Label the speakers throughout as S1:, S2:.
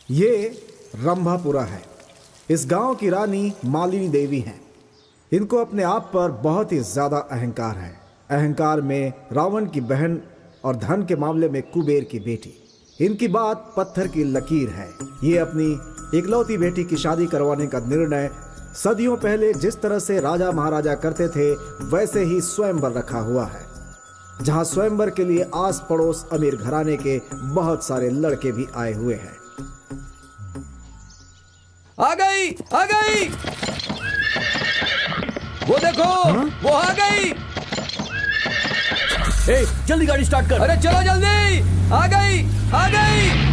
S1: ये रंभापुरा है। इस गांव की रानी मालिनी देवी हैं। इनको अपने आप पर बहुत ही ज्यादा अहंकार है। अहंकार में रावण की बहन और धन के मामले में कुबेर की बेटी। इनकी बात पत्थर की लकीर है। ये अपनी इकलौती बेटी की शादी करवाने का निर्णय सदियों पहले जिस तरह से राजा महाराजा करते थे वैसे ही स्वयंवर रखा हुआ है, जहां स्वयंवर के लिए आस पड़ोस अमीर घराने के बहुत सारे लड़के भी आए हुए हैं।
S2: आ गई, आ गई। वो देखो, वो आ गई।
S3: ए, जल्दी गाड़ी स्टार्ट कर।
S2: अरे चलो जल्दी। आ गई, आ गई।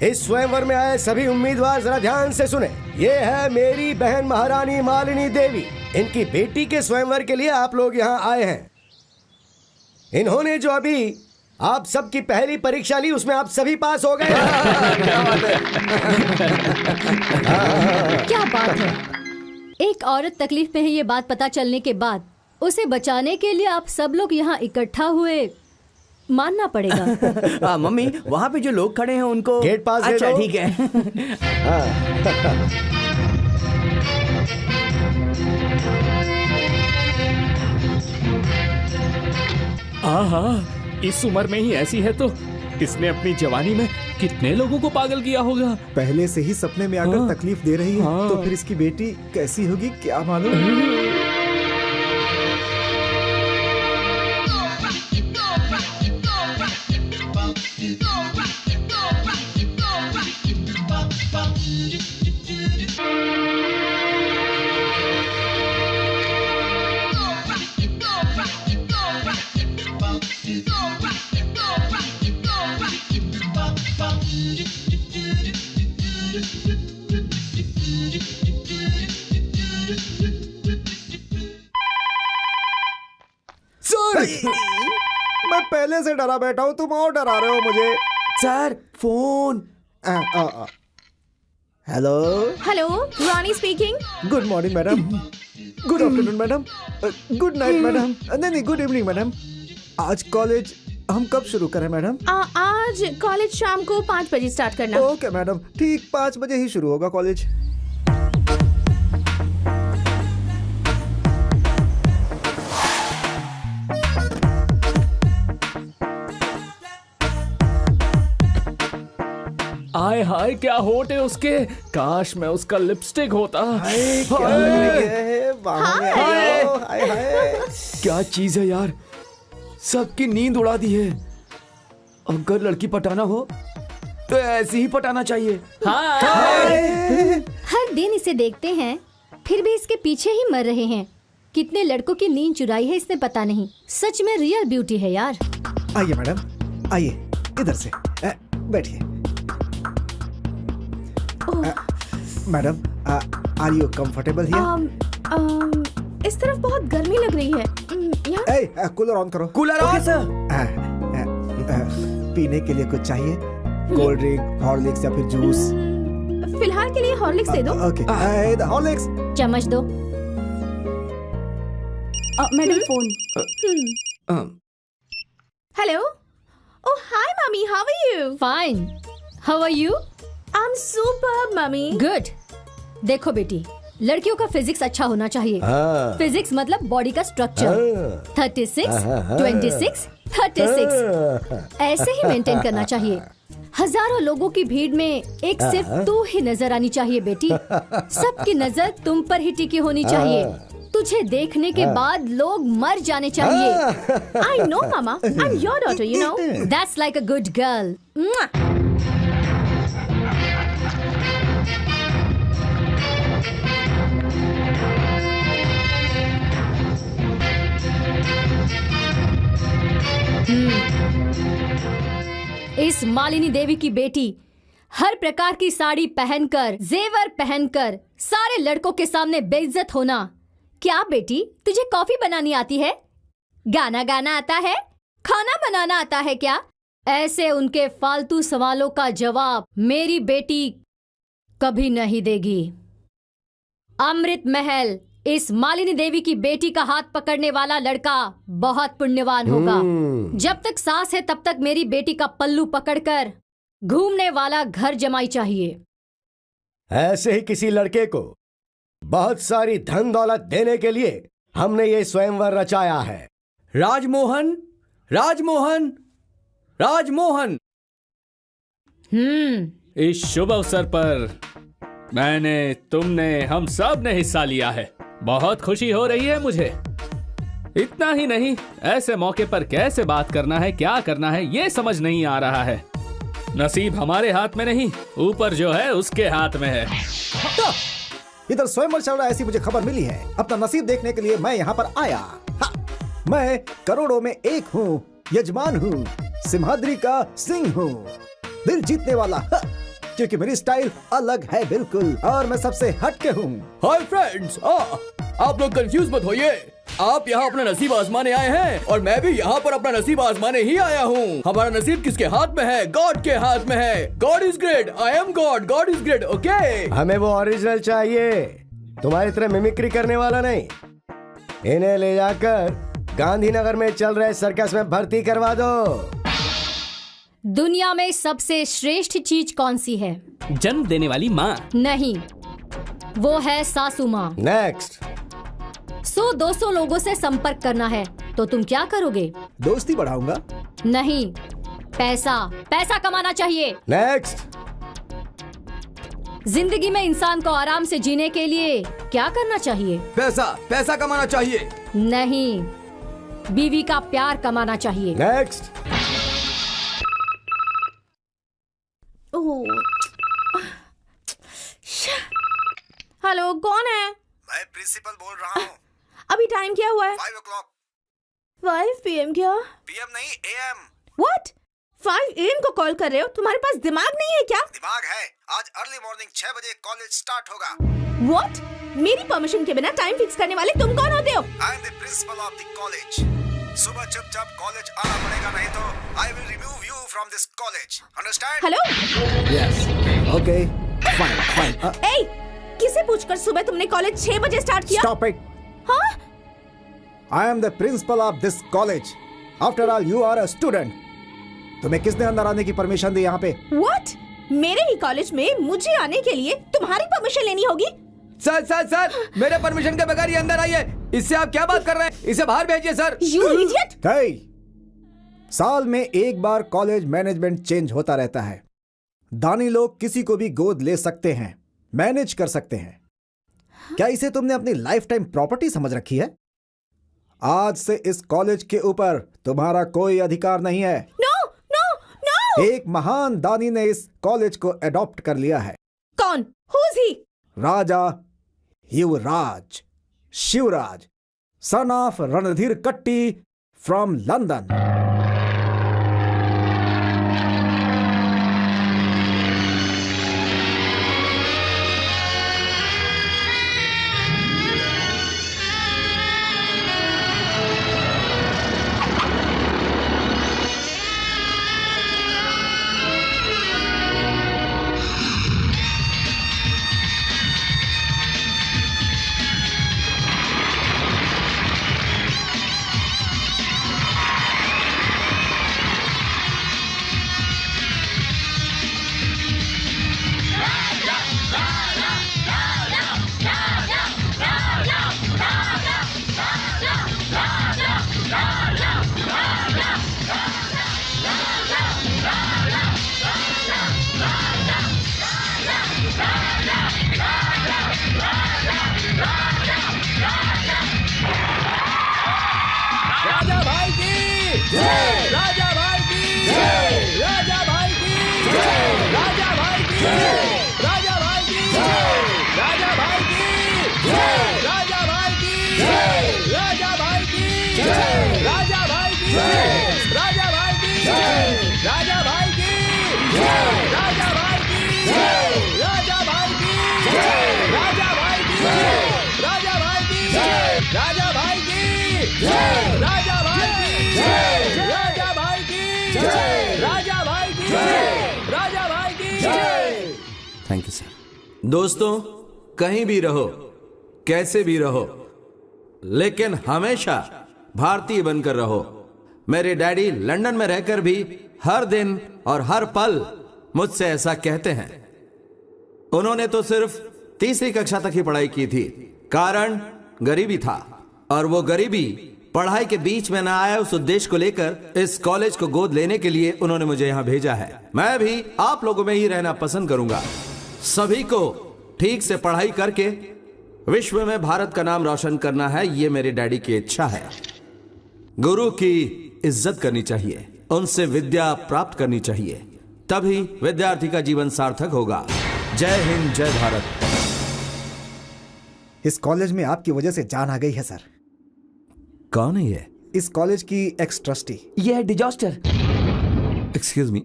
S4: इस स्वयंवर में आए सभी उम्मीदवार जरा ध्यान से सुने। ये है मेरी बहन महारानी मालिनी देवी। इनकी बेटी के स्वयंवर के लिए आप लोग यहाँ आए हैं। इन्होंने जो अभी आप सबकी पहली परीक्षा ली उसमें आप सभी पास हो गए।
S5: क्या बात है। एक औरत तकलीफ में है ये बात पता चलने के बाद उसे बचाने के लिए आप सब लोग यहाँ इकट्ठा हुए, मानना पड़ेगा।
S3: मम्मी, वहाँ पे जो लोग खड़े हैं उनको
S4: गेट पास दे दो।
S3: अच्छा ठीक है।
S6: हाँ, इस उम्र में ही ऐसी है तो इसने अपनी जवानी में कितने लोगों को पागल किया होगा।
S1: पहले से ही सपने में आकर तकलीफ दे रही है तो फिर इसकी बेटी कैसी होगी क्या मालूम। मैं पहले से डरा बैठा हूँ, तुम और डरा रहे हो मुझे।
S3: Sir, phone.
S4: Hello
S7: hello, Rani speaking.
S1: Good morning madam. Good afternoon madam. Good night madam. नहीं, गुड इवनिंग मैडम। आज कॉलेज हम कब शुरू करें मैडम?
S7: आज कॉलेज शाम को 5 बजे स्टार्ट करना।
S1: ओके मैडम, ठीक 5 बजे ही शुरू होगा कॉलेज।
S6: आय हाय, क्या होठ है उसके। काश मैं उसका लिपस्टिक होता।
S3: क्या चीज है यार, सबकी नींद उड़ा दी है। अगर लड़की पटाना हो तो ऐसे ही पटाना चाहिए।
S5: हर दिन इसे देखते हैं फिर भी इसके पीछे ही मर रहे हैं। कितने लड़कों की नींद चुराई है इसने पता नहीं। सच में रियल ब्यूटी है यार।
S1: आइए मैडम, आइए इधर से बैठिए। Madam, are you comfortable here?
S7: इस तरफ बहुत गर्मी लग रही है।
S1: कूलर ऑन करो।
S3: Cooler on sir.
S1: पीने के लिए कुछ चाहिए? कोल्ड ड्रिंक, हॉर्लिक्स या फिर जूस?
S7: फिलहाल के लिए हॉर्लिक्स दे दो।
S1: Okay, Horlicks.
S5: चम्मच दो। Madam phone.
S7: Hello. Oh hi mummy, how are you?
S5: Fine, how are you?
S7: I am superb mummy.
S5: Good. देखो बेटी, लड़कियों का फिजिक्स अच्छा होना चाहिए। फिजिक्स मतलब बॉडी का स्ट्रक्चर। 36, 26, 36 ऐसे ही मेंटेन करना चाहिए। हजारों लोगों की भीड़ में एक सिर्फ तू ही नजर आनी चाहिए बेटी। सबकी नजर तुम पर ही टिकी होनी चाहिए। तुझे देखने के बाद लोग मर जाने चाहिए।
S7: I know mama, I'm your daughter, you know.
S5: That's like a good girl. इस मालिनी देवी की बेटी हर प्रकार की साड़ी पहनकर, जेवर पहनकर सारे लड़कों के सामने बेइज्जत होना। क्या बेटी, तुझे कॉफी बनानी आती है? गाना गाना आता है? खाना बनाना आता है क्या? ऐसे उनके फालतू सवालों का जवाब मेरी बेटी कभी नहीं देगी। अमृत महल इस मालिनी देवी की बेटी का हाथ पकड़ने वाला लड़का बहुत पुण्यवान होगा। जब तक सांस है तब तक मेरी बेटी का पल्लू पकड़कर घूमने वाला घर जमाई चाहिए।
S4: ऐसे ही किसी लड़के को बहुत सारी धन दौलत देने के लिए हमने ये स्वयंवर रचाया है।
S2: राजमोहन, राजमोहन, राजमोहन।
S6: इस शुभ अवसर पर मैंने, तुमने, हम सब ने हिस्सा लिया है। बहुत खुशी हो रही है मुझे। इतना ही नहीं, ऐसे मौके पर कैसे बात करना है, क्या करना है, ये समझ नहीं आ रहा है। नसीब हमारे हाथ में नहीं, ऊपर जो है उसके हाथ में है।
S1: इधर स्वयंवर चल रहा है, ऐसी मुझे खबर मिली है। अपना नसीब देखने के लिए मैं यहाँ पर आया। हाँ, मैं करोड़ों में एक हूँ, यजमान हूँ, सिंहाद्री का सिंह हूँ, दिल जीतने वाला। हाँ, क्योंकि मेरी स्टाइल अलग है बिल्कुल, और मैं सबसे हटके हूँ।
S2: हाय फ्रेंड्स, आप लोग कंफ्यूज मत होइए। आप यहाँ अपना नसीब आजमाने आए हैं और मैं भी यहाँ पर अपना नसीब आजमाने ही आया हूँ। हमारा नसीब किसके हाथ में है? गॉड के हाथ में है। God is great, I am God, God is great. Okay,
S4: हमें वो ओरिजिनल चाहिए, तुम्हारी तरह मिमिक्री करने वाला नहीं। इन्हें ले जाकर गांधीनगर में चल रहे सर्कस में भर्ती करवा दो।
S5: दुनिया में सबसे श्रेष्ठ चीज कौन सी है?
S6: जन्म देने वाली माँ।
S5: नहीं, वो है सासू माँ।
S4: नेक्स्ट।
S5: 100-200 लोगों से संपर्क करना है, तो तुम क्या करोगे?
S1: दोस्ती बढ़ाऊंगा।
S5: नहीं, पैसा, पैसा कमाना चाहिए।
S4: नेक्स्ट।
S5: जिंदगी में इंसान को आराम से जीने के लिए क्या करना चाहिए?
S2: पैसा, पैसा कमाना चाहिए।
S5: नहीं, बीवी का प्यार कमाना चाहिए।
S4: नेक्स्ट।
S7: हेलो, कौन है?
S1: मैं प्रिंसिपल बोल रहा हूँ।
S7: अभी टाइम क्या हुआ है?
S1: 5 o'clock।
S7: 5 PM क्या?
S1: PM नहीं, AM।
S7: What? 5 AM को कॉल कर रहे हो? तुम्हारे पास दिमाग नहीं है क्या?
S1: दिमाग है। आज अर्ली मॉर्निंग 6 बजे कॉलेज स्टार्ट होगा।
S7: What? मेरी परमिशन के बिना टाइम फिक्स करने वाले तुम कौन होते हो?
S1: I am the principal of the college। सुबह चुपचाप कॉलेज आना पड़ेगा, नहीं तो I will remove you from this college। Understand?
S7: Hello?
S1: Yes। Okay। Fine, fine।
S7: ए, किसे पूछकर सुबह तुमने कॉलेज 6 बजे स्टार्ट किया?
S1: Stop it।
S7: हाँ?
S1: I am the principal of this college। After all, you are a student। तुम्हें किसने अंदर आने की परमिशन दी यहाँ पे?
S7: What? मेरे ही कॉलेज में मुझे आने के लिए तुम्हारी परमिशन लेनी होगी?
S2: सर सर सर, मेरे परमिशन के बगैर ये अंदर आइए। इससे आप क्या बात कर रहे हैं? इसे बाहर भेजिए सर।
S7: You idiot!
S1: Hey! साल में एक बार कॉलेज मैनेजमेंट चेंज होता रहता है। दानी लोग किसी को भी गोद ले सकते हैं, मैनेज कर सकते हैं। क्या इसे तुमने अपनी लाइफ टाइम प्रॉपर्टी समझ रखी है? आज से इस कॉलेज के ऊपर तुम्हारा कोई अधिकार नहीं है।
S7: No, no, no!
S1: एक महान दानी ने इस कॉलेज को एडॉप्ट कर लिया है।
S7: कौन? Who's he?
S1: Raja Yuvraj Shivraj, son of Randhir Katti from London.
S8: Thank you sir. दोस्तों, कहीं भी रहो, कैसे भी रहो, लेकिन हमेशा भारतीय बनकर रहो। मेरे डैडी लंदन में रहकर भी हर दिन और हर पल मुझसे ऐसा कहते हैं। उन्होंने तो सिर्फ तीसरी कक्षा तक ही पढ़ाई की थी, कारण गरीबी था, और वो गरीबी पढ़ाई के बीच में ना आया, उस उद्देश्य को लेकर इस कॉलेज को गोद लेने के लिए उन्होंने मुझे यहां भेजा है। मैं भी आप लोगों में ही रहना पसंद करूंगा। सभी को ठीक से पढ़ाई करके विश्व में भारत का नाम रोशन करना है, ये मेरे डैडी की इच्छा है। गुरु की इज्जत करनी चाहिए, उनसे विद्या प्राप्त करनी चाहिए, तभी विद्यार्थी का जीवन सार्थक होगा। जय हिंद, जय भारत।
S1: इस कॉलेज में आपकी वजह से जान आ गई है सर।
S8: कौन है ये?
S1: इस कॉलेज की एक्स ट्रस्टी।
S3: ये है disaster.
S8: Excuse me,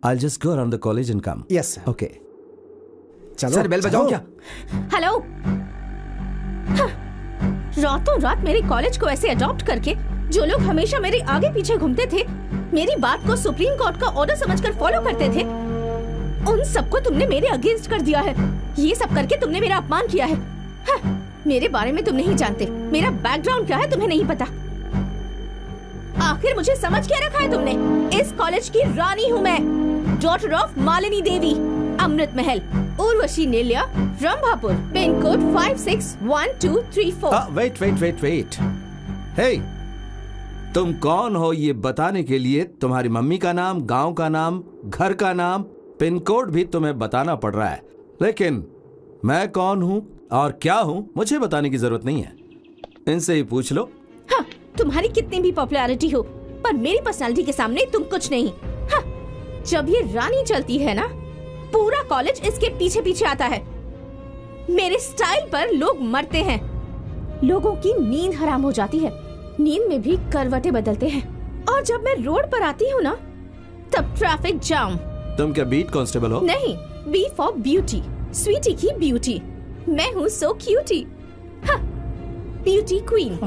S8: I just go around the college and come.
S1: Yes sir.
S8: Okay.
S1: चलो
S3: सर, बेल बजाऊं क्या?
S7: हेलो। रातों रात मेरे कॉलेज को ऐसे अडॉप्ट करके जो लोग हमेशा मेरे आगे पीछे घूमते थे, मेरी बात को सुप्रीम कोर्ट का ऑर्डर समझकर फॉलो करते थे, उन सबको तुमने मेरे अगेंस्ट कर दिया है। ये सब करके तुमने मेरा अपमान किया है। मेरे बारे में तुम नहीं जानते, मेरा बैकग्राउंड क्या है तुम्हें नहीं पता। आखिर मुझे समझ क्या रखा है तुमने? इस कॉलेज की रानी हूँ मैं, daughter of Malini Devi, Amrit Mahal, Urvashi Nilya, Rambhapur, pin code 561234।
S8: Wait. Hey, तुम कौन हो ये बताने के लिए तुम्हारी मम्मी का नाम, गांव का नाम, घर का नाम, पिन कोड भी तुम्हें बताना पड़ रहा है, लेकिन मैं कौन हूँ और क्या हूँ मुझे बताने की जरूरत नहीं है। इनसे ही पूछ लो।
S7: हाँ, तुम्हारी कितनी भी पॉपुलैरिटी हो, पर मेरी पर्सनालिटी के सामने तुम कुछ नहीं। हाँ, जब ये रानी चलती है ना, पूरा कॉलेज इसके पीछे पीछे आता है। मेरे स्टाइल पर लोग मरते हैं, लोगों की नींद हराम हो जाती है, नींद में भी करवटें बदलते हैं, और जब मैं रोड पर आती हूँ ना, तब ट्रैफिक जाम।
S8: तुम क्या बीट कांस्टेबल हो?
S7: नहीं, बी फॉर ब्यूटी, स्वीटी की ब्यूटी। मैं हूँ सो क्यूटी, ब्यूटी क्वीन।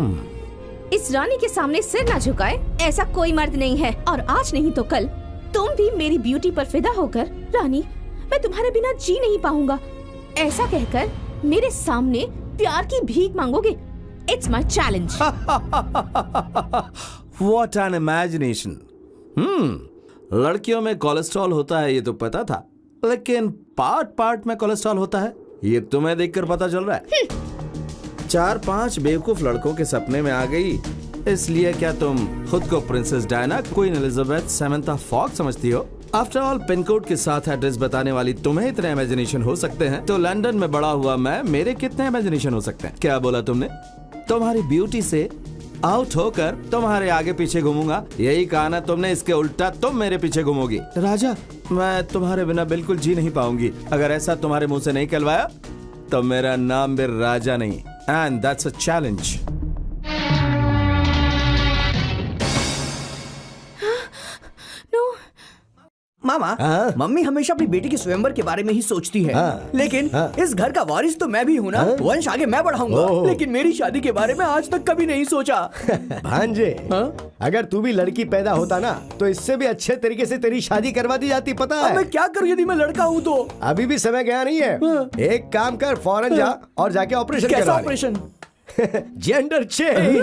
S7: इस रानी के सामने सिर ना झुकाए ऐसा कोई मर्द नहीं है, और आज नहीं तो कल तुम भी मेरी ब्यूटी पर फिदा होकर, रानी मैं तुम्हारे बिना जी नहीं पाऊंगा, ऐसा कहकर मेरे सामने प्यार की भीख मांगोगे। It's my challenge.
S8: What an imagination. लड़कियों में कोलेस्ट्रॉल होता है ये तो पता था, लेकिन पार्ट में कोलेस्ट्रॉल होता है ये तुम्हें देखकर पता चल रहा है। 4-5 बेवकूफ लड़कों के सपने में आ गई, इसलिए क्या तुम खुद को princess Diana, queen Elizabeth, Samantha Fox समझती हो? आफ्टर ऑल, पिन कोड के साथ एड्रेस बताने वाली तुम्हें इतने इमेजिनेशन हो सकते हैं, तो लंदन में बड़ा हुआ मैं, मेरे कितने इमेजिनेशन हो सकते हैं? क्या बोला तुमने? तुम्हारी ब्यूटी से आउट होकर तुम्हारे आगे पीछे घूमूंगा, यही कहा ना तुमने? इसके उल्टा तुम मेरे पीछे घूमोगी। राजा, मैं तुम्हारे बिना बिल्कुल जी नहीं पाऊंगी। अगर ऐसा तुम्हारे मुंह से नहीं कहलवाया तो मेरा नाम भी राजा नहीं, and that's a challenge.
S2: Mama, mummy हमेशा अपनी बेटी के स्वयंवर के बारे में ही सोचती है, लेकिन इस घर का वारिस तो मैं भी हूँ ना, वंश आगे मैं बढ़ाऊंगा, लेकिन मेरी शादी के बारे में आज तक कभी नहीं सोचा।
S4: भांजे, अगर तू भी लड़की पैदा होता ना, तो इससे भी अच्छे तरीके से तेरी शादी करवा दी जाती, पता है?
S2: अब मैं क्या करूँ यदि मैं लड़का हूँ तो?
S4: अभी भी समय गया नहीं है। एक काम कर, फौरन जा और जाके ऑपरेशन करवा ले।
S2: कैसा ऑपरेशन?
S4: Gender change.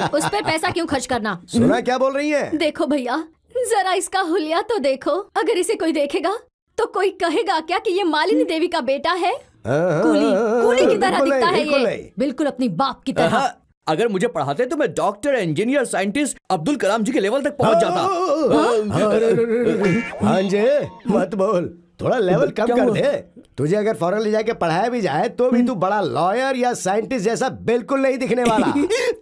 S5: उस पर पैसा क्यों खर्च करना?
S4: सुना क्या बोल रही है?
S5: देखो भैया, जरा इसका हुलिया तो देखो। अगर इसे कोई देखेगा तो कोई कहेगा क्या कि ये मालिनी देवी का बेटा है? कूली की तरह दिखता है ये, बिल्कुल अपनी बाप की तरह।
S2: अगर मुझे पढ़ाते तो मैं doctor, engineer, scientist, Abdul Kalam जी के लेवल तक पहुंच जाता।
S4: भांजे, मत बोल, थोड़ा लेवल कम कर दे। तुझे अगर फॉरेन ले जाके पढ़ाया भी जाए तो भी तू बड़ा लॉयर या साइंटिस्ट जैसा बिल्कुल नहीं दिखने वाला।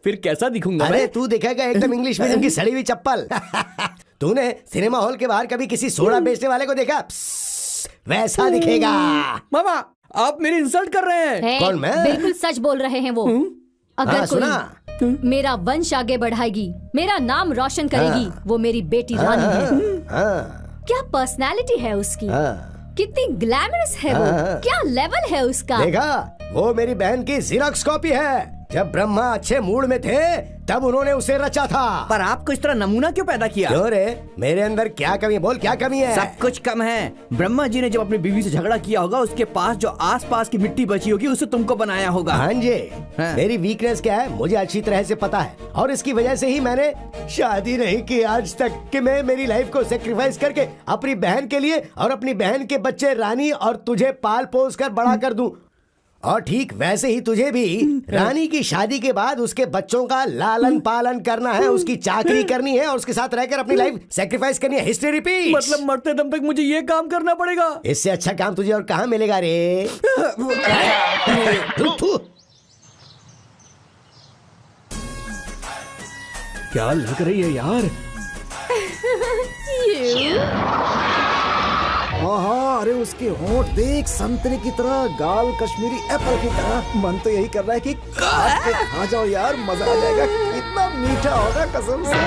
S2: फिर कैसा दिखूंगा?
S4: अरे तू दिखेगा एकदम इंग्लिश मीडियम की सड़ी हुई चप्पल। तूने सिनेमा हॉल के बाहर कभी किसी सोडा बेचने वाले को देखा? वैसा दिखेगा।
S2: मामा, आप मेरी इंसल्ट कर रहे हैं।
S4: कौन, मैं?
S5: बिल्कुल सच बोल रहे हैं वो। अगर कोई मेरा वंश आगे बढ़ाएगी, मेरा नाम रोशन करेगी, वो मेरी बेटी रानी है। क्या पर्सनालिटी है उसकी, कितनी ग्लैमरस है वो, क्या लेवल है उसका।
S4: देखा, वो मेरी बहन की ज़ेरॉक्स कॉपी है। जब ब्रह्मा अच्छे मूड में थे तब उन्होंने उसे रचा था।
S9: पर आपको इस तरह नमूना क्यों पैदा किया?
S4: क्यों रे, मेरे अंदर क्या कमी है? बोल, क्या कमी है?
S9: सब कुछ कम है। ब्रह्मा जी ने जब अपनी बीवी से झगड़ा किया होगा, उसके पास जो आसपास की मिट्टी बची होगी उसे तुमको बनाया होगा।
S4: हाँ जी,
S9: हाँ।
S4: मेरी वीकनेस क्या है मुझे अच्छी तरह से पता है, और इसकी वजह से ही मैंने शादी नहीं की आज तक, कि मैं मेरी लाइफ को सेक्रीफाइस करके अपनी बहन के लिए और अपनी बहन के बच्चे रानी और तुझे पाल पोस कर बड़ा कर दूं। और ठीक वैसे ही तुझे भी रानी की शादी के बाद उसके बच्चों का लालन पालन करना है, उसकी चाकरी करनी है और उसके साथ रहकर अपनी लाइफ सेक्रीफाइस करनी है। History repeat.
S9: मतलब मरते दम तक मुझे ये काम करना पड़ेगा?
S4: इससे अच्छा काम तुझे और कहाँ मिलेगा रे?
S3: क्या लग रही है यार?
S1: हाँ, अरे उसके होंठ देख, संतरे की तरह, गाल कश्मीरी एप्पल की तरह। मन तो यही कर रहा है कि काट के खा जाओ यार, मजा आ जाएगा। कितना मीठा होगा कसम से।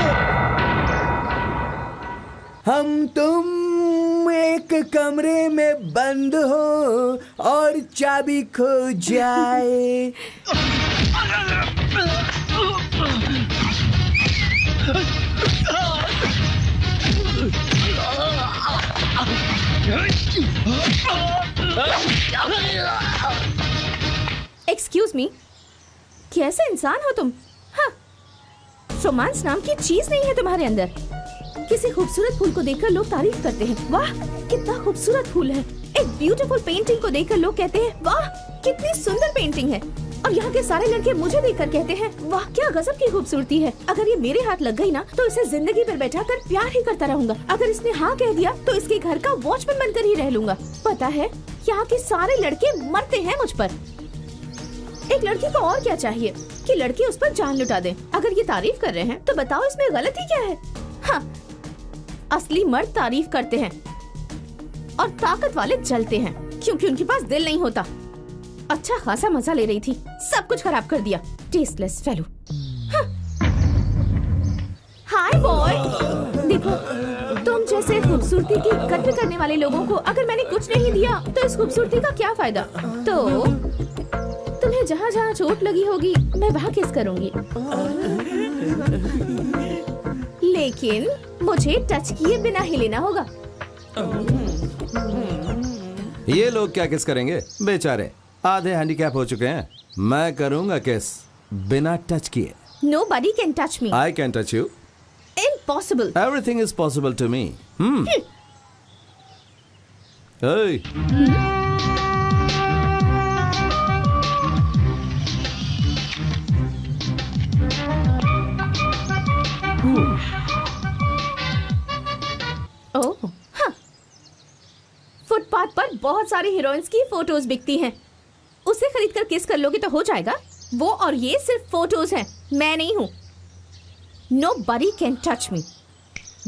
S9: हम तुम एक कमरे में बंद हो और चाबी खो जाए।
S7: एक्सक्यूज मी, कैसे इंसान हो तुम? हाँ, रोमांस नाम की चीज नहीं है तुम्हारे अंदर। किसी खूबसूरत फूल को देखकर लोग तारीफ करते हैं, वाह कितना खूबसूरत फूल है। एक ब्यूटीफुल पेंटिंग को देखकर लोग कहते हैं, वाह कितनी सुंदर पेंटिंग है। और यहाँ के सारे लड़के मुझे देखकर कहते हैं, वाह क्या गजब की खूबसूरती है। अगर ये मेरे हाथ लग गई ना तो इसे जिंदगी भर बैठा कर प्यार ही करता रहूंगा। अगर इसने हाँ कह दिया तो इसके घर का वॉचमैन बनकर ही रह लूंगा। पता है यहाँ के सारे लड़के मरते हैं मुझ पर। एक लड़की को और क्या चाहिए कि लड़की उस पर जान लुटा दे। अगर ये तारीफ कर रहे हैं तो बताओ इसमें गलती क्या है? हाँ, असली मर्द तारीफ करते हैं और ताकत वाले जलते हैं क्योंकि उनके पास दिल नहीं होता। अच्छा खासा मजा ले रही थी, सब कुछ खराब कर दिया। Tasteless fellow. हाय बॉय, देखो तुम जैसे खूबसूरती की कद्र करने वाले लोगों को अगर मैंने कुछ नहीं दिया तो इस खूबसूरती का क्या फायदा? तो तुम्हें जहाँ जहाँ चोट लगी होगी मैं वहाँ किस करूँगी, लेकिन मुझे टच किए बिना ही लेना होगा।
S8: ये लोग क्या किस करेंगे? बेचारे आधे हैंडीकैप हो चुके हैं। मैं करूंगा किस बिना टच किए।
S7: Nobody can touch me.
S8: I can touch you.
S7: Impossible.
S8: Everything is possible to me. Hey.
S7: ओह, हाँ। फुटपाथ पर बहुत सारी हीरोइंस की फोटोज बिकती हैं। उसे खरीद कर किस कर लोगे तो हो जाएगा। वो और ये सिर्फ फोटोज हैं, मैं नहीं हूँ। Nobody can touch me.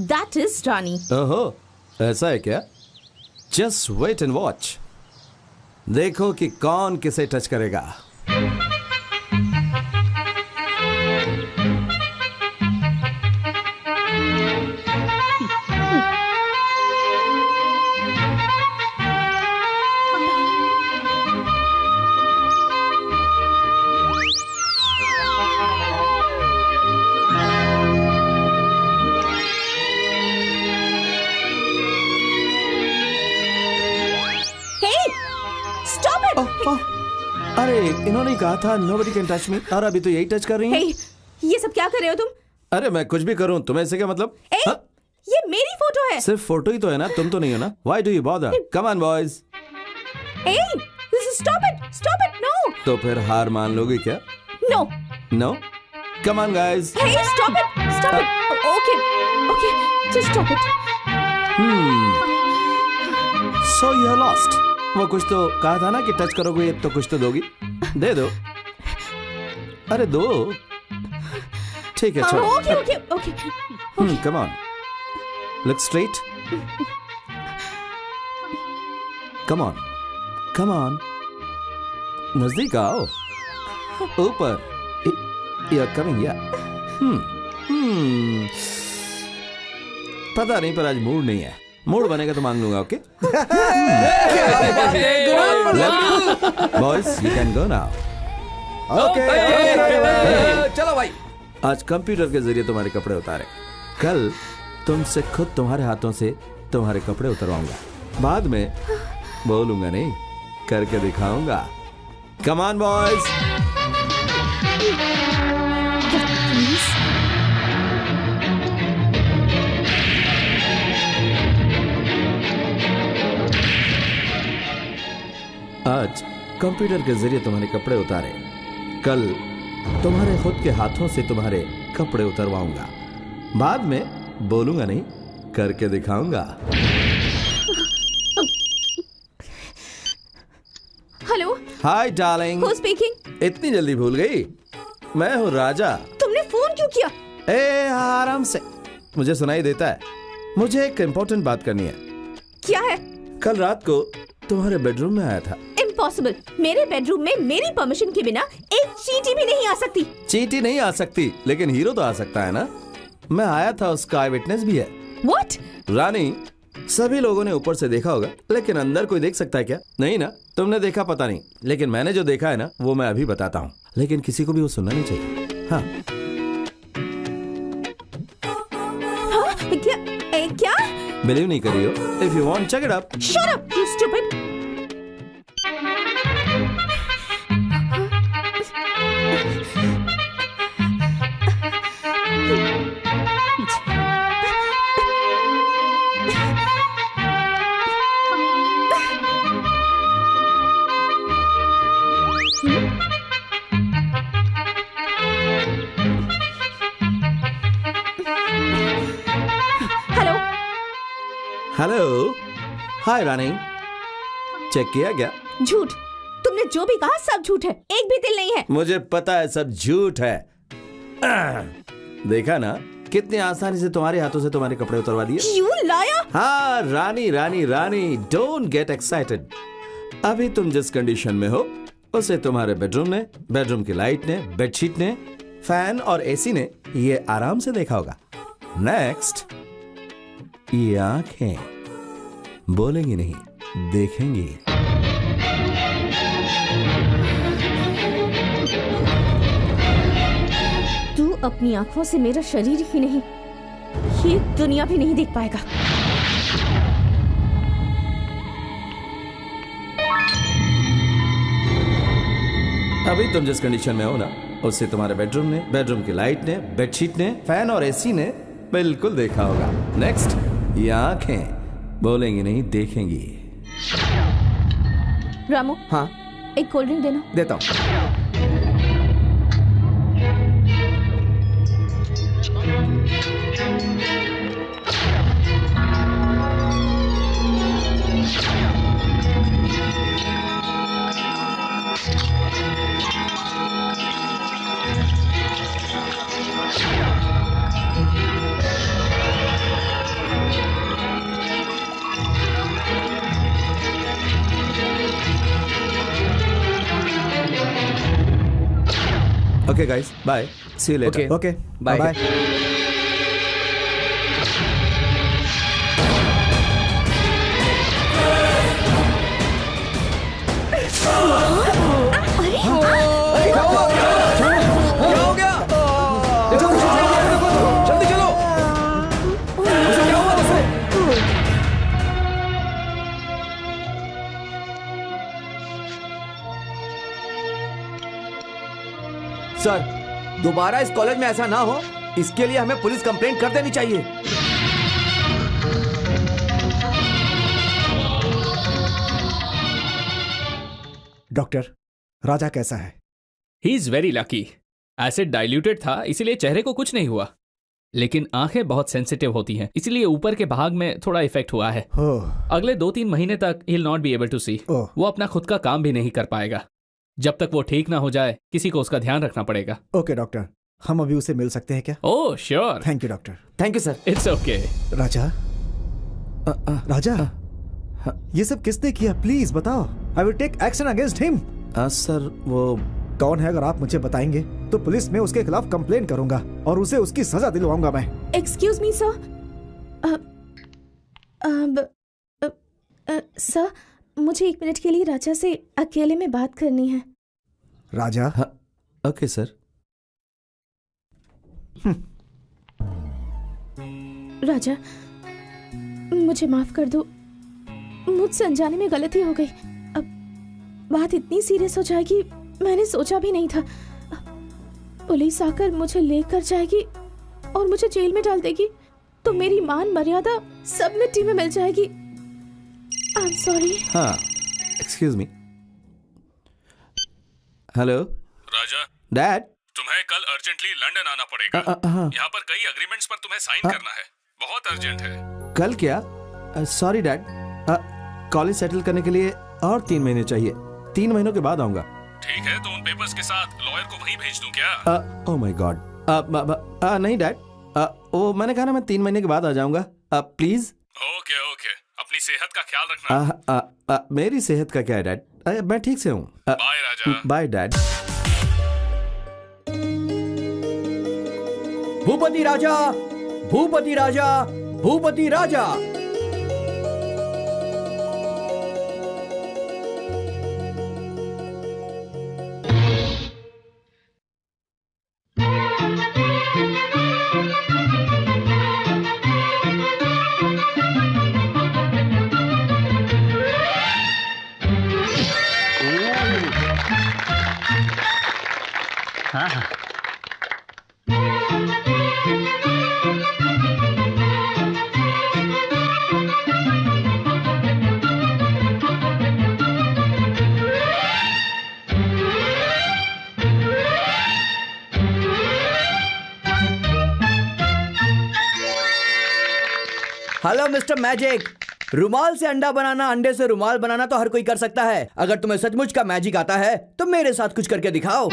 S7: That is रानी।
S8: ओहो, ऐसा है क्या? Just wait and watch. देखो कि कौन किसे टच करेगा। अरे इन्होंने कहा था nobody can touch me, और अभी तो यही टच कर रही हैं।
S7: Hey, ये सब क्या कर रहे हो तुम?
S8: अरे मैं कुछ भी करूं, तुम्हें इससे क्या मतलब?
S7: Hey, ये मेरी फोटो है।
S8: सिर्फ फोटो ही तो है ना, तुम तो नहीं हो ना। Why do you bother? Come on boys.
S7: Hey, stop it, no.
S8: तो फिर हार मान लोगे क्या?
S7: No.
S8: No? Come on guys.
S7: Hey, stop it. Okay, just stop it.
S8: So you are lost. वो कुछ तो कहा था ना कि टच करोगे तो कुछ तो दोगी। दे दो। अरे दो। ठीक है चलो।
S7: Okay.
S8: Come on. Look straight. Come on. नजदीक आओ। ऊपर। You're coming here. पता नहीं पर आज मूड नहीं है। मूड बनेगा तो मांग लूंगा, okay? Boys, you can go now.
S3: Okay. चलो भाई,
S8: आज कंप्यूटर के जरिए तुम्हारे कपड़े उतारे, कल तुमसे खुद तुम्हारे हाथों से तुम्हारे कपड़े उतरवाऊंगा। बाद में बोलूंगा नहीं, करके दिखाऊंगा। Come on boys. आज कंप्यूटर के जरिए तुम्हारे कपड़े उतारे, कल तुम्हारे खुद के हाथों से तुम्हारे कपड़े उतरवाऊंगा। बाद में बोलूंगा नहीं, करके दिखाऊंगा।
S7: Hello.
S8: Hi darling.
S7: Who speaking?
S8: इतनी जल्दी भूल गई? मैं हूँ राजा।
S7: तुमने फोन क्यों किया?
S8: आराम से, मुझे सुनाई देता है। मुझे एक इम्पोर्टेंट बात करनी है।
S7: क्या है?
S8: कल रात को तुम्हारे बेडरूम में आया था।
S7: इम्पॉसिबल। मेरे बेडरूम में मेरी परमिशन के बिना एक चींटी भी नहीं आ सकती।
S8: चींटी नहीं आ सकती, लेकिन हीरो तो आ सकता है ना। मैं आया था, उसका आई विटनेस भी है।
S7: What?
S8: रानी, सभी लोगों ने ऊपर से देखा होगा, लेकिन अंदर कोई देख सकता है क्या? नहीं ना। तुमने देखा पता नहीं, लेकिन मैंने जो देखा है ना, वो मैं अभी बताता हूँ। लेकिन किसी को भी वो सुनना नहीं चाहिए। हाँ,
S7: क्या?
S8: बिलीव नहीं करी हो? If you want check it up.
S7: Shut up, you stupid.
S8: Hello. Hi Rani, check किया क्या?
S7: झूठ। तुमने जो भी कहा सब झूठ है, एक भी दिल नहीं है।
S8: मुझे पता है सब झूठ है। देखा ना, कितनी आसानी से तुम्हारे हाथों से तुम्हारे कपड़े उतरवा दिए।
S7: You liar!
S8: हाँ रानी, रानी रानी, डोंट गेट एक्साइटेड। अभी तुम जिस कंडीशन में हो, उसे तुम्हारे बेडरूम ने, बेडरूम की लाइट ने, बेडशीट ने, फैन और एसी ने ये आराम से देखा होगा। नेक्स्ट, ये आंखें बोलेंगी नहीं, देखेंगी।
S7: तू अपनी आंखों से मेरा शरीर ही नहीं, ये दुनिया भी नहीं देख पाएगा।
S8: अभी तुम जिस कंडीशन में हो ना, उससे तुम्हारे बेडरूम ने, बेडरूम की लाइट ने, बेडशीट ने, फैन और एसी ने बिल्कुल देखा होगा। नेक्स्ट, ये आंखें बोलेंगी नहीं, देखेंगी।
S7: रामू।
S9: हाँ,
S7: एक कोल्ड ड्रिंक देना।
S9: देता हूँ।
S8: Okay guys, bye. See you later.
S1: Okay.
S9: Bye.
S1: Bye.
S9: Sir, दोबारा इस कॉलेज में ऐसा ना हो, इसके लिए हमें पुलिस कंप्लेंट कर देनी चाहिए।
S1: डॉक्टर, राजा कैसा है?
S6: He is very lucky. Acid diluted था, इसीलिए चेहरे को कुछ नहीं हुआ, लेकिन आंखें बहुत सेंसिटिव होती हैं, इसीलिए ऊपर के भाग में थोड़ा इफेक्ट हुआ है। अगले 2-3 महीने तक ही will not be able to see. वो अपना खुद का काम भी नहीं कर पाएगा। जब तक वो ठीक ना हो जाए, किसी को उसका ध्यान रखना पड़ेगा।
S1: ओके डॉक्टर, हम अभी उसे मिल सकते हैं क्या?
S6: Oh sure.
S1: Thank you doctor.
S9: Thank you sir.
S6: It's okay.
S1: Raja, Raja, ये सब किसने किया? प्लीज बताओ। I will take action against him.
S8: Sir, वो
S1: कौन है? अगर आप मुझे बताएंगे तो पुलिस में उसके खिलाफ कंप्लेन करूंगा और उसे उसकी सजा दिलवाऊंगा मैं।
S7: Excuse me sir. सर, मुझे 1 मिनट के लिए राजा से अकेले में बात करनी है।
S1: राजा।
S8: Okay sir.
S7: राजा, मुझे माफ कर दो, मुझसे अनजाने में गलती हो गई। अब बात इतनी सीरियस हो जाएगी मैंने सोचा भी नहीं था। पुलिस आकर मुझे लेकर जाएगी और मुझे जेल में डाल देगी तो मेरी मान मर्यादा सब मिट्टी में मिल जाएगी। I am sorry.
S8: हाँ, एक्सक्यूज मी। हेलो
S6: राजा,
S8: डैड,
S6: तुम्हें कल अर्जेंटली लंदन आना पड़ेगा। यहाँ पर कई अग्रीमेंट्स पर तुम्हें साइन करना है, बहुत अर्जेंट है।
S8: कल क्या? सॉरी डैड, कॉलेज सेटल करने के लिए और 3 महीने चाहिए। 3 महीनों के बाद आऊंगा।
S6: ठीक है, तो उन पेपर्स के साथ लॉयर को वहीं भेज दूं क्या?
S8: ओह माय गॉड, नहीं डैड, वो मैंने कहा ना मैं 3 महीने के बाद आ जाऊंगा। प्लीज।
S6: ओके ओके, अपनी सेहत का ख्याल रखना।
S8: मेरी सेहत का क्या है डैड? मैं ठीक से हूँ।
S6: Bye Raja.
S8: Bye dad.
S2: Bhupati Raja, Bhupati Raja, Bhupati Raja.
S9: Hello mister magic, रुमाल से अंडा बनाना, अंडे से रुमाल बनाना तो हर कोई कर सकता है। अगर तुम्हें सचमुच का मैजिक आता है तो मेरे साथ कुछ करके दिखाओ।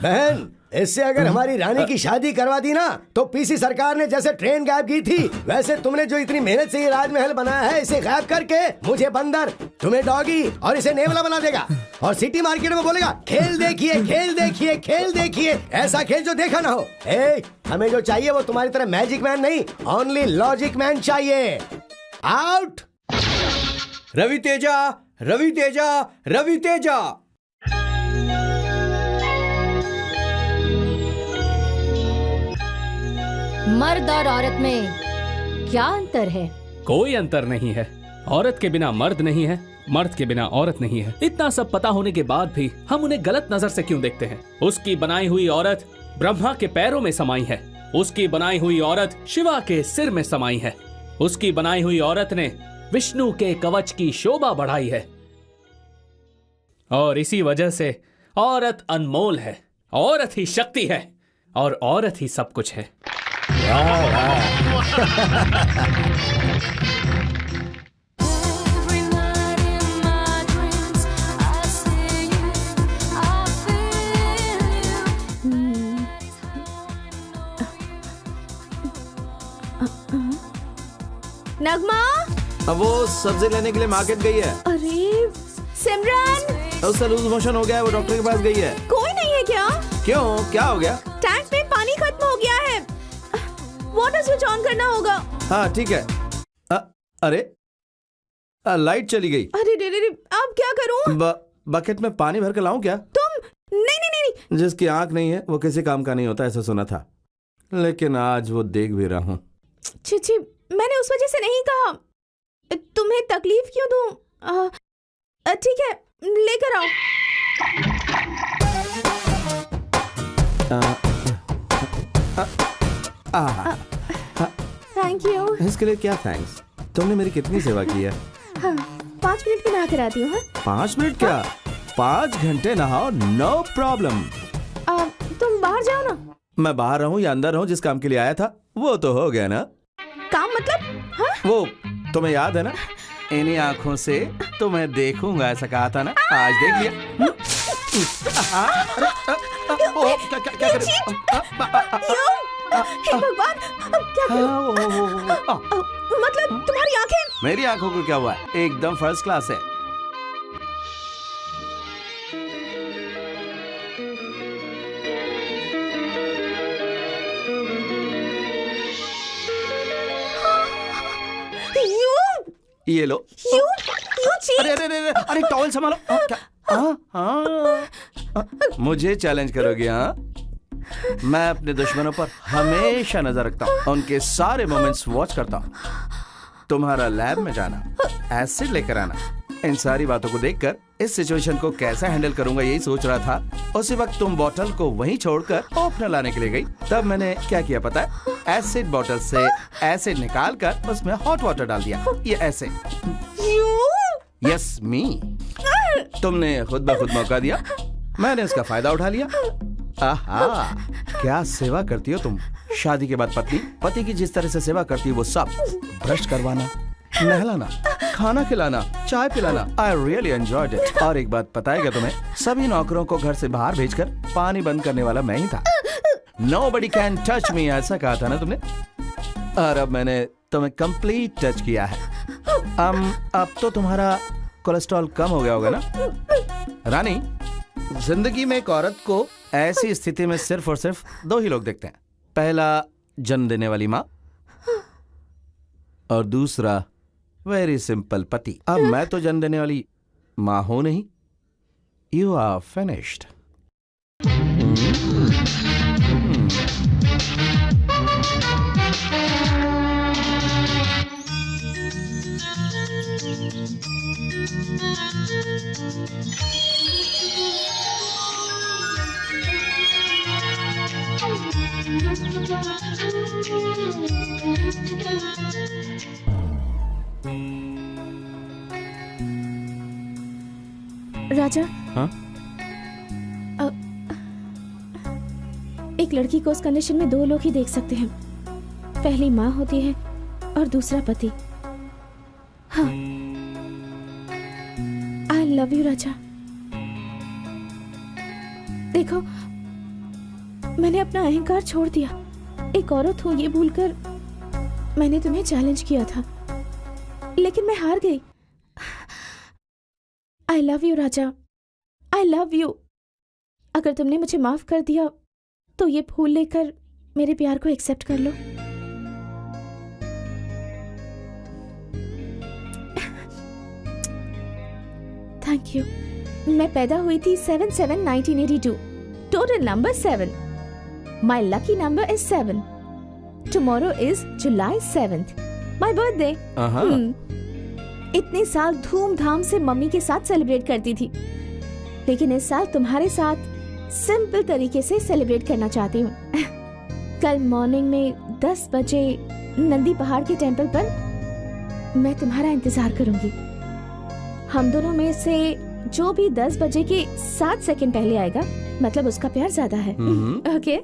S4: बहन, इससे अगर हमारी रानी की शादी करवा दी ना तो पीसी सरकार ने जैसे ट्रेन गायब की थी वैसे तुमने जो इतनी मेहनत से ये राजमहल बनाया है इसे गायब करके मुझे बंदर, तुम्हें डॉगी और इसे नेवला बना देगा और सिटी मार्केट में बोलेगा खेल देखिए, खेल देखिए, खेल देखिए, ऐसा खेल जो देखा ना हो। हमें जो चाहिए वो तुम्हारी तरह मैजिक मैन नहीं, ओनली लॉजिक मैन चाहिए। आउट।
S2: रवि तेजा, रवि तेजा, रवि तेजा।
S5: मर्द और औरत में क्या अंतर है?
S6: कोई अंतर नहीं है। औरत के बिना मर्द नहीं है, मर्द के बिना औरत नहीं है। इतना सब पता होने के बाद भी हम उन्हें गलत नजर से क्यों देखते हैं? उसकी बनाई हुई औरत ब्रह्मा के पैरों में समाई है, उसकी बनाई हुई औरत शिवा के सिर में समाई है, उसकी बनाई हुई औरत ने विष्णु के कवच की शोभा बढ़ाई है और इसी वजह से औरत अनमोल है, औरत ही शक्ति है और औरत ही सब कुछ है।
S7: नगमा,
S8: अब वो सब्जी लेने के लिए मार्केट गई है।
S7: अरे सिमरन,
S8: उसका लूज मोशन हो गया है, वो डॉक्टर के पास गई है।
S7: कोई नहीं है क्या?
S8: क्यों, क्या हो गया?
S7: टैंक में पानी खत्म हो गया है, वाटर स्विच ऑन करना होगा।
S8: हाँ ठीक है। अरे लाइट चली गई।
S7: अरे रे, अब क्या करूं?
S8: बकेट में पानी भर के लाऊं क्या?
S7: तुम नहीं।
S8: जिसकी आंख नहीं है वो किसी काम का नहीं होता, ऐसा सुना था, लेकिन आज वो देख भी रहा हूँ।
S7: छी, मैंने उस वजह से नहीं कहा। तुम्हें तकलीफ क्यों दूं? ठीक है, लेकर आओ। Thank you.
S8: इसके लिए क्या थैंक्स? तुमने मेरी कितनी सेवा की है।
S7: हाँ, 5 मिनट में नहा कर आती हूँ।
S8: 5 मिनट क्या, 5 घंटे नहाओ, नो प्रॉब्लम।
S7: तुम बाहर जाओ ना।
S8: मैं बाहर रहूं या अंदर रहूं, जिस काम के लिए आया था वो तो हो गया ना।
S7: काम मतलब? हाँ?
S8: वो तुम्हें याद है ना, इन्हीं आंखों से तुम्हें देखूंगा, ऐसा कहा था ना, आज देख लिया। क्या करें?
S7: हे भगवान, अब क्या करूं? मतलब तुम्हारी आंखें।
S8: मेरी आंखों को क्या हुआ है? एकदम फर्स्ट क्लास है। ये लो। अरे अरे अरे अरे टॉवल संभालो। मुझे चैलेंज करोगे? हाँ, मैं अपने दुश्मनों पर हमेशा नजर रखता हूँ, उनके सारे मोमेंट्स वॉच करता हूँ। तुम्हारा लैब में जाना, एसिड लेकर आना, इन सारी बातों को देखकर इस सिचुएशन को कैसे हैंडल करूंगा यही सोच रहा था। उसी वक्त तुम बोतल को वहीं छोड़कर ओपनर लाने के लिए गई। तब मैंने क्या किया पता है? एसिड बोतल से एसिड निकाल कर उसमें हॉट वाटर डाल दिया। ये ऐसे। यस मी। तुमने खुद ब खुद मौका दिया, मैंने इसका फायदा उठा लिया। आहा, क्या सेवा करती हो तुम। शादी के बाद पत्नी पति की जिस तरह से सेवा करती है वो सब, ब्रश करवाना, नहलाना, खाना खिलाना, चाय पिलाना, आई रियली एंजॉयड इट। और एक बात पता है क्या तुम्हें? सभी नौकरों को घर से बाहर भेजकर पानी बंद करने वाला मैं ही था। Nobody can touch me, ऐसा कहा था ना तुमने। और अब मैंने तुम्हें कंप्लीट टच किया है। अब तो तुम्हारा कोलेस्ट्रॉल कम हो गया होगा ना? रानी, जिंदगी में एक औरत को ऐसी स्थिति में सिर्फ और सिर्फ दो ही लोग देखते हैं। पहला जन्म देने वाली माँ, और दूसरा वेरी सिंपल पति। अब मैं तो जन्म देने वाली माँ हूं नहीं। You are finished.
S7: राजा,
S8: हाँ?
S7: एक लड़की को उस कंडीशन में दो लोग ही देख सकते हैं। पहली माँ होती है और दूसरा पति। हाँ, आई लव यू राजा। देखो, मैंने अपना अहंकार छोड़ दिया। एक औरत हूं ये भूलकर मैंने तुम्हें चैलेंज किया था, लेकिन मैं हार गई। I love you Raja, I love you. अगर तुमने मुझे माफ कर दिया तो ये फूल लेकर मेरे प्यार को एक्सेप्ट कर लो। Thank you. मैं पैदा हुई थी 7/7/1982। Total number 7। My lucky number is 7। Tomorrow is July 7th, my birthday. इतने साल धूमधाम से मम्मी के साथ सेलिब्रेट करती थी, लेकिन इस साल तुम्हारे साथ सिंपल तरीके से सेलिब्रेट करना चाहती हूँ। कल मॉर्निंग में 10 बजे नंदी पहाड़ के टेंपल पर मैं तुम्हारा इंतजार करूंगी। हम दोनों में से जो भी 10 बजे के 7 सेकंड पहले आएगा, मतलब उसका प्यार ज्यादा है। ओके?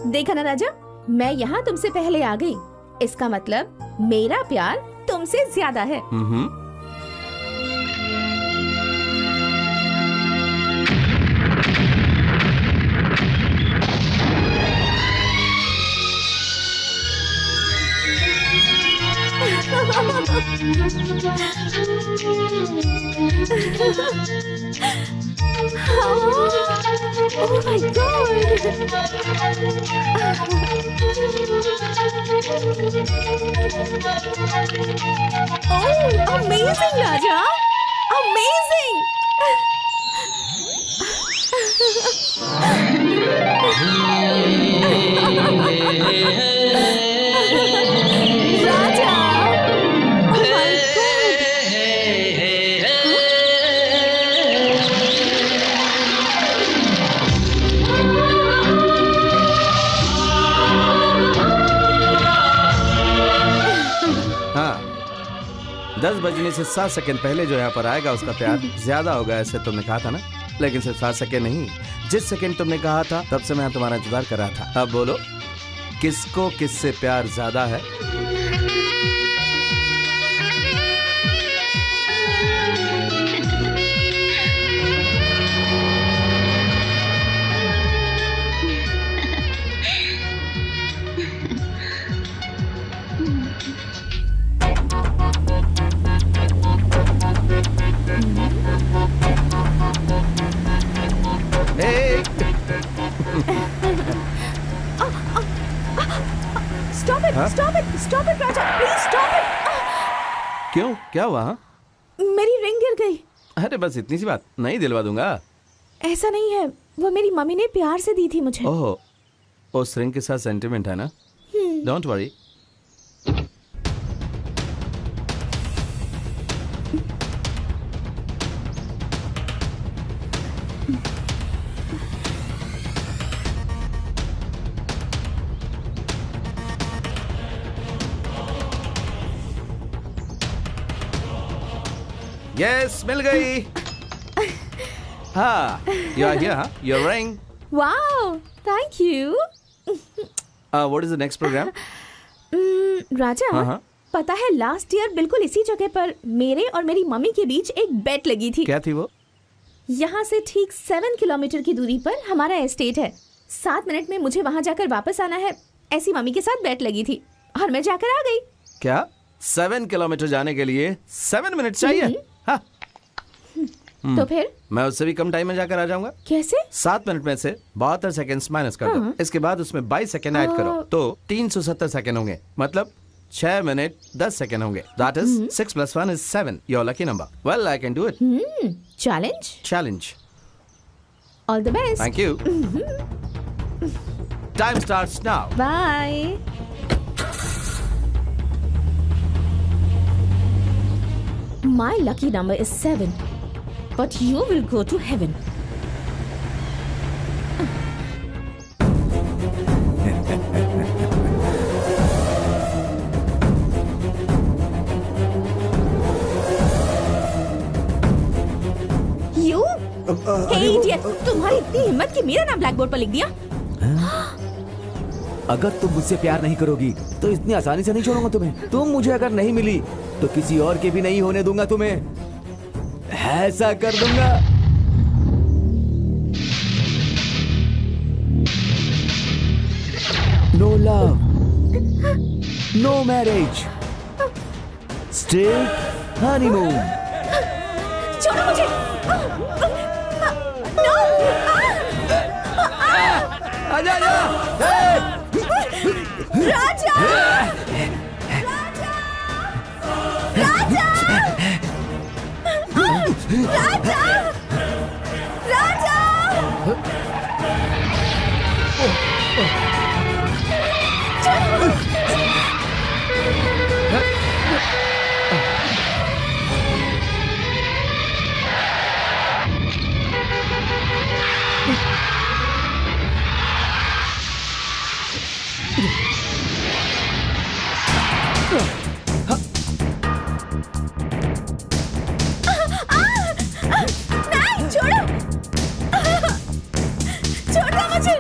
S7: देखा ना राजा, मैं यहाँ तुमसे पहले आ गई। इसका मतलब मेरा प्यार तुमसे ज्यादा है। Oh my God! Oh, amazing, Raja! Amazing! Raja! Oh my God!
S8: बजने से 7 सेकंड पहले जो यहाँ पर आएगा उसका प्यार ज्यादा होगा, ऐसे तुमने कहा था ना। लेकिन सिर्फ 7 सेकंड नहीं, जिस सेकंड तुमने कहा था तब से मैं तुम्हारा इंतजार कर रहा था। अब बोलो, किसको किससे प्यार ज्यादा है?
S7: Stop it, Raja, please stop it.
S8: क्यों, क्या हुआ?
S7: मेरी रिंग गिर गई।
S8: अरे बस इतनी सी बात, नहीं दिलवा दूंगा।
S7: ऐसा नहीं है, वो मेरी मम्मी ने प्यार से दी थी मुझे।
S8: ओह, उस रिंग के साथ सेंटिमेंट है ना? Don't worry. यस, मिल गई। हाँ, you are here, huh? Your ring.
S7: Wow, thank you.
S8: What is the next program?
S7: राजा,
S8: हाँ।
S7: पता है लास्ट ईयर बिल्कुल इसी जगह पर मेरे और मेरी मम्मी के बीच एक बेट लगी थी।
S8: क्या थी वो?
S7: यहाँ से ठीक 7 किलोमीटर की दूरी पर हमारा एस्टेट है। 7 मिनट में मुझे वहाँ जाकर वापस आना है, ऐसी मम्मी के साथ बेट लगी थी और मैं जाकर आ गई।
S8: क्या 7 किलोमीटर जाने के लिए 7 मिनट चाहिए? हाँ।
S7: तो फिर
S8: मैं उससे भी कम टाइम में जाकर आ जाऊंगा।
S7: कैसे?
S8: 7 मिनट में से 72 सेकंड्स माइनस कर दो, इसके बाद उसमें 22 सेकंड ऐड करो तो 370 सेकंड होंगे, मतलब 6 मिनट 10 सेकंड होंगे। That is 6 + 1 is 7. Your lucky number. Well, I can do it.
S7: Challenge. All the best.
S8: Thank you. Time starts now.
S7: Bye. My lucky number is 7, but you will go to heaven. You? Hey idiot! तुम्हारी इतनी हिम्मत कि मेरा नाम black board पर लिख दिया?
S3: अगर तुम मुझसे प्यार नहीं करोगी तो इतनी आसानी से नहीं छोड़ूंगा तुम्हें। तुम मुझे अगर नहीं मिली तो किसी और के भी नहीं होने दूंगा तुम्हें। ऐसा कर दूंगा। No love, no marriage, straight honeymoon.
S7: छोड़ो मुझे! No!
S3: आजा आजा!
S7: राजा! राजा! राजा! राजा! नहीं, छोड़ो! छोड़ दो मुझे!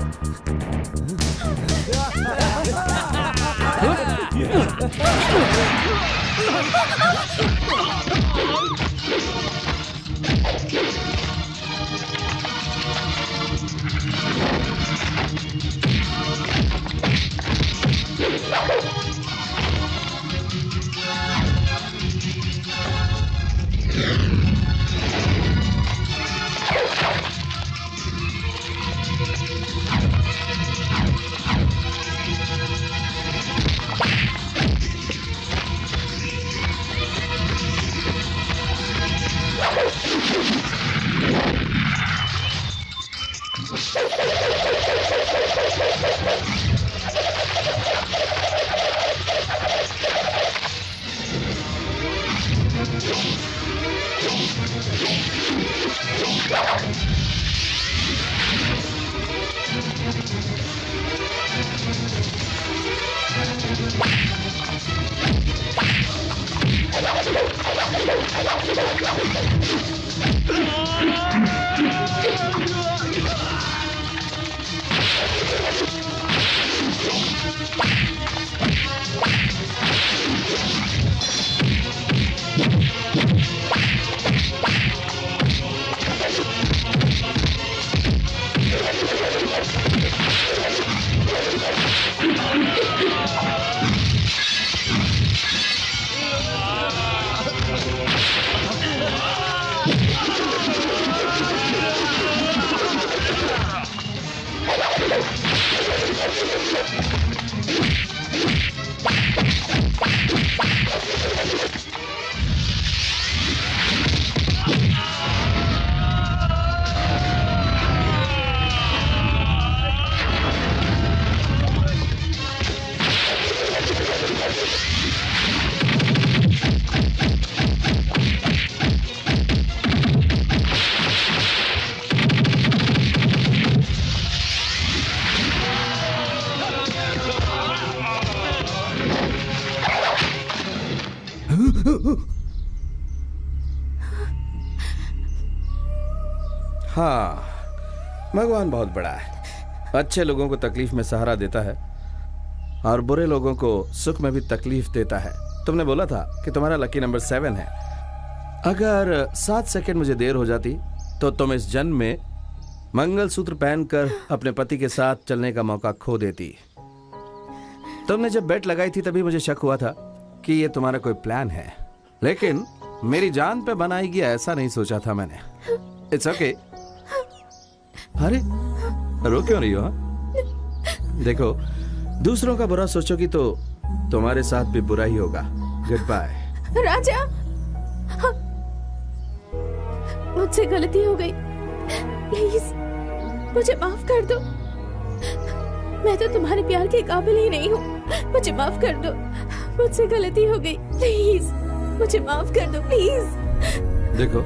S8: हाँ, भगवान बहुत बड़ा है। अच्छे लोगों को तकलीफ में सहारा देता है और बुरे लोगों को सुख में भी तकलीफ देता है। तुमने बोला था कि तुम्हारा लकी नंबर 7 है। अगर 7 सेकंड मुझे देर हो जाती तो तुम इस जन्म में मंगलसूत्र पहनकर अपने पति के साथ चलने का मौका खो देती। तुमने जब बेट लगाई थी तभी मुझे शक हुआ था कि ये तुम्हारा कोई प्लान है, लेकिन मेरी जान पे बनाएगी ऐसा नहीं सोचा था मैंने। It's okay. अरे रो क्यों रही हो? देखो, दूसरों का बुरा सोचोगी तो तुम्हारे साथ भी बुरा ही होगा। Good bye.
S7: राजा, मुझसे गलती हो गई, प्लीज मुझे माफ कर दो। मैं तो तुम्हारे प्यार के काबिल ही नहीं हूँ। मुझे माफ कर दो, मुझसे गलती हो गई, प्लीज मुझे माफ कर दो, प्लीज।
S8: देखो,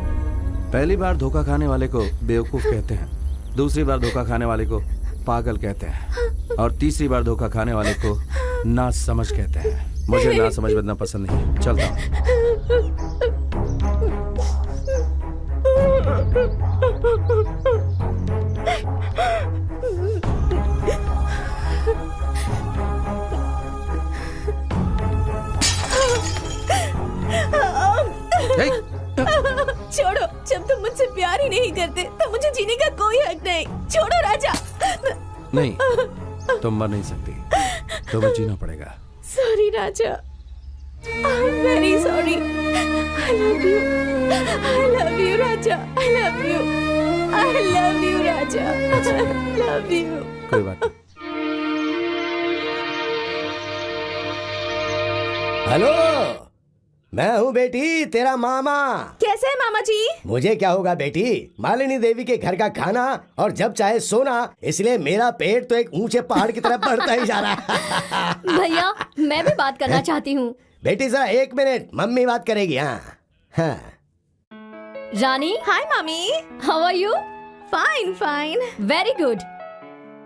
S8: पहली बार धोखा खाने वाले को बेवकूफ कहते हैं, दूसरी बार धोखा खाने वाले को पागल कहते हैं और तीसरी बार धोखा खाने वाले को नासमझ कहते हैं। मुझे नासमझ बनना पसंद नहीं। चलता हूँ।
S7: छोड़ो, जब तुम मुझसे प्यार ही नहीं करते तो मुझे जीने का कोई हक नहीं। छोड़ो राजा।
S8: नहीं, तुम मर नहीं सकती, तुम्हें जीना पड़ेगा।
S7: Sorry Raja, I am very sorry. I love you, I love you Raja, I love you, I love you Raja, I love you.
S8: कोई बात नहीं।
S4: हेलो, मैं हूँ बेटी, तेरा मामा।
S7: कैसे है मामा जी?
S4: मुझे क्या होगा बेटी, मालिनी देवी के घर का खाना और जब चाहे सोना, इसलिए मेरा पेट तो एक ऊंचे पहाड़ की तरफ बढ़ता ही जा रहा है।
S5: भैया, मैं भी बात करना चाहती हूँ।
S4: बेटी जरा 1 मिनट, मम्मी बात करेगी। हाँ।
S5: रानी।
S7: हाय मामी।
S5: How are you?
S7: Fine fine.
S5: Very good.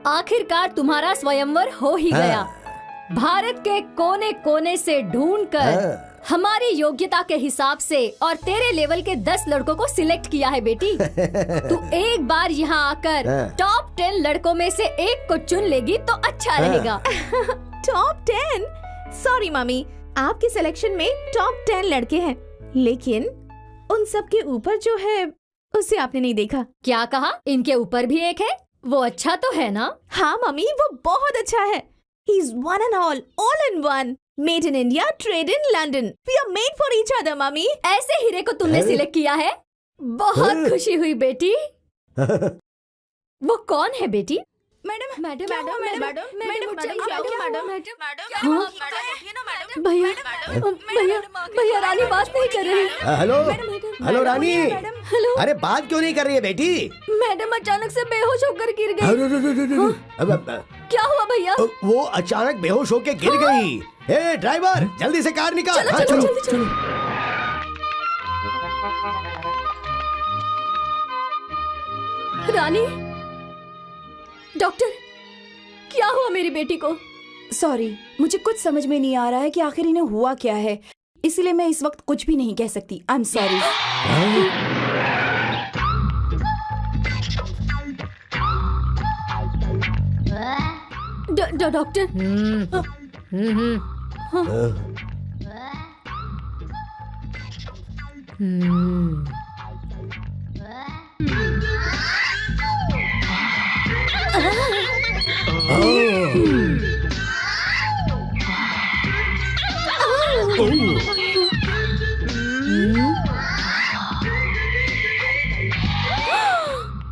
S5: आखिरकार तुम्हारा स्वयंवर हो ही गया। भारत के कोने कोने से ढूंढकर हमारी योग्यता के हिसाब से और तेरे लेवल के 10 लड़कों को सिलेक्ट किया है बेटी। तू एक बार यहाँ आकर टॉप 10 लड़कों में से एक को चुन लेगी तो अच्छा रहेगा।
S7: टॉप 10? सॉरी मम्मी, आपके सिलेक्शन में टॉप 10 लड़के हैं, लेकिन उन सब के ऊपर जो है उसे आपने नहीं देखा।
S5: क्या कहा? इनके ऊपर भी एक है? वो अच्छा तो है ना?
S7: हाँ मम्मी, वो बहुत अच्छा है। He's one and all in one. Made in India, trade in London. We are made for each other, mummy.
S5: ऐसे हीरे को तुमने सिलेक्ट किया है? बहुत खुशी हुई बेटी। वो कौन है बेटी?
S7: मैडम मैडम
S5: भैया रानी बात नहीं कर रही।
S4: हेलो हेलो रानी।
S5: हेलो।
S4: अरे बात क्यों नहीं कर रही है बेटी?
S5: मैडम अचानक से बेहोश होकर गिर गई। क्या हुआ भैया?
S4: वो अचानक बेहोश होकर गिर गई। ए ड्राइवर, जल्दी से कार निकाल। चलो।
S5: रानी, डॉक्टर, क्या हुआ मेरी बेटी को?
S10: सॉरी, मुझे कुछ समझ में नहीं आ रहा है कि आखिर इन्हें हुआ क्या है, इसलिए मैं इस वक्त कुछ भी नहीं कह सकती। I am sorry.
S5: Doctor.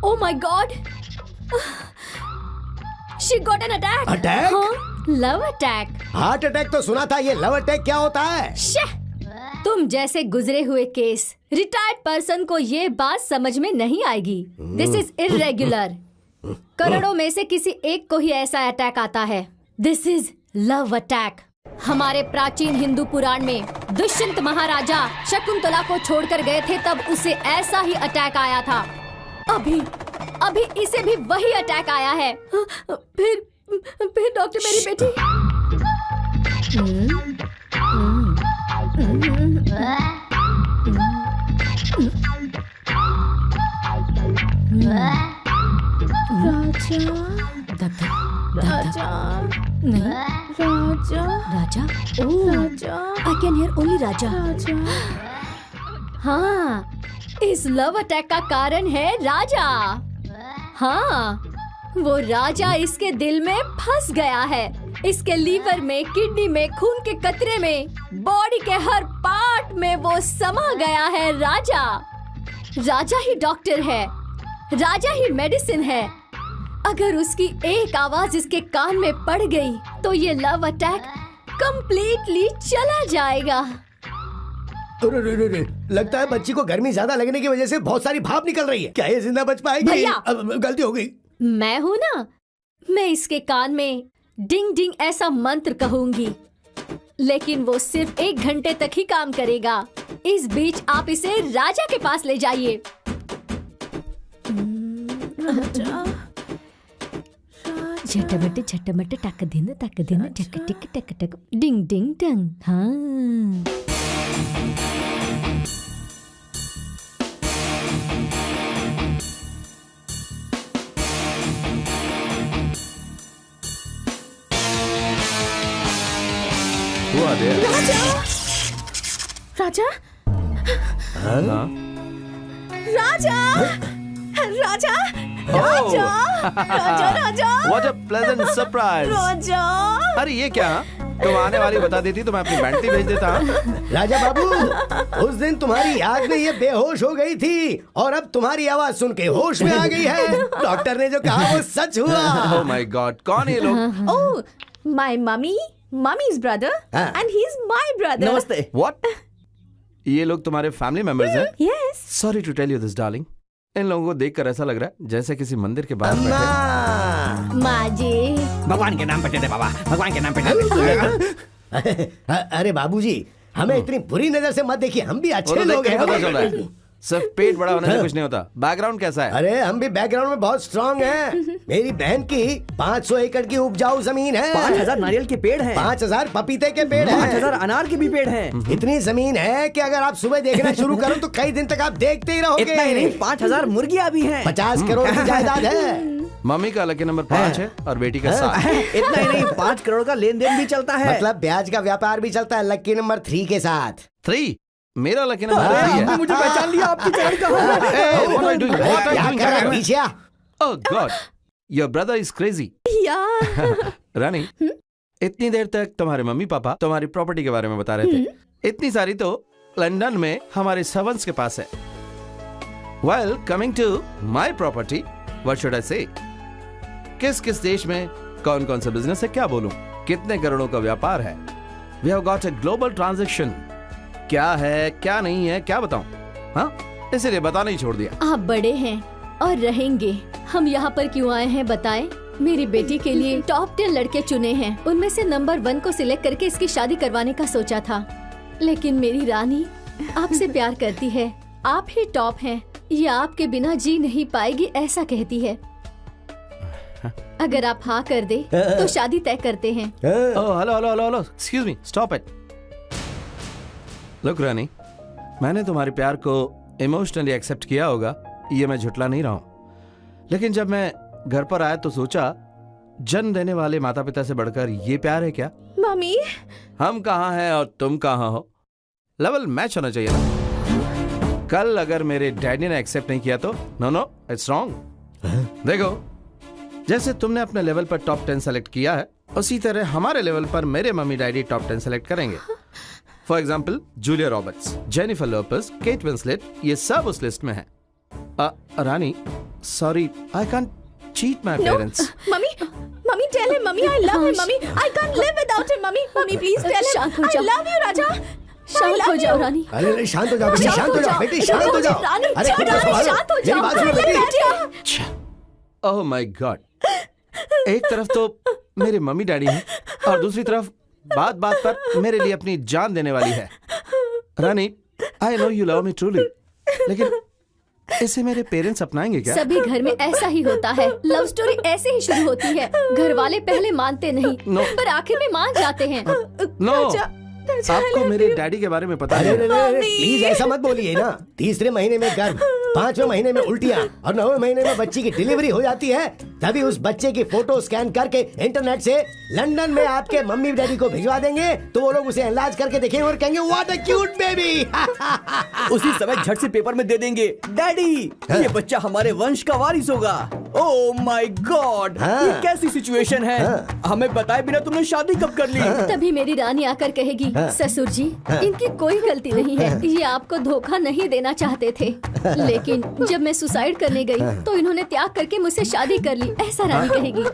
S5: Oh my God! She got an attack.
S4: Attack?
S5: Love attack.
S4: Heart attack तो सुना था, ये लव अटैक क्या होता है?
S5: तुम जैसे गुजरे हुए केस रिटायर्ड पर्सन को ये बात समझ में नहीं आएगी। This is irregular. करोड़ों में से किसी एक को ही ऐसा अटैक आता है। This is love attack. हमारे प्राचीन हिंदू पुराण में दुष्यंत महाराजा शकुंतला को छोड़कर गए थे, तब उसे ऐसा ही अटैक आया था। अभी इसे भी वही अटैक आया है। फिर डॉक्टर, मेरी बेटी। राजा नहीं राजा आई कैन हियर ओनली राजा। हाँ, इस लव अटैक का कारण है राजा। हाँ, वो राजा इसके दिल में फंस गया है। इसके लीवर में, किडनी में, खून के कतरे में, बॉडी के हर पार्ट में वो समा गया है। राजा ही डॉक्टर है, राजा ही मेडिसिन है। अगर उसकी एक आवाज इसके कान में पड़ गई तो ये लव अटैक कंप्लीटली चला जाएगा।
S4: लगता है बच्ची को गर्मी ज्यादा लगने की वजह से बहुत सारी भाप निकल रही है। क्या ये जिंदा बच पाएगी?
S5: भैया,
S4: गलती हो गई।
S5: मैं हूँ ना, मैं इसके कान में डिंग डिंग ऐसा मंत्र कहूंगी, लेकिन वो सिर्फ 1 घंटे तक ही काम करेगा। इस बीच आप इसे राजा के पास ले जाइए। झटमट झटमट टक दिन टक टक टिक टक टक डिंग डिंग डंग। हाँ,
S7: राजा
S8: What a pleasant surprise!
S7: राजा
S8: अरे ये क्या? तुम आने वाली बता देती तो मैं अपनी बैंटी भेज देता।
S4: राजा बाबू, उस दिन तुम्हारी याद में ये बेहोश हो गई थी और अब तुम्हारी आवाज सुन के होश में आ गई है। डॉक्टर ने जो कहा वो सच हुआ।
S8: Oh my God, कौन है ये लोग?
S7: Oh, my mummy's brother, and he's my brother.
S9: नमस्ते।
S8: What? ये लोग तुम्हारे फैमिली मेंबर्स हैं?
S7: Yes.
S8: Sorry to tell you this, darling. इन लोगों को देखकर ऐसा लग रहा है जैसे किसी मंदिर के बाहर बैठे।
S5: माँ जी,
S9: भगवान के नाम पे दे दे बाबा, भगवान के नाम पे दे दे।
S4: अरे बाबूजी, हमें इतनी बुरी नजर से मत देखिए, हम भी अच्छे लोग हैं।
S8: पता चल रहा है सिर्फ पेट बड़ा होने से कुछ नहीं होता। बैकग्राउंड कैसा है?
S4: अरे हम भी बैकग्राउंड में बहुत स्ट्रांग हैं। मेरी बहन की 500 एकड़ की उपजाऊ जमीन है।
S9: 5000 नारियल के पेड़ हैं,
S4: 5000 पपीते के पेड़ हैं,
S9: 5000 अनार के भी पेड़ हैं।
S4: इतनी जमीन है कि अगर आप सुबह देखना शुरू करो तो कई दिन तक आप देखते ही रहोगे।
S9: इतना ही नहीं, 5000 मुर्गियां भी हैं।
S4: 50 करोड़ की जायदाद है।
S8: मम्मी का लकी नंबर 5 है और बेटी का 7।
S9: इतना ही नहीं, 5 करोड़ का लेन देन भी चलता है।
S4: मतलब ब्याज का व्यापार भी चलता है लकी नंबर 3 के साथ।
S8: 3? मेरा लकी नंबर 3 है।
S9: मुझे पहचान लिया, आपकी जान कहाँ है?
S8: What are you doing? What are you doing?
S4: पीछे आ।
S8: Oh God, your brother is crazy. रानी, इतनी देर तक तुम्हारे मम्मी पापा तुम्हारी प्रॉपर्टी के बारे में बता रहे थे। इतनी सारी तो लंदन में हमारे सर्वेंट्स के पास है। Well, coming to my property, what should I say? किस किस देश में कौन कौन सा बिजनेस है, क्या बोलूं? कितने करोड़ों का व्यापार है? We have got a global transaction. क्या है, क्या नहीं है, क्या बताऊं? हाँ, इसलिए बताना ही छोड़ दिया।
S5: आप बड़े हैं और रहेंगे। हम यहाँ पर क्यों आए हैं बताएं? मेरी बेटी के लिए टॉप 10 लड़के चुने हैं। उनमें से नंबर 1 को सिलेक्ट करके इसकी शादी करवाने का सोचा था, लेकिन मेरी रानी आपसे प्यार करती है। आप ही टॉप हैं, ये आपके बिना जी नहीं पाएगी ऐसा कहती है। अगर आप हाँ कर दे तो शादी तय करते हैं।
S8: Hello, excuse me, stop it. Look Rani, मैंने तुम्हारे प्यार को इमोशनली एक्सेप्ट किया होगा, ये मैं झुटला नहीं रहा हूं। लेकिन जब मैं घर पर आया तो सोचा, जन्म देने वाले माता पिता से बढ़कर ये प्यार है क्या?
S7: मम्मी,
S8: हम कहाँ हैं और तुम कहाँ हो, लेवल मैच होना चाहिए ना। कल अगर मेरे डैडी ने एक्सेप्ट नहीं किया तो नो, इट्स रॉन्ग। देखो, जैसे तुमने अपने लेवल पर टॉप 10 सेलेक्ट किया है, उसी तरह हमारे लेवल पर मेरे मम्मी डैडी टॉप 10 सेलेक्ट करेंगे। For example, Julia Roberts, Jennifer Lopez, Kate Winslet, ये सब उस लिस्ट में है। Rani, sorry, I can't cheat my parents.
S7: Mummy, tell him, mummy, I love him, mummy, I can't live without him, mummy, please tell him, I love you, Raja.
S5: शांत हो जाओ रानी।
S4: अरे शांत हो जाओ बेटी, शांत हो जाओ बेटी, शांत हो जाओ। अरे
S5: शांत हो जाओ,
S4: मेरी बात सुनो बेटी।
S8: ओह माय गॉड, एक तरफ तो मेरे मम्मी डैडी हैं और दूसरी तरफ बात बात पर मेरे लिए अपनी जान देने वाली है। Rani, I know you love me truly, लेकिन इसे मेरे पेरेंट्स अपनाएंगे क्या?
S5: सभी घर में ऐसा ही होता है। लव स्टोरी ऐसे ही शुरू होती है। घर वाले पहले मानते नहीं, पर आखिर में मान जाते हैं।
S8: नो, आपको मेरे डैडी के बारे में पता है?
S4: प्लीज ऐसा मत बोलिए ना। तीसरे महीने में गर्भ, 5वें महीने में उल्टियाँ और 9वें महीने में बच्ची की डिलीवरी हो जाती है, तभी उस बच्चे की फोटो स्कैन करके इंटरनेट से लंदन में आपके मम्मी डैडी को भिजवा देंगे, तो वो लोग उसे एनलार्ज करके देखेंगे और कहेंगे व्हाट अ क्यूट बेबी।
S9: उसी समय झट से पेपर में दे देंगे, डैडी ये बच्चा हमारे वंश का वारिस होगा। ओह माय गॉड, ये कैसी सिचुएशन है। हमें बताए बिना तुमने शादी कब कर ली?
S5: तभी मेरी रानी आकर कहेगी, ससुर जी इनकी कोई गलती नहीं है, ये आपको धोखा नहीं देना चाहते थे, लेकिन जब मैं सुसाइड करने गई तो इन्होंने त्याग करके मुझसे शादी कर ली, ऐसा रानी कहेगी।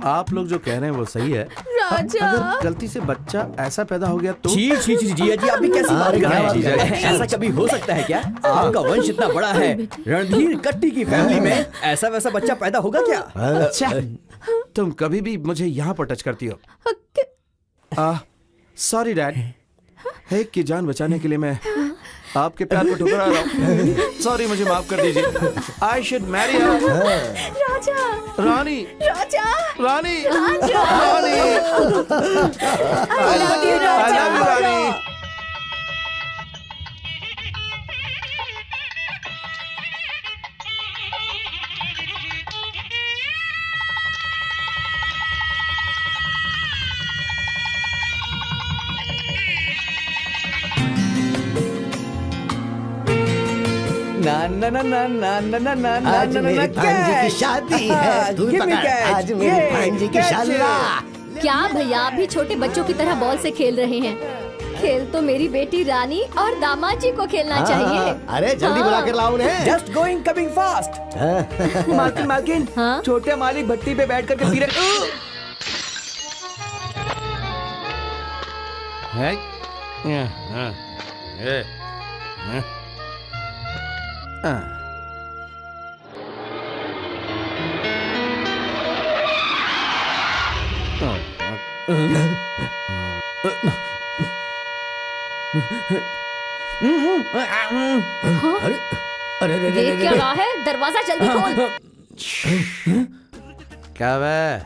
S8: आप लोग जो कह रहे हैं वो सही है।
S7: राजा
S8: अगर गलती से बच्चा ऐसा पैदा हो गया तो?
S9: जी जिया जी, आप भी कैसी बात कर रहे हैं? ऐसा कभी हो सकता है क्या? आपका वंश इतना बड़ा है, रणधीर कट्टी की फैमिली में ऐसा वैसा बच्चा पैदा होगा क्या?
S8: अच्छा, तुम कभी भी मुझे यहाँ पर टच करती हो। सॉरी डैड, एक की जान बचाने के लिए मैं आपके प्यार को ठुकरा रहा हूँ। सॉरी, मुझे माफ कर दीजिए। I should marry her.
S7: Raja
S8: Rani,
S7: Raja
S8: Rani,
S7: Raja
S8: Rani,
S7: I love you, राजा।
S8: रानी।
S9: ना ना ना ना ना ना ना ना ना
S4: आज मेरी भांजी की शादी है, तू पकड़, आज मेरी भांजी की शादी।
S5: क्या भैया आप भी छोटे बच्चों की तरह बॉल से खेल रहे हैं? खेल तो मेरी बेटी रानी और दामाद जी को खेलना चाहिए।
S4: अरे जल्दी बुला कर लाओ उन्हें।
S9: Just going coming fast. मालकिन मालकिन, छोटे मालिक भट्टी पे बैठ करके पी रहे।
S4: अरे
S5: देख क्या रहा है? दरवाजा जल्दी खोल।
S8: क्या बे?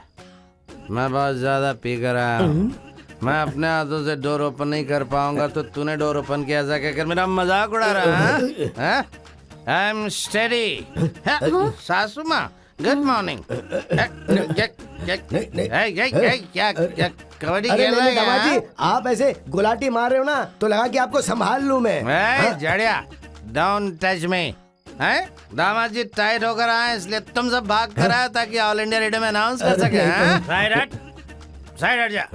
S8: मैं बहुत ज्यादा पी कर आया हूँ। मैं अपने हाथों से डोर ओपन नहीं कर पाऊंगा, तो तूने डोर ओपन किया ऐसा कहकर मेरा मजाक उड़ा रहा है? I am steady. सासू माँ, गुड मॉर्निंग। क्या कबड्डी खेल रहे हैं?
S4: आप ऐसे गुलाटी मार रहे हो ना, तो लगा कि आपको संभाल लूं मैं।
S8: जड़िया, डोंट टच मी। दामाद जी टाइट होकर आए, इसलिए तुम सब भाग कर आए ताकि ऑल इंडिया रेडियो में अनाउंस कर सके। साइड हट जा।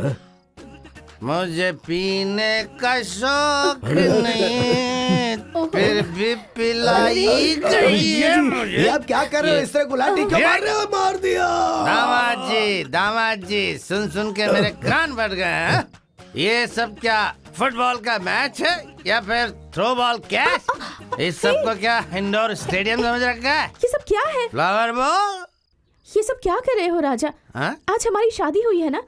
S8: मुझे पीने का शौक नहीं, फिर भी पिलाई गई है मुझे।
S4: ये आप क्या कर रहे हो? इस तरह गुलाटी क्यों मार रहे हो? मार दिया।
S8: दामाद जी सुन के मेरे कान फट गए हैं। ये सब क्या फुटबॉल का मैच है या फिर थ्रो बॉल कैच? इस सब को क्या इंडोर स्टेडियम समझ रखा है?
S7: ये सब क्या है?
S8: Flower ball.
S7: ये सब क्या कर रहे हो राजा? आज हमारी शादी हुई है ना,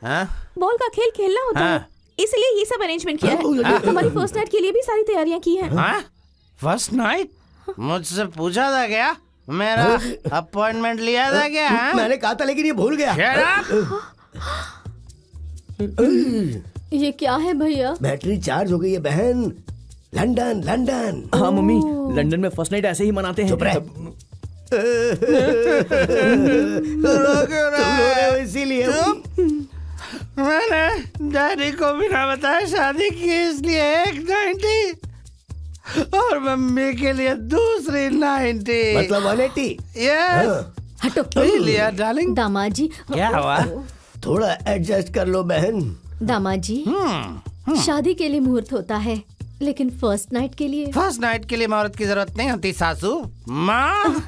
S7: बॉल का खेल खेलना होता है, इसलिए ये सब अरेंजमेंट किया है। हमारी फर्स्ट नाइट के लिए भी सारी तैयारियां की हैं।
S8: First night? मुझसे पूछा था क्या? मेरा अपॉइंटमेंट लिया था क्या?
S4: मैंने कहा था लेकिन ये भूल गया।
S5: ये क्या है भैया?
S4: बैटरी चार्ज हो गई है बहन। London London.
S9: हाँ मम्मी, लंदन में फर्स्ट नाइट ऐसे ही मनाते हैं।
S4: चुप रहे। इसीलिए
S8: मैंने डैडी को बिना बताए शादी की, इसलिए एक 90 और मम्मी के लिए दूसरी 90,
S4: मतलब 180।
S5: हटो
S8: लिया डार्लिंग।
S5: दामाद जी
S8: क्या हुआ?
S4: थोड़ा एडजस्ट कर लो बहन।
S5: दामाद जी, शादी के लिए मुहूर्त होता है, लेकिन फर्स्ट नाइट के लिए?
S8: फर्स्ट नाइट के लिए मुहूर्त की जरूरत नहीं होती सासू माँ।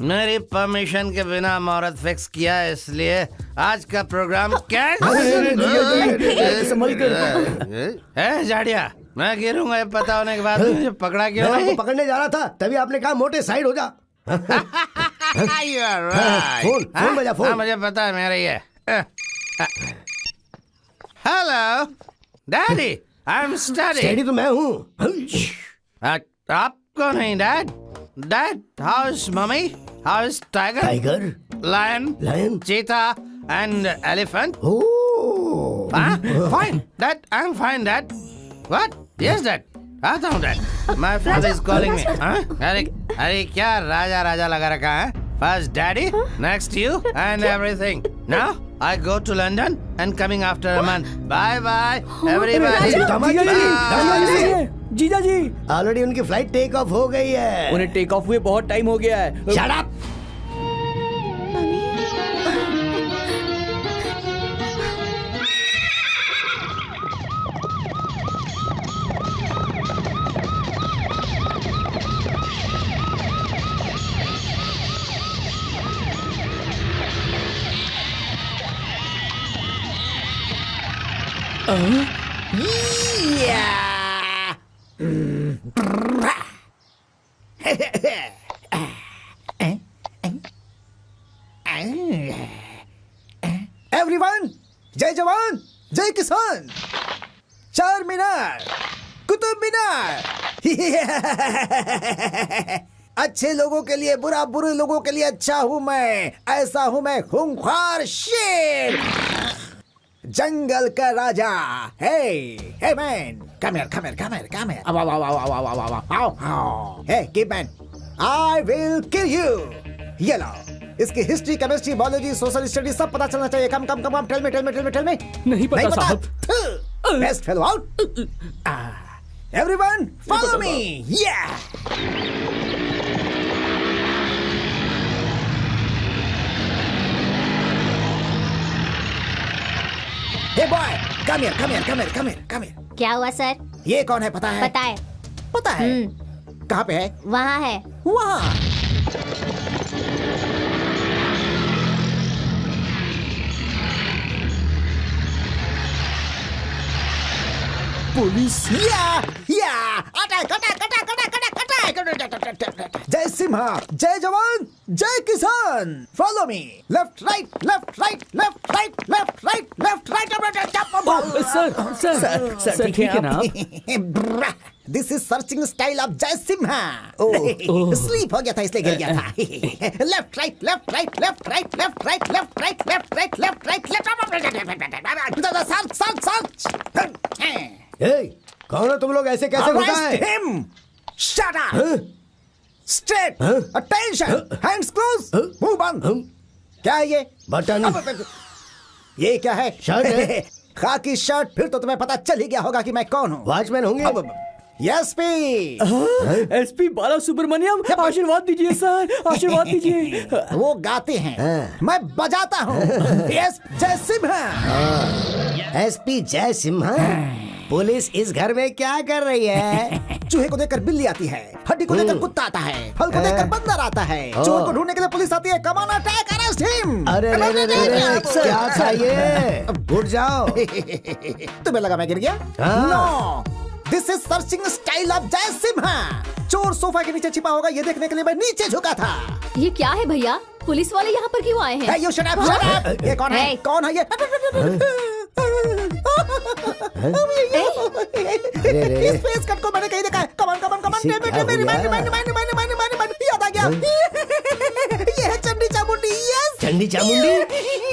S8: मेरी परमिशन के बिना मुहूर्त फिक्स किया, इसलिए आज का प्रोग्राम जाड़िया, मैं गिरूंगा ये पता होने के बाद। मुझे पकड़ा क्यों नहीं?
S4: पकड़ने जा रहा था, तभी आपने कहा मोटे साइड हो जा। फोन बजा, फोन।
S8: मुझे पता है मेरा ये। Hello daddy, I am study.
S4: तो मैं हूँ।
S8: आपको नहीं dad. Dad, how is mummy? How is tiger?
S4: Tiger,
S8: lion,
S4: lion,
S8: cheetah and elephant?
S11: Fine, Dad. I'm fine, Dad. What? Yes, Dad. आता हूँ, Dad. My father is calling me. अरे क्या राजा लगा रखा है? First Daddy, next you, and everything. Now I go to London and coming after a month. Bye, everybody.
S9: जीजा जी,
S4: already उनकी flight take off हो गई है।
S9: उन्हें टेक ऑफ हुए बहुत टाइम हो गया है।
S4: Shut up!
S1: एवरीवन, जय जवान जय किसान। चार मीनार, कुतुब मीनार। अच्छे लोगों के लिए बुरा, बुरे लोगों के लिए अच्छा हूं मैं। ऐसा हूं मैं खूंखार शेर, जंगल का राजा। Hey man, come here. Hey, keep man. I will kill you. ये लो, इसकी history, chemistry, biology, social study सब पता चलना चाहिए। कम टेल मी।
S6: नहीं पता साहब।
S1: Best fellow out. Everyone, follow me. Yeah. Hey boy, come here.
S5: क्या हुआ सर?
S1: ये कौन है पता है? पता है। कहाँ पे है?
S5: वहाँ है।
S1: वहाँ। पुलिस। या अटैक। जय सिम्हा, जय जवान जय किसान। Follow me. Left right.
S6: Sir ठीक है ना आप?
S1: This is searching style of Jai Simha. Sleep हो गया था इसलिए गिर गया था। Left right.
S4: कौन हो तुम लोग? ऐसे कैसे घुसा है?
S1: Shut up! Straight! Attention! Hands close! Move on! क्या है ये?
S4: बटन।
S1: ये क्या है?
S4: शर्ट है।
S1: खाकी शर्ट। फिर तो तुम्हें पता चल ही गया होगा कि मैं कौन हूँ।
S4: वॉचमैन होंगे?
S1: एसपी।
S9: एसपी बाला सुब्रमण्यम, आशीर्वाद दीजिए सर, आशीर्वाद दीजिए।
S1: वो गाते हैं, मैं बजाता हूँ। जय सिम्हा।
S4: एसपी जय सिम्हा। पुलिस इस घर में क्या कर रही है?
S1: चूहे को देखकर बिल्ली आती है, हड्डी को देखकर कुत्ता आता है, फल को देखकर बंदर आता है, चोर को ढूंढने के लिए पुलिस आती है। Come on attack, arrest him.
S4: अरे क्या चाहिए? उठ जाओ।
S1: तुम्हें लगा मैं गिर गया? No, this is searching style of Jai Simha. चोर सोफा के नीचे छिपा होगा ये देखने के लिए मैं नीचे झुका था।
S5: ये क्या है भैया? पुलिस वाले यहाँ पर क्यों आए हैं?
S1: Hey, you shut up! ये कौन है? कौन है ये? इस फेस कट को मैंने कहीं देखा है। कमान याद आ गया। ये है चंडी चामुंडी। यस,
S4: चंडी चामुंडी।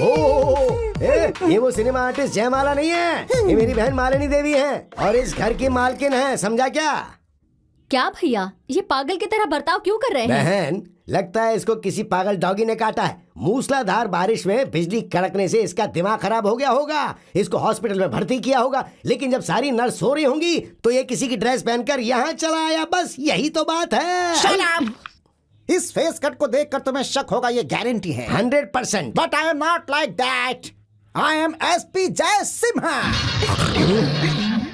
S4: ओह, ये वो सिनेमा आर्टिस्ट जयमाला नहीं है, ये मेरी बहन मालिनी देवी है और इस घर की मालकिन है। समझा क्या?
S5: क्या भैया, ये पागल की तरह बर्ताव क्यों कर रहे हैं?
S4: बहन, लगता है इसको किसी पागल डॉगी ने काटा है। मूसलाधार बारिश में बिजली कड़कने से इसका दिमाग खराब हो गया होगा। इसको हॉस्पिटल में भर्ती किया होगा, लेकिन जब सारी नर्स सो रही होंगी तो ये किसी की ड्रेस पहनकर यहाँ चला आया। बस यही तो बात है।
S1: Shut up! इस फेस कट को देखकर तुम्हें शक होगा, ये गारंटी है।
S4: 100%।
S1: But I am not like that. I am SP जय सिम्हा।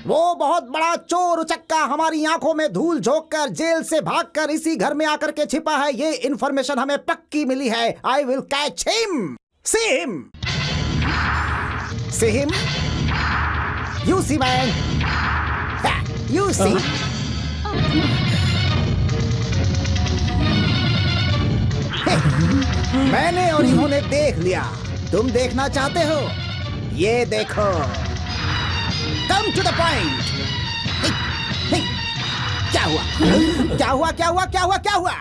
S1: वो बहुत बड़ा चोर उचक्का हमारी आंखों में धूल झोंककर जेल से भागकर इसी घर में आकर के छिपा है। ये इन्फॉर्मेशन हमें पक्की मिली है। I will catch him. See him. See him. You see man. You see. मैंने और इन्होंने देख लिया। तुम देखना चाहते हो? ये देखो। Come to the point. क्या हुआ?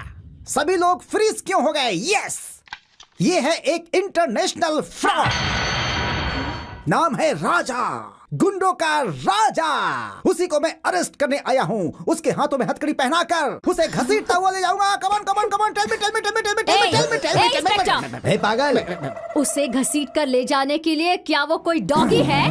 S1: सभी लोग फ्रीज क्यों हो गए? यस, ये है एक इंटरनेशनल फ्रॉड। नाम है राजा, गुंडों का राजा। उसी को मैं अरेस्ट करने आया हूँ। उसके हाथों में हथकड़ी पहनाकर उसे घसीटता हुआ ले जाऊंगा। Come on come on come on, tell me tell me tell me tell me tell me tell me
S5: inspector,
S4: ए पागल,
S5: उसे घसीट कर ले जाने के लिए क्या वो कोई डॉगी है?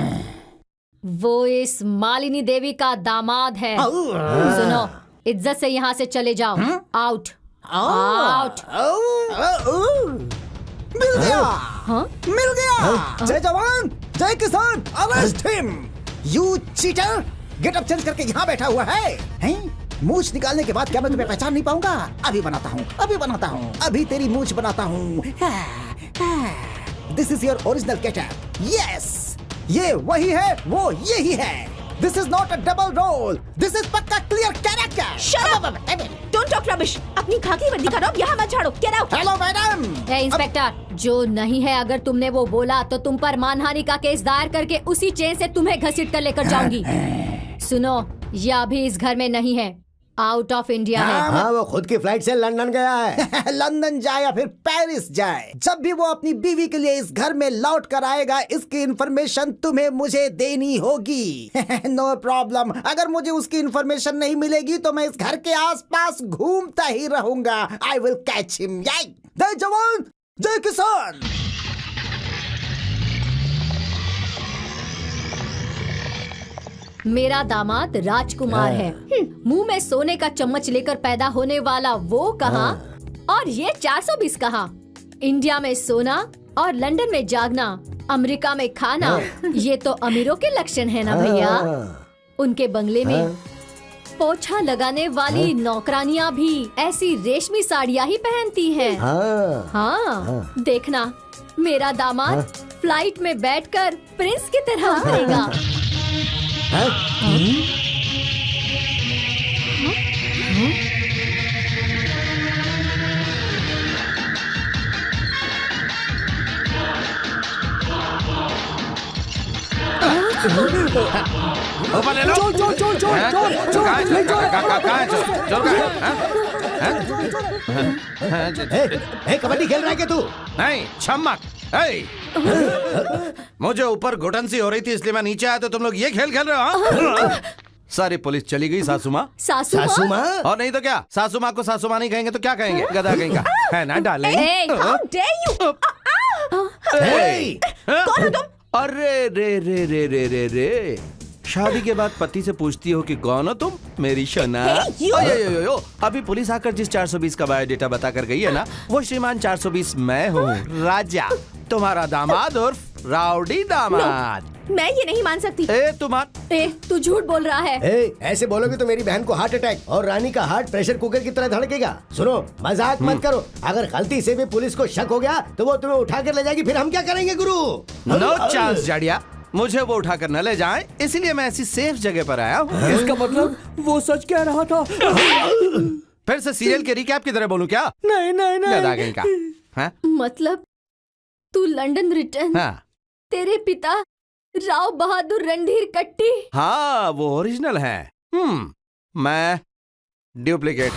S5: वो इस मालिनी देवी का दामाद है। सुनो, इज्जत से यहाँ से चले जाओ। Out out.
S1: मिल गया।
S5: हाँ?
S1: मिल गया। जय जवान जय किसान, arrest him. You cheater, get up change करके यहाँ बैठा हुआ है, हैं? मूछ निकालने के बाद क्या मैं तुम्हें पहचान नहीं पाऊंगा? अभी बनाता हूँ, अभी बनाता हूँ, अभी तेरी मूछ बनाता हूँ। This is your original getup. Yes, ये वही है, वो यही है। This is not a double role, this is पक्का clear character.
S7: Shut up, don't talk rubbish. अपनी खाकी वर्दी का रौब यहाँ मत झाड़ो। Get out.
S1: Hello madam.
S5: Inspector, जो नहीं है, अगर तुमने वो बोला तो तुम पर मानहानि का केस दायर करके उसी चेन से तुम्हें घसीट कर लेकर जाऊंगी। सुनो, ये अभी इस घर में नहीं है, आउट ऑफ इंडिया है।
S4: हाँ, वो खुद की फ्लाइट से लंदन गया है।
S1: लंदन जाए या फिर पेरिस जाए, जब भी वो अपनी बीवी के लिए इस घर में लौट कर आएगा, इसकी इंफॉर्मेशन तुम्हें मुझे देनी होगी। No problem. अगर मुझे उसकी इंफॉर्मेशन नहीं मिलेगी तो मैं इस घर के आसपास घूमता ही रहूंगा। आई विल कैच हिम। जय जवान जय किसान।
S5: मेरा दामाद राजकुमार है। मुंह में सोने का चम्मच लेकर पैदा होने वाला वो कहाँ और ये 420 कहाँ? इंडिया में सोना और लंदन में जागना, अमेरिका में खाना, ये तो अमीरों के लक्षण है ना भैया। उनके बंगले में पोछा लगाने वाली नौकरानियां भी ऐसी रेशमी साड़ियां ही पहनती हैं। हाँ, देखना, मेरा दामाद फ्लाइट में बैठकर प्रिंस की तरह भरेगा।
S11: ऊपर ले लो।
S1: चोर चोर चोर चोर चोर चोर।
S4: कबड्डी खेल रहा है क्या तू?
S11: नहीं, छम्मक। मुझे ऊपर घुटन सी हो रही थी इसलिए मैं नीचे आया, तो तुम लोग ये खेल खेल रहे हो? सारी पुलिस चली गई। सासू माँ,
S4: सासू माँ?
S11: और नहीं तो क्या? सासू माँ को सासू माँ नहीं कहेंगे तो क्या कहेंगे? गधा कहेंगे है ना डालेंगे।
S7: How dare you?
S11: कौन हो तुम? अरे रे रे रे रे रे रे, शादी के बाद पति से पूछती हो कि कौन हो तुम? मेरी शना। यो, अभी पुलिस आकर जिस 420 का बायोडेटा बता कर गई है ना, वो श्रीमान 420 मैं हूँ, राजा, तुम्हारा दामाद और राउडी दामाद।
S7: मैं ये नहीं मान सकती।
S5: तू झूठ बोल रहा है।
S4: ऐसे बोलोगे तो मेरी बहन को हार्ट अटैक और रानी का हार्ट प्रेशर कुकर की तरह धड़केगा। सुनो, मजाक मत करो। अगर गलती से भी पुलिस को शक हो गया तो वो तुम्हें उठा कर ले जाएगी, फिर हम क्या करेंगे गुरु?
S11: नो चांस जाड़िया, मुझे वो उठा कर न ले जाए, इसीलिए मैं ऐसी सेफ जगह पर आया हूँ।
S9: इसका मतलब वो सच कह रहा था।
S11: फिर से सीरियल के रिकैप की तरह बोलूं क्या?
S9: नहीं नहीं
S11: नहीं का?
S5: मतलब तू लंदन रिटर्न, तेरे पिता राव बहादुर रणधीर कट्टी?
S11: हाँ, वो ओरिजिनल है। मैं डुप्लीकेट।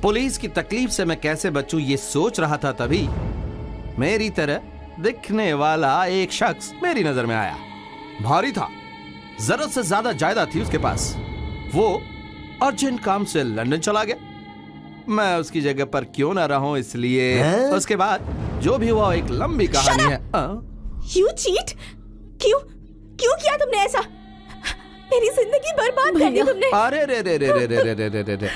S11: पुलिस की तकलीफ से मैं कैसे बचूं ये सोच रहा था, तभी मेरी तरह दिखने वाला एक शख्स मेरी नजर में आया। भारी था, जरूरत से ज्यादा जायदाद थी उसके पास। वो अर्जेंट काम से लंदन चला गया। मैं उसकी जगह पर क्यों ना रहूं, इसलिए उसके बाद जो भी हुआ एक लंबी कहानी है।
S7: You cheat? क्यों किया तुमने ऐसा? मेरी जिंदगी बर्बाद कर दी तुमने।
S11: अरे रे रे रे रे रे रे रे रे रे,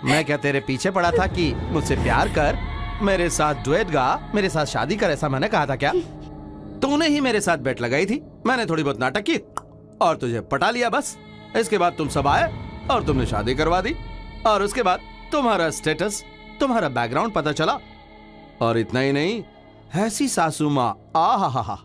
S11: मैं क्या तेरे पीछे पड़ा था कि मुझसे प्यार कर, मेरे साथ डुएट गा, मेरे साथ शादी कर, ऐसा मैंने कहा था क्या? तूने ही मेरे साथ बेट लगाई थी, मैंने थोड़ी बहुत नाटक की और तुझे पटा लिया बस। इसके बाद तुम सब आए और तुमने शादी करवा दी, और उसके बाद तुम्हारा स्टेटस, तुम्हारा बैकग्राउंड पता चला, और इतना ही नहीं, ऐसी सासू माँ, आहा,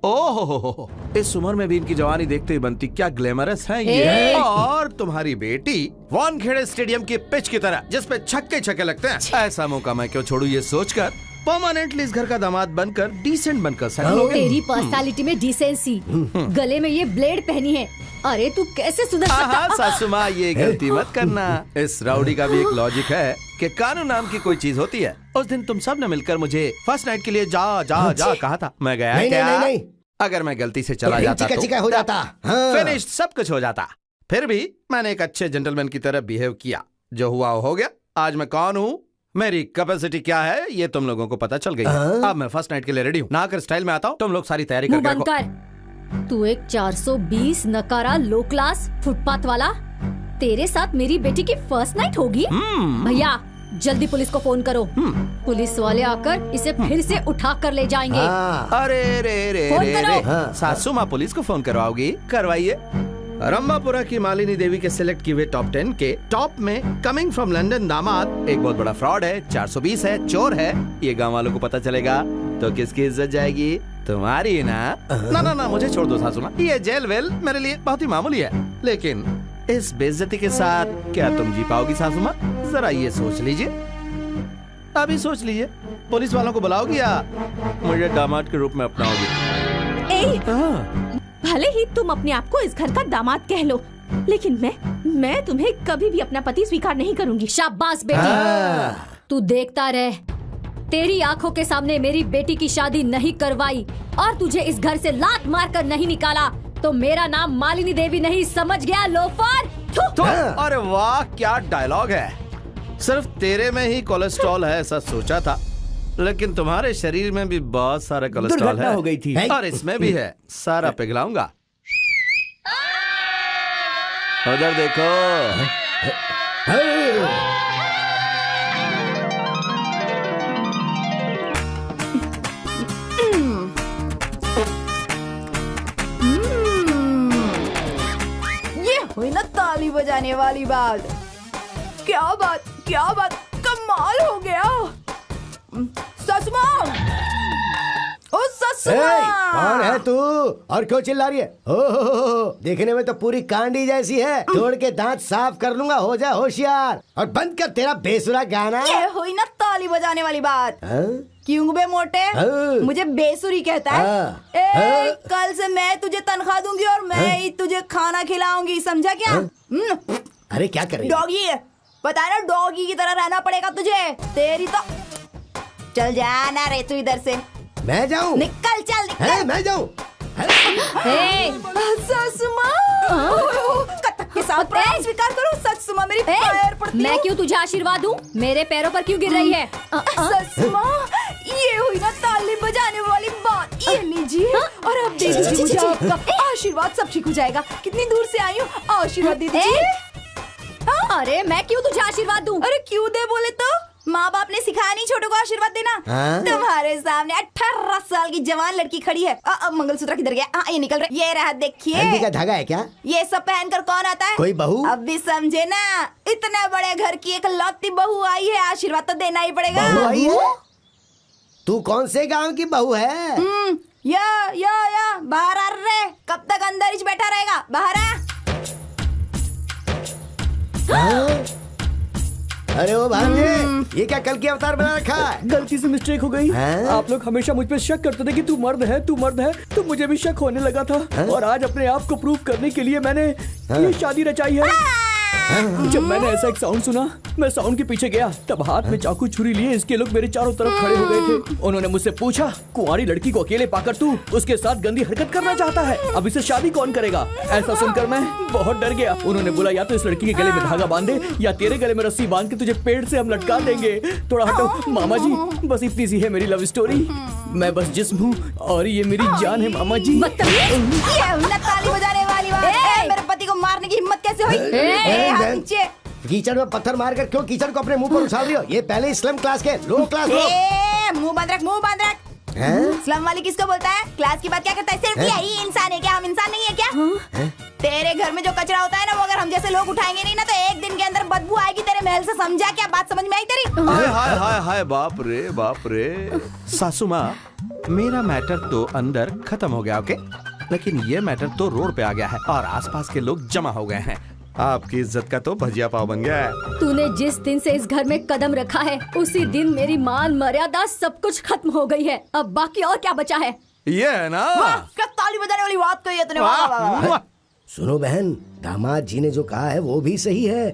S11: ओहो, इस उम्र में भी इनकी जवानी देखते ही बनती, क्या ग्लैमरस है ये। और तुम्हारी बेटी वानखेड़े स्टेडियम की पिच की तरह जिसपे छक्के छक्के लगते हैं, ऐसा मौका मैं क्यों छोड़ू ये सोचकर परमानेंटली इस घर का दामाद बनकर डिसेंट बनकर सेटल हो गए।
S5: तेरी पर्सनालिटी में डिसेंसी, गले में ये ब्लेड पहनी है। अरे तू कैसे सुधर सकता?
S8: सासू माँ ये गलती मत करना। इस राउडी का भी एक लॉजिक है कि कानून नाम की कोई चीज होती है। उस दिन तुम सब ने मिलकर मुझे फर्स्ट नाइट के लिए जा कहा था, मैं गया क्या? नहीं। अगर मैं गलती से चला जाता तो
S4: हो जाता,
S8: फिनिश, सब कुछ हो जाता। फिर भी मैंने एक अच्छे जेंटलमैन की तरह बिहेव किया। जो हुआ हो गया। आज मैं कौन हूँ, मेरी कैपेसिटी क्या है, ये तुम लोगों को पता चल गई। अब मैं फर्स्ट नाइट के लिए रेडी हूँ। नहाकर स्टाइल में आता हूँ। तुम लोग सारी तैयारी करके रखो।
S5: तू एक 420 नकारा लो क्लास फुटपाथ वाला, तेरे साथ मेरी बेटी की फर्स्ट नाइट होगी? भैया जल्दी पुलिस को फोन करो। पुलिस वाले आकर इसे फिर से उठा कर ले जाएंगे।
S8: अरे रे
S5: फोन करो।
S8: सासू माँ पुलिस को फोन करवाओगी? करवाइए। रंभापुरा की मालिनी देवी के सिलेक्ट किए हुए टॉप 10 के टॉप में कमिंग फ्रॉम लंदन दामाद एक बहुत बड़ा फ्रॉड है, 420 है, चोर है। ये गांव वालों को पता चलेगा तो किसकी इज्जत जाएगी? तुम्हारी ना। ना मुझे छोड़ दो सासू माँ, ये जेल वेल मेरे लिए बहुत ही मामूली है। लेकिन इस बेइज्जती के साथ क्या तुम जी पाओगी सासू माँ? जरा ये सोच लीजिए, अभी सोच लीजिए। पुलिस वालों को बुलाओगी या मुझे दामाद के रूप में अपनाओगी?
S7: भले ही तुम अपने आप को इस घर का दामाद कह लो, लेकिन मैं तुम्हें कभी भी अपना पति स्वीकार नहीं करूंगी।
S5: शाबाश बेटी, तू देखता रह। तेरी आंखों के सामने मेरी बेटी की शादी नहीं करवाई और तुझे इस घर से लात मार कर नहीं निकाला तो मेरा नाम मालिनी देवी नहीं, समझ गया लोफर?
S8: अरे वाह क्या डायलॉग है। सिर्फ तेरे में ही कोलेस्ट्रॉल है ऐसा सोचा था, लेकिन तुम्हारे शरीर में भी बहुत सारा कोलेस्ट्रॉल है।
S9: हो गई थी
S8: और इसमें भी है, सारा पिघलाऊंगा। उधर देखो।
S10: ये हुई ना ताली बजाने वाली बात। क्या बात कमाल हो गया। ससुमा, ओ ससुमा,
S4: कौन है तू और क्यों चिल्ला रही है? हो, देखने में तो पूरी कांडी जैसी है। तोड़ के दांत साफ कर लूंगा, हो जा होशियार और बंद कर तेरा बेसुरा गाना।
S10: ये हुई ना ताली बजाने वाली बात। क्यों बे मोटे, मुझे बेसुरी कहता है? कल से मैं तुझे तनख्वाह दूंगी और मैं ही तुझे खाना खिलाऊंगी, समझा क्या?
S4: अरे क्या कर रही?
S10: डॉगी पता है ना, डॉगी की तरह रहना पड़ेगा तुझे। तेरी तो चल जाना रे तू इधर से।
S4: मैं जाऊं?
S10: निकल, चल निकल।
S4: मैं जाऊं?
S10: ससुमा, कत्थक के साथ प्रणाम स्वीकार करो। ससुमा मेरी पैर पड़ती
S5: मैं क्यों तुझे आशीर्वाद दूं? मेरे पैरों पर क्यों गिर रही है?
S10: ससुमा, ये हुई ना ताली बजाने वाली बात। ये लीजिए और अब दे दीजिए मुझे आपका आशीर्वाद, सब ठीक हो जाएगा। कितनी दूर से आई हूँ, आशीर्वाद दे दीजिए।
S5: अरे मैं क्यों तुझे आशीर्वाद दूं?
S10: अरे क्यों दे बोले तो? माँ बाप ने सिखाया नहीं छोटों को आशीर्वाद देना? तुम्हारे सामने 18 साल की जवान लड़की खड़ी है। मंगलसूत्र किधर गया? ये निकल रहा है, ये रहा, देखिए।
S4: हल्दी का धागा है क्या?
S10: ये सब पहनकर कौन आता है?
S4: कोई बहू?
S10: अब भी समझे ना, इतने बड़े घर की एक लौती बहू आई है, आशीर्वाद तो देना ही पड़ेगा।
S4: बहू आई है? तू कौन से गांव की बहू है?
S10: या बाहर आ रे, कब तक अंदर ही बैठा रहेगा? बाहर आ।
S4: अरे ओ भांजे, ये क्या कल की अवतार बना रखा है?
S9: गलती से मिस्टेक हो गई। आप लोग हमेशा मुझ पे शक करते थे कि तू मर्द है, तो मुझे भी शक होने लगा था। और आज अपने आप को प्रूव करने के लिए मैंने ये शादी रचाई है। जब मैंने ऐसा एक साउंड सुना, मैं साउंड के पीछे गया, तब हाथ में चाकू छुरी लिए इसके लोग मेरे चारों तरफ खड़े हो गए थे। उन्होंने मुझसे पूछा, कुंवारी लड़की को अकेले पाकर तू उसके साथ गंदी हरकत करना चाहता है, अब इसे शादी कौन करेगा? ऐसा सुनकर मैं बहुत डर गया। उन्होंने बोला, या तो इस लड़की के गले में धागा बांधे या तेरे गले में रस्सी बांध के तुझे पेड़ से हम लटका देंगे। थोड़ा हटो मामा जी, बस इतनी सी है मेरी लव स्टोरी। मैं बस जिस्म हूँ और ये मेरी जान है मामा जी।
S10: ताली बजाने वाली बात है। मेरे पति को मारने की हिम्मत कैसे हुई?
S4: कीचड़ में पत्थर मारकर क्यों कीचड़ को अपने मुंह पर उछाल रही हो? ये पहले स्लम क्लास के लो क्लास लोग।
S10: मुंह बंद रख। स्लम वाली किसको बोलता है? क्लास की बात क्या करता है? सिर्फ यही इंसान है क्या? हम इंसान नहीं है क्या? तेरे घर में जो कचरा होता है ना, वो अगर हम जैसे लोग उठाएंगे नहीं ना, तो एक दिन के अंदर बदबू आएगी तेरे महल से, समझा क्या? बात समझ में आई तेरी?
S8: हाय बाप रे। सासू माँ, मेरा मैटर तो अंदर खत्म हो गया, ओके, लेकिन ये मैटर तो रोड पे आ गया है और आसपास के लोग जमा हो गए हैं।
S12: आपकी इज्जत का तो भजिया पाव बन गया है।
S5: तूने जिस दिन से इस घर में कदम रखा है उसी दिन मेरी मान मर्यादा सब कुछ खत्म हो गई है। अब बाकी और क्या बचा है?
S12: ये है ना,
S10: क्या ताली बजाने वाली बात कही है तूने। वाह, वाह, वाह।
S4: सुनो बहन, दामाद जी ने जो कहा है वो भी सही है।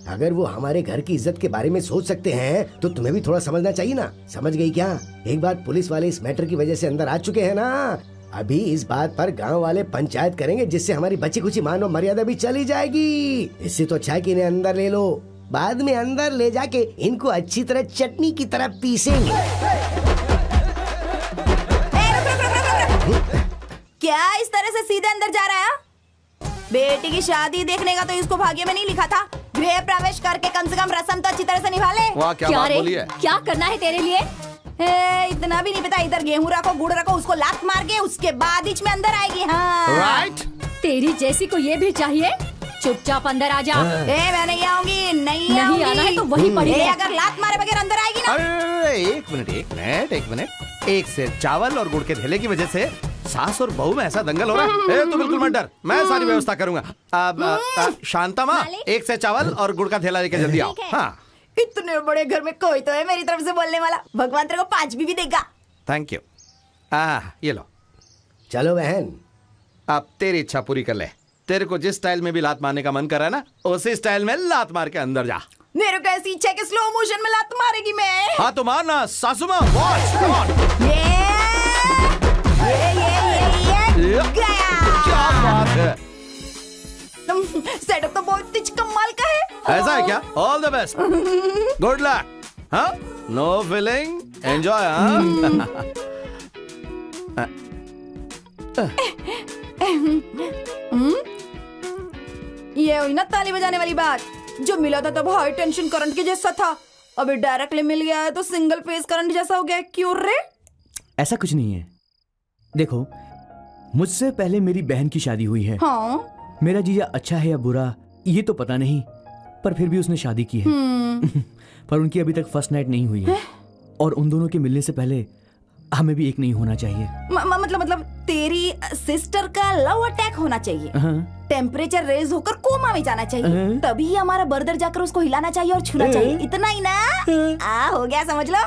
S4: अगर वो हमारे घर की इज्जत के बारे में सोच सकते हैं तो तुम्हें भी थोड़ा समझना चाहिए ना। समझ गई क्या? एक बार पुलिस वाले इस मैटर की वजह से अंदर आ चुके हैं ना, अभी इस बात पर गांव वाले पंचायत करेंगे जिससे हमारी बची कुची मान और मर्यादा भी चली जाएगी। इससे तो अच्छा है कि इन्हें अंदर ले लो, बाद में अंदर ले जाके इनको अच्छी तरह चटनी की तरह पीसेंगे।
S10: क्या इस तरह से सीधे अंदर जा रहा है? बेटी की शादी देखने का तो इसको भाग्य में नहीं लिखा था। गृह प्रवेश करके कम से कम रस्म तो अच्छी तरह से निभा ले।
S12: वाह, क्या बात बोली है।
S5: क्या करना है तेरे लिए?
S10: इतना भी नहीं पता। इधर गेहूं रखो, गुड़ रखो, उसको लात मार के उसके बाद बीच में अंदर आएगी। हाँ
S12: राइट।
S5: तेरी जैसी को ये भी चाहिए। चुपचाप अंदर आ जा।
S10: मैं नहीं आऊंगी। नहीं
S5: आना है तो वहीं पड़ी रह।
S10: अगर लात मारे बगैर अंदर आएगी ना।
S12: अरे एक मिनट। एक से चावल और गुड़ के ढेले की वजह से सास और बहू में ऐसा दंगल हो रहा है। तू बिल्कुल मत डर, मैं सारी व्यवस्था करूंगा। अब शांता माँ, एक से चावल और गुड़ का थैला लेके जल्दी आओ। हाँ,
S10: इतने बड़े घर में कोई तो है मेरी तरफ से बोलने वाला। भगवान तेरे को 5 भी देगा।
S12: Thank you. ये लो।
S4: चलो बहन,
S12: अब तेरी इच्छा पूरी कर ले। तेरे को जिस स्टाइल में भी लात मारने का मन कर रहा है ना, उसी स्टाइल में लात मार के अंदर जा।
S10: मेरे को ऐसी इच्छा है कि स्लो मोशन में लात मारेगी मैं।
S12: हाँ तो मारना सासू माँ। Watch, come on.
S10: ये
S12: क्या बात है।
S10: सेटअप तो बहुत तेज कमाल का है।
S12: ऐसा है क्या? All the best, good luck. हाँ, नो फीलिंग, एंजॉय।
S10: ये हुई ना ताली बजाने वाली बात। जो मिला था तब हाई टेंशन करंट के जैसा था, अभी डायरेक्टली मिल गया है तो सिंगल फेज करंट जैसा हो गया। क्यों रे?
S3: ऐसा कुछ नहीं है। देखो, मुझसे पहले मेरी बहन की शादी हुई है।
S10: हाँ?
S3: मेरा जीजा अच्छा है या बुरा ये तो पता नहीं, पर फिर भी उसने शादी की है। पर उनकी अभी तक फर्स्ट नाइट नहीं हुई है। और उन दोनों के मिलने से पहले हमें भी एक नहीं होना चाहिए।
S10: मतलब तेरी सिस्टर का लव अटैक होना चाहिए। टेम्परेचर रेज होकर कोमा में जाना चाहिए। तभी हमारा बर्दर जाकर उसको हिलाना चाहिए और छूना चाहिए। इतना ही ना? हो गया, समझ लो।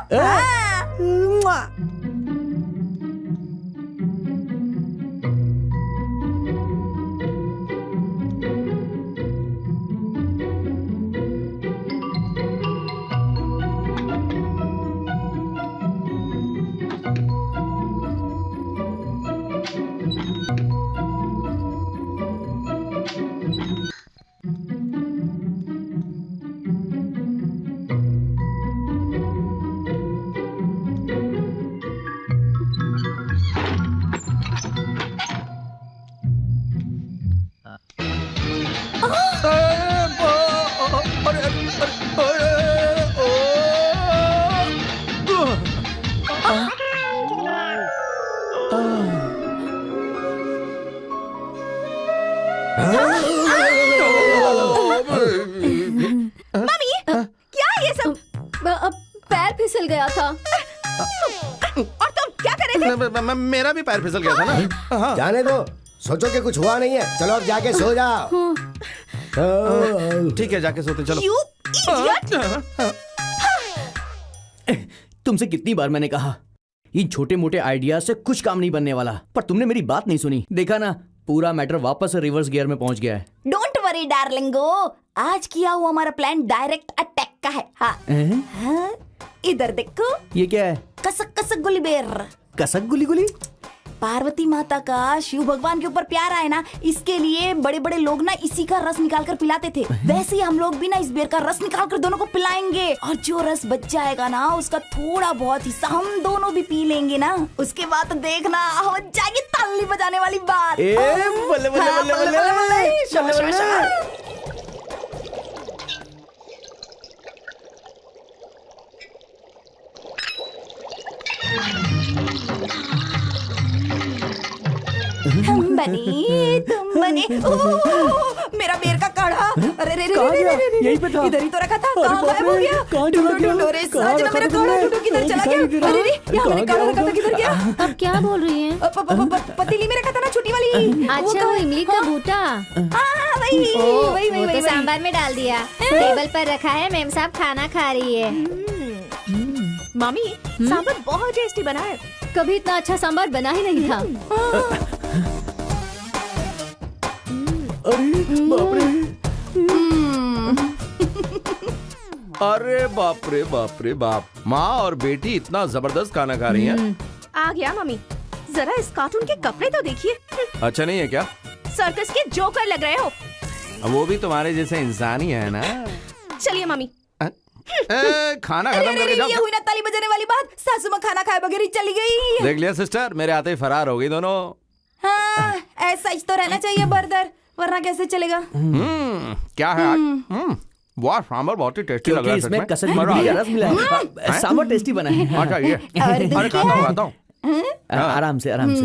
S10: मम्मी, क्या ये सब?
S5: पैर फिसल गया था।
S10: और तुम क्या कर रहे थे?
S12: मेरा भी पैर फिसल गया था ना।
S4: जाने दो, सोचो कि कुछ हुआ नहीं है। चलो अब जाके सो जाओ।
S12: ठीक है, जाके सोते चलो।
S3: तुमसे कितनी बार मैंने कहा, इन छोटे मोटे आइडिया से कुछ काम नहीं बनने वाला, पर तुमने मेरी बात नहीं सुनी। देखा ना, पूरा मैटर वापस रिवर्स गियर में पहुंच गया है।
S10: डोंट वरी डार्लिंगो, आज किया हुआ हमारा प्लान डायरेक्ट अटैक का है। हाँ, इधर देखो।
S3: ये क्या है?
S10: कसक कसक गुली बेर।
S3: कसक गुली गुली?
S10: पार्वती माता का शिव भगवान के ऊपर प्यार आए ना, इसके लिए बड़े बड़े लोग ना इसी का रस निकाल कर पिलाते थे। वैसे ही हम लोग भी ना इस बेर का रस निकाल कर दोनों को पिलाएंगे, और जो रस बच जाएगा ना उसका थोड़ा बहुत हिस्सा हम दोनों भी पी लेंगे ना। उसके बाद देखना हो जाएगी ताली बजाने वाली बात।
S3: बल्ले बल्ले बल्ले बल्ले।
S10: हम बने तुम बने। मेरा बेर का काढ़ा, अरे रे रे रे,
S9: यहीं पे था।
S10: इधर ही तो रखा था, कहाँ गायब हो गया? ढूंढो रे साजना, मेरा काढ़ा ढूंढो, किधर चला गया? अरे रे, यहाँ मैंने काढ़ा रखा था, किधर गया?
S5: अब क्या बोल रही हैं?
S10: पतीली में रखा था ना, छोटी वाली।
S5: अच्छा, वो इमली का बूटा।
S10: हाँ वही
S5: वो तो सांभर में डाल दिया, टेबल पर रखा है। मेम साहब खाना खा रही है।
S7: मम्मी, सांभर बहुत टेस्टी बना है।
S5: कभी इतना अच्छा सांभर बना ही नहीं था।
S8: अरे बाप रे बाप रे बाप, माँ और बेटी इतना जबरदस्त खाना खा रही हैं।
S7: आ गया मम्मी, जरा इस कार्टून के कपड़े तो देखिए।
S8: अच्छा नहीं है क्या?
S7: सर्कस के जोकर लग रहे हो।
S8: वो भी तुम्हारे जैसे इंसान ही है ना।
S7: चलिए मम्मी।
S8: खाना खत्म करके जाओ।
S10: ये हुई ना ताली बजाने वाली बात, सासू माँ खाना खाए बगैर ही चली गई।
S8: देख लिया सिस्टर, मेरे आते ही फरार हो गई दोनों।
S10: हाँ, ऐसा ही तो रहना चाहिए बर्दर, वरना कैसे चलेगा?
S8: क्या है आज? वाह, सांभर बहुत ही टेस्टी लग रहा है।
S3: इसमें कसर का रस मिला है। सांभर टेस्टी बना है।
S8: अच्छा ये, अरे खाता हूँ।
S3: आराम से आराम से।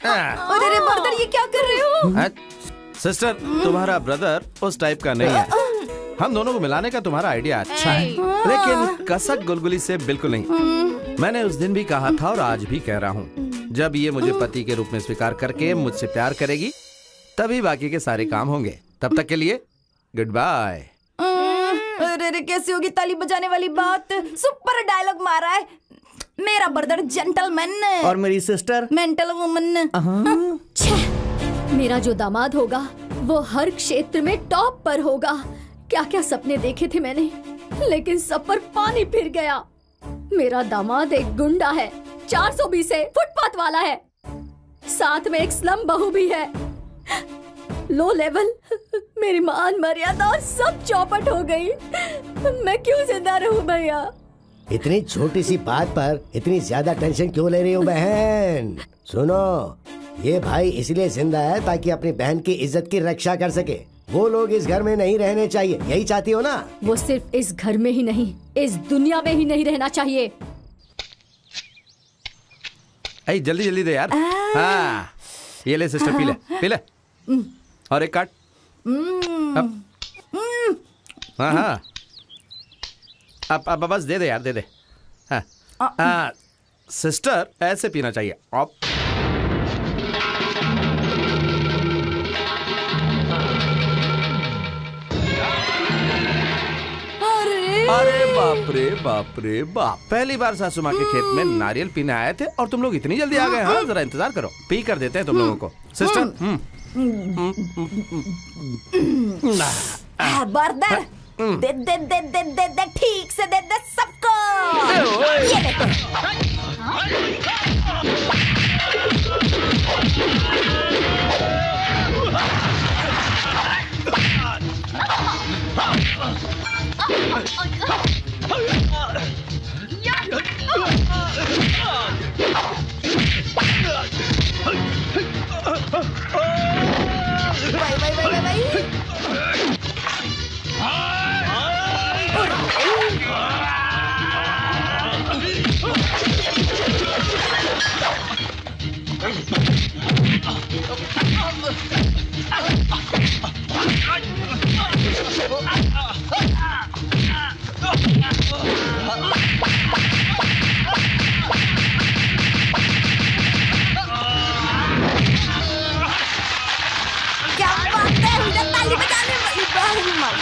S10: अरे बर्दर, ये क्या कर रहे हो?
S8: सिस्टर, तुम्हारा ब्रदर उस टाइप का नहीं है। हम दोनों को मिलाने का तुम्हारा आइडिया अच्छा है, लेकिन कसक गुलगुली से बिल्कुल नहीं। मैंने उस दिन भी कहा था और आज भी कह रहा हूँ, जब ये मुझे पति के रूप में स्वीकार करके मुझसे प्यार करेगी, तभी बाकी के सारे काम होंगे। तब तक के लिए गुड बाय।
S10: अरे कैसे होगी ताली बजाने वाली बात? सुपर डायलॉग मारा है। मेरा ब्रदर जेंटलमैन
S3: और मेरी सिस्टर
S10: मेंटल वुमन।
S5: मेरा जो दामाद होगा वो हर क्षेत्र में टॉप पर होगा। क्या क्या सपने देखे थे मैंने, लेकिन सब पर पानी फिर गया। मेरा दामाद एक गुंडा है, 420 है, फुटपाथ वाला है, साथ में एक स्लम बहू भी है। लो लेवल, मेरी मान मर्यादा और सब चौपट हो गई। मैं क्यों जिंदा रहूं भैया?
S4: इतनी छोटी सी बात पर इतनी ज्यादा टेंशन क्यों ले रही हो बहन? सुनो, ये भाई इसलिए जिंदा है ताकि अपनी बहन की इज्जत की रक्षा कर सके। वो लोग इस घर में नहीं रहने चाहिए, यही चाहती हो ना?
S5: वो सिर्फ इस घर में ही नहीं, इस दुनिया में ही नहीं रहना चाहिए।
S8: ऐ जल्दी जल्दी दे यार। हाँ, ये ले सिस्टर, पी ले पी ले, और एक काट। हाँ, अब बस दे दे यार, दे दे। हाँ, सिस्टर ऐसे पीना चाहिए। अरे बाप रे बाप रे बाप, पहली बार सासू माँ के खेत में नारियल पीने आए थे और तुम लोग इतनी जल्दी आ गए। हाँ, जरा इंतजार करो, पी कर देते हैं तुम लोगों को। सिस्टर
S10: बर्दर, दे दे दे दे दे दे, ठीक से दे दे सबको। ये क्या बात है, उधर ताली बजाने वाली बात मत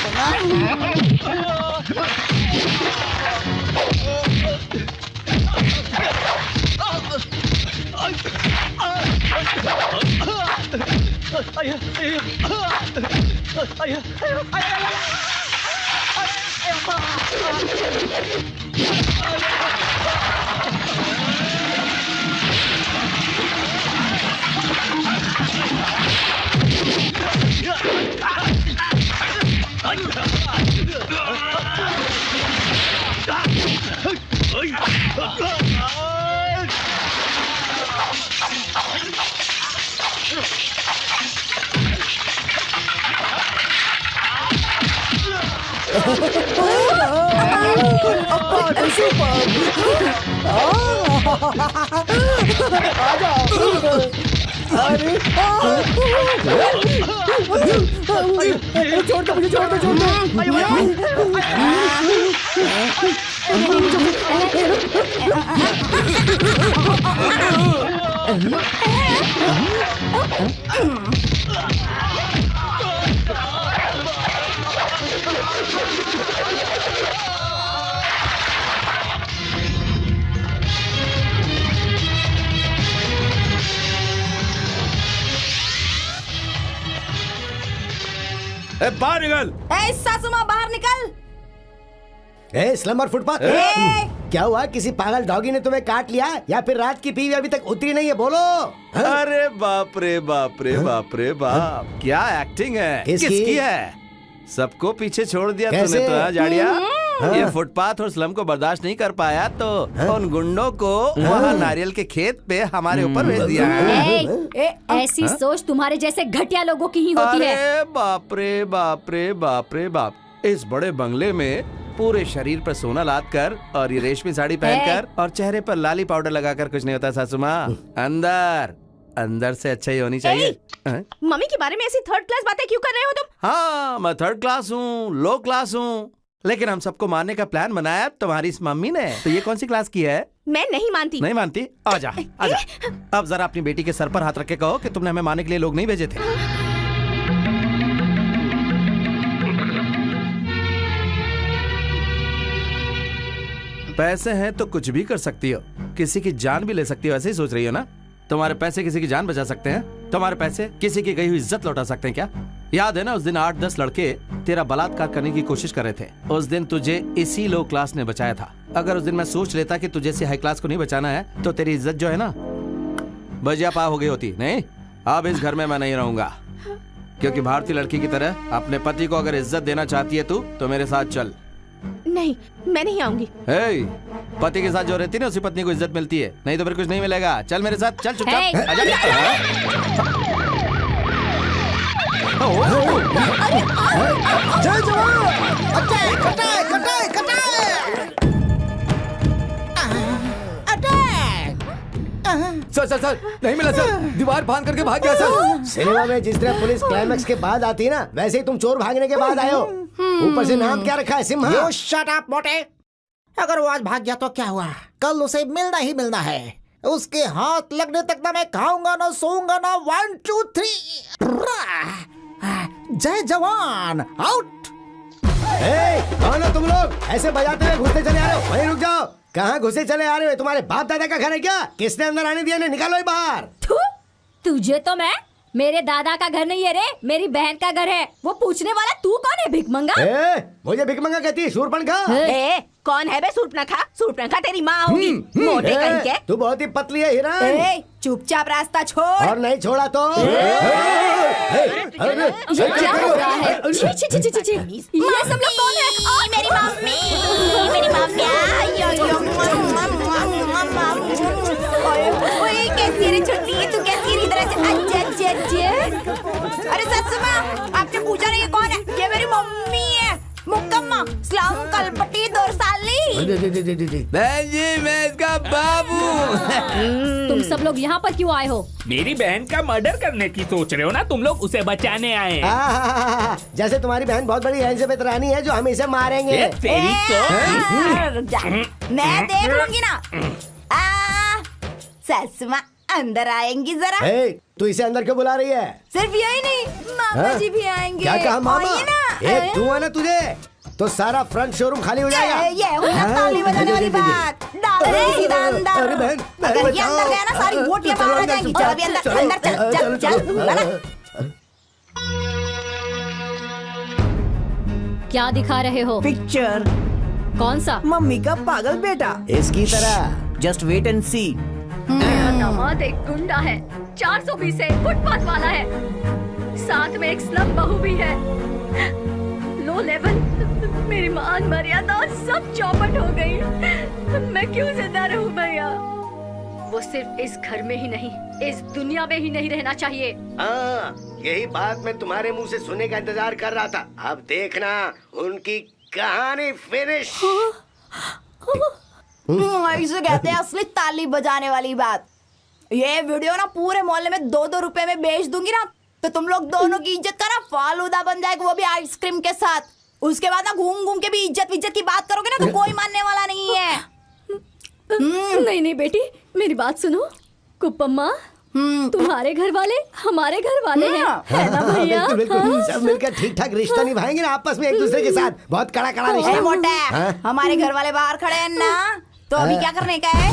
S4: Oh
S9: छोड़ दो मुझे, छोड़ दो, छोड़ दो।
S12: बाहर निकल।
S10: सासू माँ बाहर निकल।
S4: स्लम और फुटपाथ, क्या हुआ? किसी पागल डॉगी ने तुम्हें काट लिया या फिर रात की पीवी अभी तक उतरी नहीं है? बोलो।
S12: अरे बाप रे बाप रे बाप रे बाप, क्या एक्टिंग है। किसकी है? सबको पीछे छोड़ दिया तूने तो जाड़िया। ये फुटपाथ और स्लम को बर्दाश्त नहीं कर पाया तो उन गुंडों को वहाँ नारियल के खेत पे हमारे ऊपर भेज दिया है।
S5: ऐसी सोच तुम्हारे जैसे घटिया लोगों की ही होती है।
S12: अरे बाप रे बाप रे बाप रे बाप, इस बड़े बंगले में पूरे शरीर पर सोना लाद कर और ये रेशमी साड़ी पहनकर और चेहरे पर लाली पाउडर लगाकर कुछ नहीं होता सासू माँ। अंदर अंदर से अच्छा ही होनी चाहिए।
S7: मम्मी के बारे में ऐसी थर्ड क्लास बातें क्यों कर रहे हो तुम?
S12: हाँ, मैं थर्ड क्लास हूँ, लो क्लास हूँ, लेकिन हम सबको मारने का प्लान बनाया तुम्हारी इस मम्मी ने। तो ये कौन सी क्लास की है?
S7: मैं नहीं मानती।
S12: नहीं मानती? आजा आजा। अब जरा अपनी बेटी के सर पर हाथ रख के कहो कि तुमने हमें मारने के लिए लोग नहीं भेजे थे। पैसे हैं तो कुछ भी कर सकती हो, किसी की जान भी ले सकती हो, ऐसे ही सोच रही हो ना? तुम्हारे पैसे किसी की जान बचा सकते हैं? तुम्हारे पैसे किसी की गई हुई इज्जत लौटा सकते हैं क्या? याद है ना उस दिन 8-10 लड़के तेरा बलात्कार करने की कोशिश कर रहे थे। उस दिन तुझे इसी लो क्लास ने बचाया था। अगर उस दिन मैं सोच लेता कि तुझे से हाई क्लास को नहीं बचाना है तो तेरी इज्जत जो है ना बजिया पा हो गई होती। नहीं, अब इस घर में मैं नहीं रहूंगा, क्योंकि भारतीय लड़की की तरह अपने पति को अगर इज्जत देना चाहती है तू तो मेरे साथ चल।
S7: नहीं, मैं नहीं आऊंगी।
S12: पति के साथ जो रहती है ना उसी पत्नी को इज्जत मिलती है, नहीं तो फिर कुछ नहीं मिलेगा। चल मेरे साथ, चल चुपचाप।
S4: जय जवान। कटाए कटाए कटाए।
S9: सर नहीं मिला सर, दीवार फांद करके भाग गया सर।
S4: सिनेमा में जिस तरह पुलिस क्लाइमैक्स के बाद आती है ना, वैसे ही तुम चोर भागने के बाद आए हो। ऊपर से नाम क्या रखा है? सिम्हा।
S13: You shut up, मोटे। अगर वो आज भाग गया तो क्या हुआ? कल उसे मिलना ही मिलना है। उसके हाथ लगने तक ना मैं खाऊंगा ना सोऊंगा ना। 1 2 3। जय जवान। आउट।
S4: कौन हो तुम लोग? ऐसे बजाते हुए घुसते चले आ रहे हो? वहीं रुक जाओ। कहाँ घुसे चले आ रहे हो? तुम्हारे बाप दादा का घर है क्या? किसने अंदर आने दिया? निकालो ये बाहर।
S5: तुझे तो मैं, मेरे दादा का घर नहीं है रे, मेरी बहन का घर है। वो पूछने वाला तू कौन है? भिखमंगा?
S4: मुझे भिखमंगा कहती है? शूरपणखा?
S7: कौन है बे शूरपणखा? शूरपणखा तेरी माँ होगी, मोटे कहीं के।
S4: तू बहुत ही पतली है हिरण।
S10: चुपचाप रास्ता छोड़।
S4: और नहीं छोड़ा तो
S5: ये क्या हो रहा है? छी छी छी छी छी। ये सब लोग कौन है?
S10: मेरी मम्मी, मेरी मम्मी। ओए कैसी रे छुट्टी, तू कैसी रे? इधर अरे ससुर माँ, आपने पूछा नहीं ये कौन है? ये मेरी मम्मी है, मुक्कम्मा स्लम कलपटी दोरसाली।
S2: बहन जी, मैं इसका बाबू।
S5: तुम सब लोग यहाँ पर क्यों आए हो?
S6: मेरी बहन का मर्डर करने की सोच रहे हो ना तुम लोग? उसे बचाने आए।
S4: जैसे तुम्हारी बहन बहुत बड़ी एलिजाबेथ रानी है जो हम इसे मारेंगे।
S6: तेरी
S10: मैं देख लूंगी ना। ससुर माँ अंदर आएंगी जरा।
S4: तू इसे अंदर क्यों बुला रही है?
S10: सिर्फ यही नहीं, मामा जी भी आएंगे।
S4: क्या कहा मामा? एक धुआं ना तुझे तो सारा फ्रंट शोरूम खाली हो जाएगा।
S10: ये हुई ना ताली बजाने वाली बात। डाल सीधा अंदर।
S4: अरे बहन,
S10: अगर ये अंदर गया ना सारी बोटियां बाहर आ जाएंगी। चल अभी अंदर, अंदर चल चल चल।
S5: क्या दिखा रहे हो?
S14: पिक्चर।
S5: कौन सा?
S14: मम्मी का पागल बेटा।
S4: इसकी तरह।
S14: जस्ट वेट एंड सी।
S5: मेरा दामाद एक गुंडा है, 420 है, फुटपाथ वाला है, साथ में एक स्लम बहू भी है। लो लेवल, मेरी मान मर्यादा सब चौपट हो गई। मैं क्यों जिंदा रहूं भैया? वो सिर्फ इस घर में ही नहीं, इस दुनिया में ही नहीं रहना चाहिए।
S4: यही बात मैं तुम्हारे मुंह से सुनने का इंतजार कर रहा था। अब देखना उनकी कहानी फिनिश।
S10: इसे कहते हैं असली ताली बजाने वाली बात। ये वीडियो ना पूरे मोहल्ले में 2-2 रुपए में बेच दूंगी ना, तो तुम लोग दोनों की इज्जत का ना फालूदा बन जाएगा, वो भी आइसक्रीम के साथ। उसके बाद ना घूम घूम के भी इज्जत की बात करोगे ना तो कोई मानने वाला नहीं है।
S5: नहीं नहीं बेटी, मेरी बात सुनो। कुप्पम्मा, तुम्हारे घर वाले हमारे घर वाले हैं, है ना भैया?
S4: बिल्कुल, सब मिलकर ठीक ठाक रिश्ता निभाएंगे ना आपस में एक दूसरे के साथ। बहुत कड़ा रिश्ता।
S10: मोटा, हमारे घर वाले बाहर खड़े हैं ना, तो अभी क्या करने का है?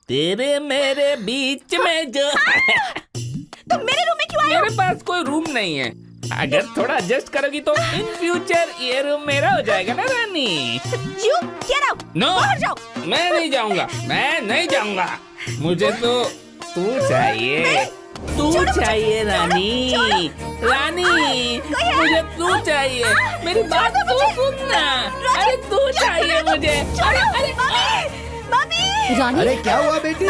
S6: तेरे मेरे बीच में जो
S10: तुम मेरे रूम में क्यों आए हो?
S6: मेरे पास कोई रूम नहीं है। अगर थोड़ा एडजस्ट करोगी तो इन फ्यूचर ये रूम मेरा हो जाएगा ना रानी।
S10: नो,
S6: मैं नहीं जाऊंगा, मैं नहीं जाऊंगा। मुझे तो तू चाहिए, तू चाहिए रानी, रानी मुझे तू चाहिए। मेरी बात तो सुनना। अरे तू चाहिए मुझे।
S5: रानी,
S4: अरे क्या हुआ बेटी?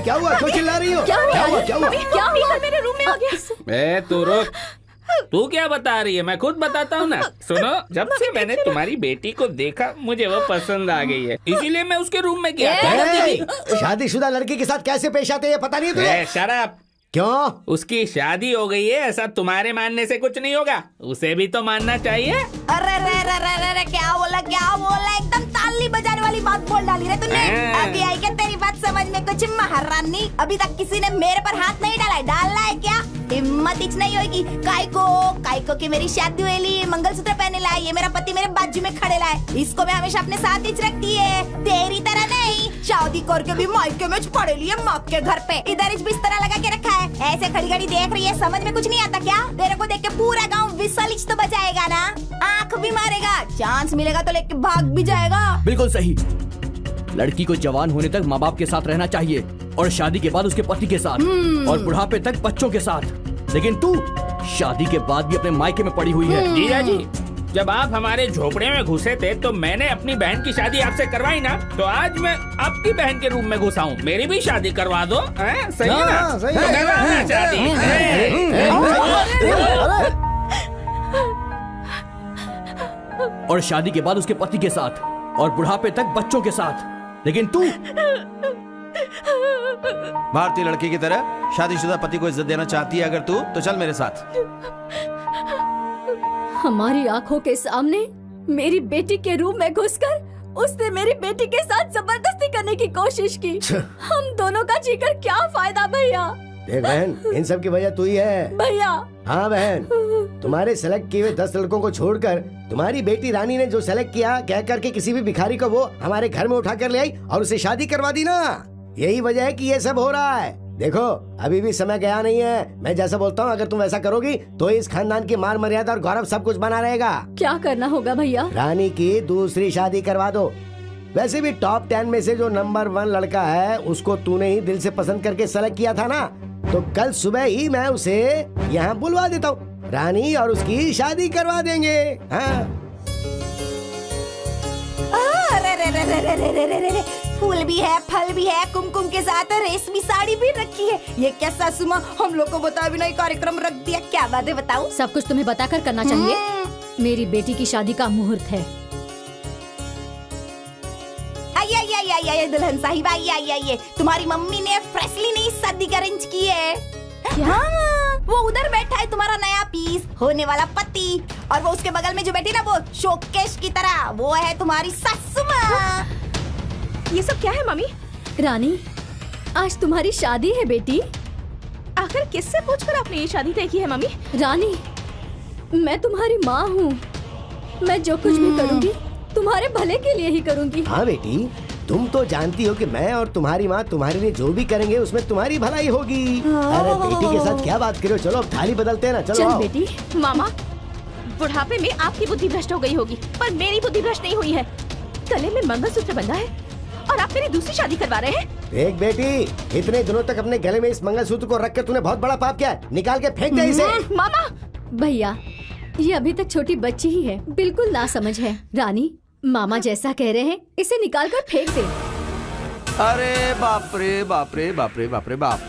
S4: क्या हुआ? क्यों चिल्ला रही हो?
S5: क्या हुआ?
S10: मेरे रूम में आ गया।
S6: तू रुक, तू क्या बता रही है? मैं खुद बताता हूँ ना। सुनो, जब से मैंने तुम्हारी बेटी को देखा मुझे वो पसंद आ गई है, इसीलिए मैं उसके रूम में गया।
S4: शादीशुदा लड़की के साथ कैसे पेश आते हैं पता नहीं तुझे?
S6: शराब।
S4: क्यों?
S6: उसकी शादी हो गई है, ऐसा तुम्हारे मानने से कुछ नहीं होगा, उसे भी तो मानना चाहिए।
S10: अरे रे रे रे रे रे, क्या बोला? एकदम ताली बजाने वाली बात बोल डाली रे तूने। अभी आई क्या तेरी बात समझ में कुछ महारानी? अभी तक किसी ने मेरे पर हाथ नहीं डाला है। डालना है क्या? हिम्मत इच नहीं होगी। काइको की मेरी शादी हुई, मंगलसूत्र पहने लाए, ये मेरा पति मेरे बाजू में खड़े लाए। इसको मैं हमेशा अपने साथ ही रखती है, तेरी तरह नहीं। शादी करके भी मायके में पड़े लिए माँ के घर पे, इधर इस बिस्तर लगा के रखा है। ऐसे खड़ी खड़ी देख रही है, समझ में कुछ नहीं आता क्या? तेरे को देख के पूरा गाँव विसल तो बजाएगा ना, आँख भी मारेगा, चांस मिलेगा तो लेके भाग भी जाएगा।
S3: बिल्कुल सही। लड़की को जवान होने तक माँ बाप के साथ रहना चाहिए और शादी के बाद उसके पति के साथ और बुढ़ापे तक बच्चों के साथ। लेकिन तू शादी के बाद भी अपने मायके में पड़ी हुई है।
S6: जीजा जी, जब आप हमारे झोपड़े में घुसे थे तो मैंने अपनी बहन की शादी आपसे करवाई ना, तो आज मैं आपकी बहन के रूम में घुसा हूँ, मेरी भी शादी करवा दो। सही है ना?
S4: सही है।
S6: करवाना शादी।
S3: और शादी के बाद उसके पति के साथ और बुढ़ापे तक बच्चों के साथ। लेकिन तू
S12: भारतीय लड़की की तरह शादीशुदा पति को इज्जत देना चाहती है अगर तू, तो चल मेरे साथ।
S5: हमारी आंखों के सामने मेरी बेटी के रूम में घुसकर उसने मेरी बेटी के साथ जबरदस्ती करने की कोशिश की। हम दोनों का जीकर क्या फायदा भैया?
S4: देख बहन, इन सब की वजह तू ही है।
S5: भैया।
S4: हाँ बहन, तुम्हारे सेलेक्ट किए हुए 10 लड़कों को छोड़कर तुम्हारी बेटी रानी ने जो सेलेक्ट किया, कह करके किसी भी भिखारी को वो हमारे घर में उठा कर ले आई और उसे शादी करवा दी ना। यही वजह है कि ये सब हो रहा है। देखो, अभी भी समय गया नहीं है। मैं जैसा बोलता हूँ अगर तुम ऐसा करोगी तो इस खानदान की मान मर्यादा और गौरव सब कुछ बना रहेगा।
S5: क्या करना होगा भैया?
S4: रानी की दूसरी शादी करवा दो। वैसे भी टॉप 10 में से जो नंबर 1 लड़का है उसको तूने ही दिल से पसंद करके सेलेक्ट किया था ना, तो कल सुबह ही मैं उसे यहाँ बुलवा देता हूँ, रानी और उसकी शादी करवा देंगे। हाँ।
S10: फूल भी है, फल भी है, कुमकुम के साथ रेशमी साड़ी भी रखी है। ये क्या सासू माँ, हम लोग को बता भी नहीं कार्यक्रम रख दिया। क्या बात है बताओ?
S5: सब कुछ तुम्हें बताकर करना चाहिए। मेरी बेटी की शादी का मुहूर्त है।
S10: आइए दुल्हन साहिबा, आइए। तुम्हारी मम्मी ने फ्रेशली नई शादी का अरेंज की है। क्या? वो उधर बैठा है तुम्हारा नया पीस होने वाला पति, और वो उसके बगल में जो बैठी ना वो शोकेश की तरह, वो है तुम्हारी सासू माँ।
S7: ये सब क्या है मम्मी?
S5: रानी, आज तुम्हारी शादी है बेटी।
S7: आखिर किससे पूछकर आपने ये शादी तय की है मम्मी?
S5: रानी, मैं तुम्हारी माँ हूँ। मैं जो कुछ भी करूँगी तुम्हारे भले के लिए ही करूँगी।
S4: हाँ बेटी, तुम तो जानती हो कि मैं और तुम्हारी माँ तुम्हारे लिए जो भी करेंगे उसमें तुम्हारी भलाई होगी। अरे बेटी के साथ क्या बात करो, चलो अब थाली बदलते हैं ना। चलो
S5: चल
S4: आओ।
S5: बेटी।
S7: मामा, बुढ़ापे में आपकी बुद्धि भ्रष्ट हो गई होगी, पर मेरी बुद्धि भ्रष्ट नहीं हुई है। गले में मंगलसूत्र बंधा है और आप मेरी दूसरी शादी करवा रहे हैं।
S4: देख बेटी, इतने दिनों तक अपने गले में इस मंगलसूत्र को रखकर तूने बहुत बड़ा पाप किया है। निकाल के फेंक दे इसे।
S7: मामा,
S5: भैया ये अभी तक छोटी बच्ची ही है, बिल्कुल ना समझ है। रानी, मामा जैसा कह रहे हैं इसे निकाल कर फेंक दे।
S8: अरे बाप रे बाप रे बाप रे बाप रे बाप।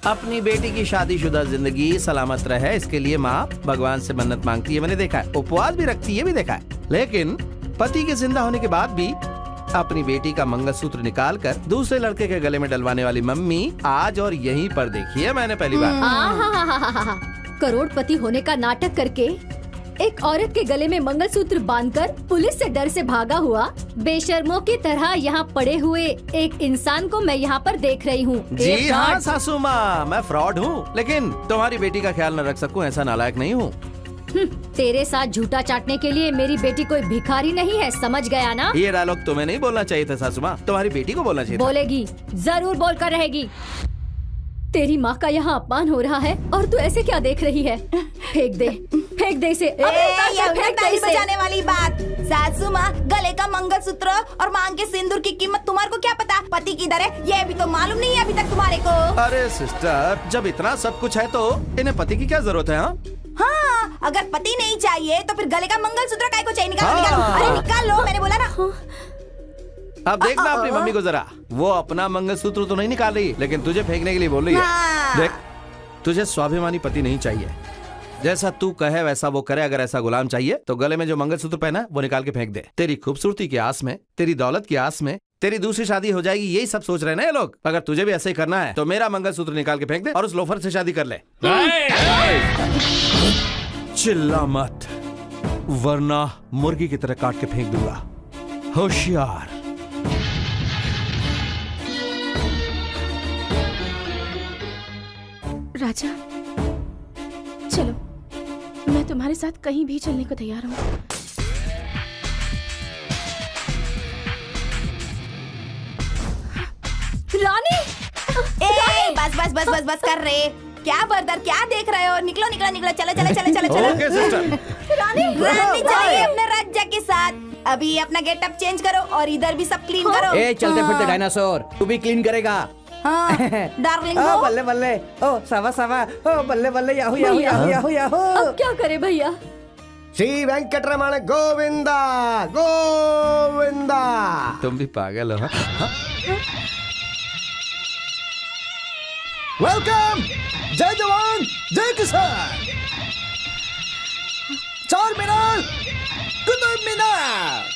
S8: अपनी बेटी की शादीशुदा जिंदगी सलामत रहे, इसके लिए माँ भगवान से मन्नत मांगती है, मैंने देखा है। उपवास भी रखती है, भी देखा है। लेकिन पति के जिंदा होने के बाद भी अपनी बेटी का मंगलसूत्र निकालकर दूसरे लड़के के गले में डलवाने वाली मम्मी आज और यहीं पर देखी है मैंने पहली बार।
S5: करोड़पति होने का नाटक करके एक औरत के गले में मंगलसूत्र बांधकर पुलिस से डर से भागा हुआ बेशर्मों की तरह यहाँ पड़े हुए एक इंसान को मैं यहाँ पर देख रही हूँ।
S8: जी हाँ सासू माँ, मैं फ्रॉड हूँ, लेकिन तुम्हारी बेटी का ख्याल न रख सकूँ ऐसा नालायक नहीं हूँ।
S5: तेरे साथ झूठा चाटने के लिए मेरी बेटी कोई भिखारी नहीं है, समझ गया ना?
S8: ये डायलॉग तुम्हें नहीं बोलना चाहिए था सासू माँ, तुम्हारी बेटी को बोलना चाहिए था।
S5: बोलेगी, जरूर बोलकर रहेगी। तेरी माँ का यहाँ अपमान हो रहा है और तू ऐसे क्या देख रही है? फेंक दे, फेंक दे इसे।
S10: बचाने वाली बात। सासू माँ, गले का मंगलसूत्र और मांग के सिंदूर की कीमत तुम्हारे को क्या पता? पति किधर है ये भी तो मालूम नहीं है अभी तक तुम्हारे को।
S8: अरे सिस्टर, जब इतना सब कुछ है तो इन्हें पति की क्या जरूरत है?
S10: हाँ, अगर पति नहीं चाहिए तो फिर गले का मंगलसूत्र काय को चाहिए? निकालो, निकालो। अरे निकाल लो, मैंने बोला ना।
S8: अब देखना अपनी मम्मी को जरा, वो अपना मंगलसूत्र तो नहीं निकाल रही, लेकिन तुझे फेंकने के लिए बोल रही है। देख, तुझे स्वाभिमानी पति नहीं चाहिए, जैसा तू कहे वैसा वो करे। अगर ऐसा गुलाम चाहिए तो गले में जो मंगलसूत्र पहना वो निकाल के फेंक दे। तेरी खूबसूरती की आस में, तेरी दौलत की आस में तेरी दूसरी शादी हो जाएगी, यही सब सोच रहे हैं ना ये लोग। अगर तुझे भी ऐसे ही करना है तो मेरा मंगलसूत्र निकाल के फेंक दे और उस लोफर से शादी कर ले। चिल्ला मत, वरना मुर्गी की तरह काट के फेंक दूंगा। होशियार।
S7: राजा, चलो, मैं तुम्हारे साथ कहीं भी चलने को तैयार हूँ।
S5: रानी,
S10: बस बस बस बस बस कर रहे। क्या बर्दर, क्या देख रहे हो? निकलो निकलो निकलो, चलो चलो चलो चलो चलो।
S8: Okay sister.
S10: रानी, रानी चलिए अपने राजा के साथ। अभी अपना गेटअप चेंज करो और इधर भी सब क्लीन करो।
S3: ए चलते फिरते डायनासोर, तू भी क्लीन करेगा?
S10: हाँ, डार्लिंग।
S14: ओ बल्ले बल्ले, ओ सवा सवा, ओ बल्ले बल्ले, Yahoo Yahoo Yahoo Yahoo Yahoo.
S5: अब क्या करे भैया?
S4: श्री वेंकटरमण गोविंदा गोविंदा।
S8: तुम भी पागल हो?
S1: वेलकम। जय जवान जय किसान। चार मीनार, कुतुब मीनार।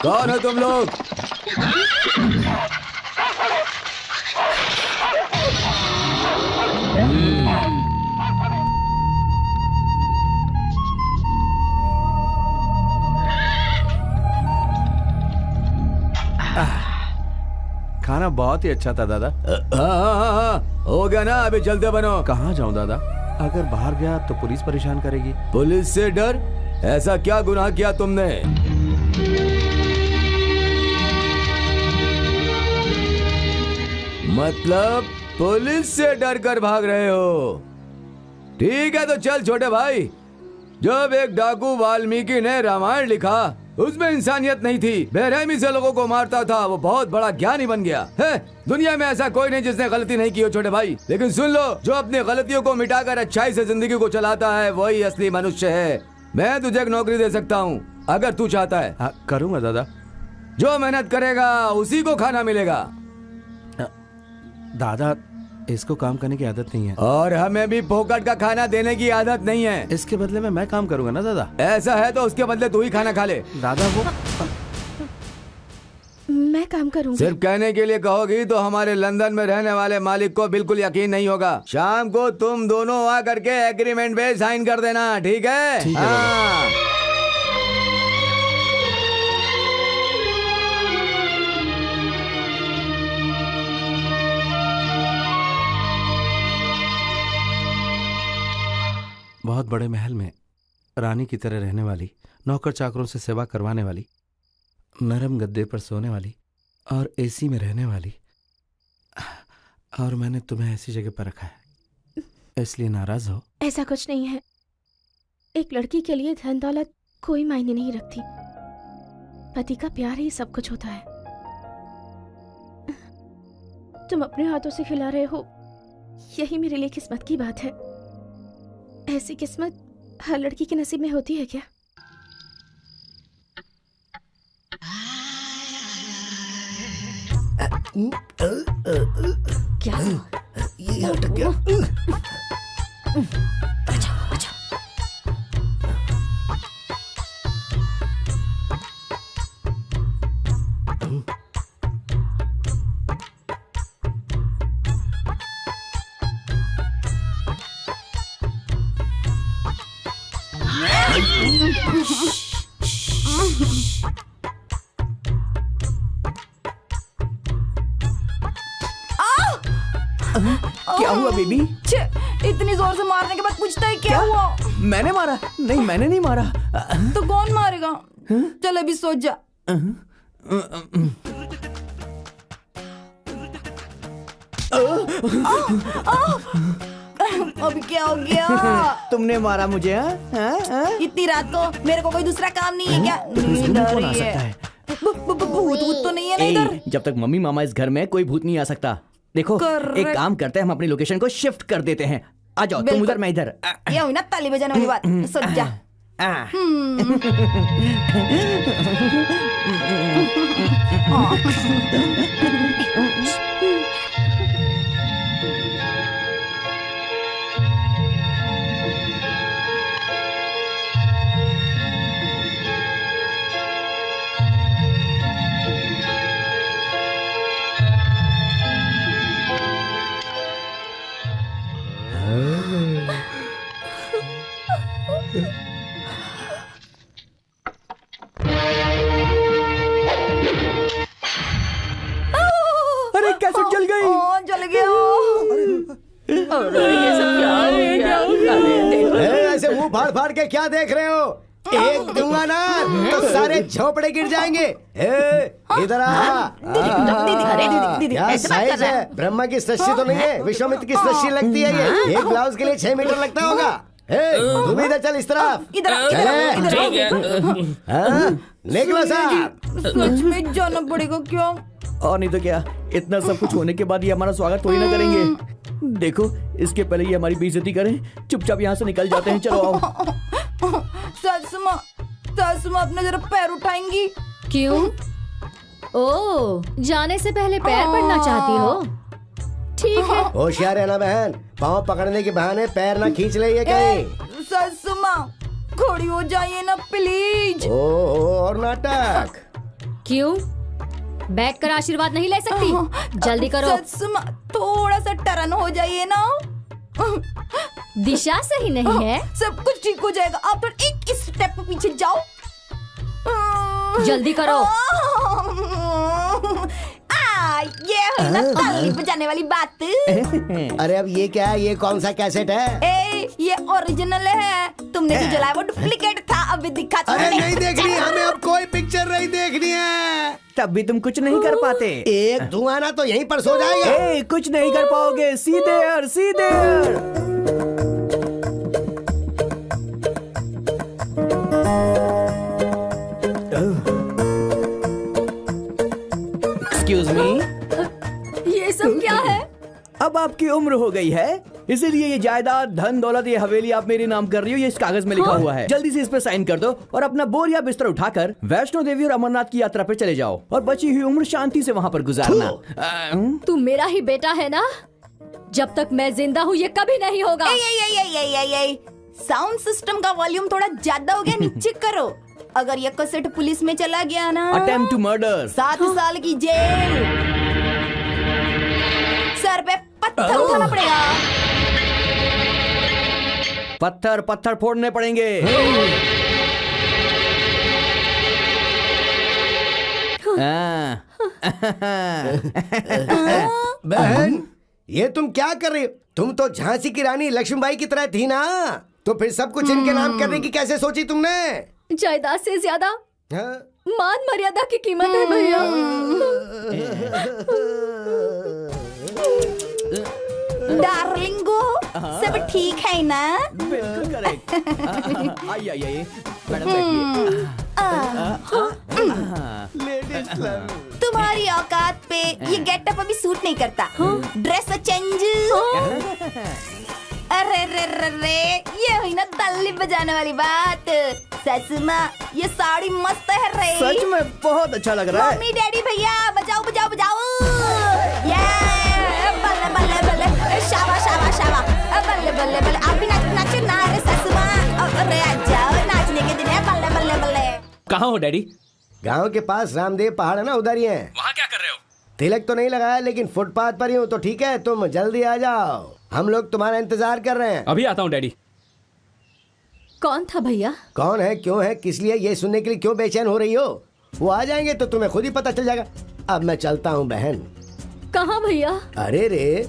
S2: कौन है तुम लोग?
S8: खाना बहुत ही अच्छा था दादा।
S2: हाँ, हो गया ना, अभी चलते बनो।
S8: कहाँ जाऊँ दादा? अगर बाहर गया तो पुलिस परेशान करेगी।
S2: पुलिस से डर? ऐसा क्या गुनाह किया तुमने? मतलब पुलिस से डर कर भाग रहे हो? ठीक है तो चल छोटे भाई,
S15: जब एक डाकू वाल्मीकि ने रामायण लिखा, उसमें इंसानियत नहीं थी, बेरहमी से लोगों को मारता था, वो बहुत बड़ा ज्ञानी बन गया है। दुनिया में ऐसा कोई नहीं जिसने गलती नहीं की हो छोटे भाई, लेकिन सुन लो, जो अपनी गलतियों को मिटाकर अच्छाई से जिंदगी को चलाता है वही असली मनुष्य है। मैं तुझे एक नौकरी दे सकता हूँ अगर तू चाहता है।
S12: हाँ, करूँगा दादा।
S15: जो मेहनत करेगा उसी को खाना मिलेगा।
S12: दादा, इसको काम करने की आदत नहीं है
S15: और हमें भी फोकट का खाना देने की आदत नहीं है।
S12: इसके बदले में मैं काम करूंगा ना दादा।
S15: ऐसा है तो उसके बदले तू ही खाना खा ले।
S12: दादा वो
S7: मैं काम करूंगी।
S15: सिर्फ कहने के लिए कहोगी तो हमारे लंदन में रहने वाले मालिक को बिल्कुल यकीन नहीं होगा। शाम को तुम दोनों आ करके एग्रीमेंट पे साइन कर देना, ठीक है?
S12: ठीक है।
S15: हाँ।
S12: बहुत बड़े महल में रानी की तरह रहने वाली, नौकर चाकरों से सेवा करवाने वाली, नरम गद्दे पर सोने वाली और एसी में रहने वाली, और मैंने तुम्हें ऐसी जगह पर रखा है, इसलिए नाराज हो?
S7: ऐसा कुछ नहीं है। एक लड़की के लिए धन दौलत कोई मायने नहीं रखती, पति का प्यार ही सब कुछ होता है। तुम अपने हाथों से खिला रहे हो, यही मेरे लिए किस्मत की बात है। ऐसी किस्मत हर लड़की के नसीब में होती है क्या?
S4: क्या ये अटक गया?
S9: क्या हुआ बेबी?
S10: इतनी जोर से मारने के बाद पूछता है क्या हुआ?
S9: मैंने मारा? नहीं, मैंने नहीं मारा।
S10: तो कौन मारेगा? चल अभी सोच जा। अभी क्या हो गया?
S9: तुमने मारा मुझे?
S10: इतनी रात को मेरे को कोई दूसरा काम नहीं है क्या?
S9: कौन आ सकता है?
S10: भूत तो नहीं है ना इधर?
S3: जब तक मम्मी मामा इस घर में कोई भूत नहीं आ सकता। देखो, एक काम करते हैं, हम अपनी लोकेशन को शिफ्ट कर देते हैं। आ जाओ, तुम उधर, मैं इधर।
S10: ये हुई ना ताली बजाने वाली बात। सोच जा।
S9: अरे कैसे जल गई?
S10: जल गया।
S4: अरे ये सब क्या हो गया? ऐसे मुंह फाड़ फाड़ के क्या देख रहे हो? एक दूंगा ना तो सारे झोपड़े गिर जाएंगे। इधर आ। क्या साइज है? ब्रह्मा की सृष्टि तो नहीं है, विश्वामित्र की सृष्टि लगती है ये। एक ब्लाउज के लिए 6 मीटर लगता होगा। तुम इधर चल, इस तरफ निकलो साहब।
S10: सच में जाना पड़ेगा क्या?
S9: और नहीं तो क्या, इतना सब कुछ होने के बाद ये हमारा स्वागत थोड़ी ना करेंगे। देखो, इसके पहले ये हमारी बेइज्जती करें, चुपचाप यहाँ से निकल जाते हैं। चलो आओ।
S10: सासुमा अपने जरा पैर उठाएंगी?
S5: क्यों? ओ, जाने से पहले पैर पड़ना चाहती हो? ठीक है।
S4: होशियार रहना बहन, पाँव पकड़ने के बहाने पैर ना खींच ले ये कहीं।
S10: सासुमा खड़ी हो जाइए ना प्लीज।
S4: और नाटक
S5: क्यों? बैठ कर आशीर्वाद नहीं ले सकती? जल्दी करो।
S10: सासुमा थोड़ा सा टर्न हो जाइए ना।
S5: दिशा सही नहीं है।
S10: सब कुछ ठीक हो जाएगा, आप तो एक स्टेप पीछे जाओ।
S5: जल्दी करो।
S10: ये है ना ताली बजाने वाली बात।
S4: अरे अब ये क्या है? ये कौन सा कैसेट है?
S10: ये ओरिजिनल है, तुमने जो जलाया वो डुप्लीकेट था। अभी दिखा।
S4: अरे नहीं देखनी हमें, अब कोई पिक्चर नहीं देखनी है।
S9: तब भी तुम कुछ नहीं कर पाते।
S4: एक धुआं ना तो यहीं पर सो जाएगा।
S9: कुछ नहीं कर पाओगे। सीधे
S3: एक्सक्यूज मी,
S5: ये सब क्या है?
S3: अब आपकी उम्र हो गई है, इसीलिए ये जायदाद, धन दौलत, ये हवेली आप मेरे नाम कर रही हो, ये इस कागज में लिखा हुआ है। जल्दी से इस पे साइन कर दो और अपना बोरिया बिस्तर उठाकर वैष्णो देवी और अमरनाथ की यात्रा पे चले जाओ और बची हुई उम्र शांति से वहाँ पर गुजारना।
S5: तू मेरा ही बेटा है ना? जब तक मैं जिंदा हूँ ये कभी नहीं होगा।
S10: साउंड सिस्टम का वॉल्यूम थोड़ा ज्यादा हो गया, नीचे करो। अगर ये कैसेट पुलिस में चला गया ना,
S3: अटेम्प्ट टू मर्डर,
S10: 7 साल की जेल, सर पे पत्थर उठाना पड़ेगा।
S3: पत्थर पत्थर फोड़ने पड़ेंगे।
S4: बहन, ये तुम क्या कर रही हो? तुम तो झांसी की रानी लक्ष्मीबाई की तरह थी ना, तो फिर सब कुछ इनके नाम करने की कैसे सोची तुमने?
S5: जायदाद से ज्यादा मान मर्यादा की कीमत है भैया।
S10: डार्लिंगो, सब ठीक है ना?
S3: बिल्कुल करेक्ट। आइए मैडम बैठिए।
S10: तुम्हारी औकात पे ये गेटअप अभी सूट नहीं करता। Dress change. अरे रे रे रे, ये हुई ना ताली बजाने वाली बात। सासू माँ, ये साड़ी मस्त है रे।
S3: सच में बहुत अच्छा लग रहा है।
S10: मम्मी डैडी भैया बजाओ बजाओ बजाओ। ये बल्ले बल्ले बल्ले, शाबा शाबा शाबा, बल्ले बल्ले बल्ले। आप भी नाचो ना रे सासू माँ। अरे जाओ, नाचने के दिन है। बल्ले बल्ले बल्ले।
S6: कहाँ हो डैडी?
S4: गांव के पास रामदेव पहाड़ है ना, उधर ही है।
S6: वहाँ क्या कर रहे हो?
S4: तिलक तो नहीं लगाया, लेकिन फुटपाथ पर ही हूँ, तो ठीक है, तुम जल्दी आ जाओ, हम लोग तुम्हारा इंतजार कर रहे हैं।
S6: अभी आता हूँ डैडी।
S5: कौन था भैया?
S4: कौन है, क्यों है, किस लिए, ये सुनने के लिए क्यों बेचैन हो रही हो? वो आ जाएंगे तो तुम्हें खुद ही पता चल जाएगा। अब मैं चलता हूँ बहन।
S5: कहाँ भैया?
S4: अरे रे,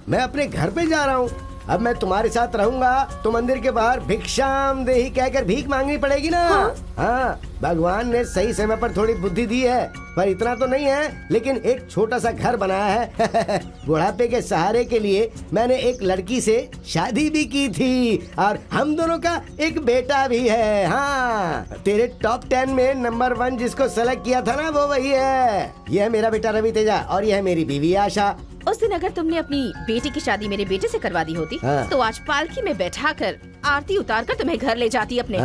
S4: मैं अपने घर पे जा रहा हूँ। अब मैं तुम्हारे साथ रहूंगा तो मंदिर के बाहर भिक्षाम देही कहकर भीख मांगनी पड़ेगी ना। हाँ, भगवान ने सही समय पर थोड़ी बुद्धि दी है, पर इतना तो नहीं है, लेकिन एक छोटा सा घर बनाया है। बुढ़ापे के सहारे के लिए मैंने एक लड़की से शादी भी की थी और हम दोनों का एक बेटा भी है। हाँ, तेरे टॉप 10 में नंबर 1 जिसको सेलेक्ट किया था ना, वो वही है। यह है मेरा बेटा रवि तेजा और यह है मेरी बीवी आशा।
S7: उस दिन अगर तुमने अपनी बेटी की शादी मेरे बेटे से करवा दी होती, तो आज पालकी में बैठाकर आरती उतारकर तुम्हें घर ले जाती अपने।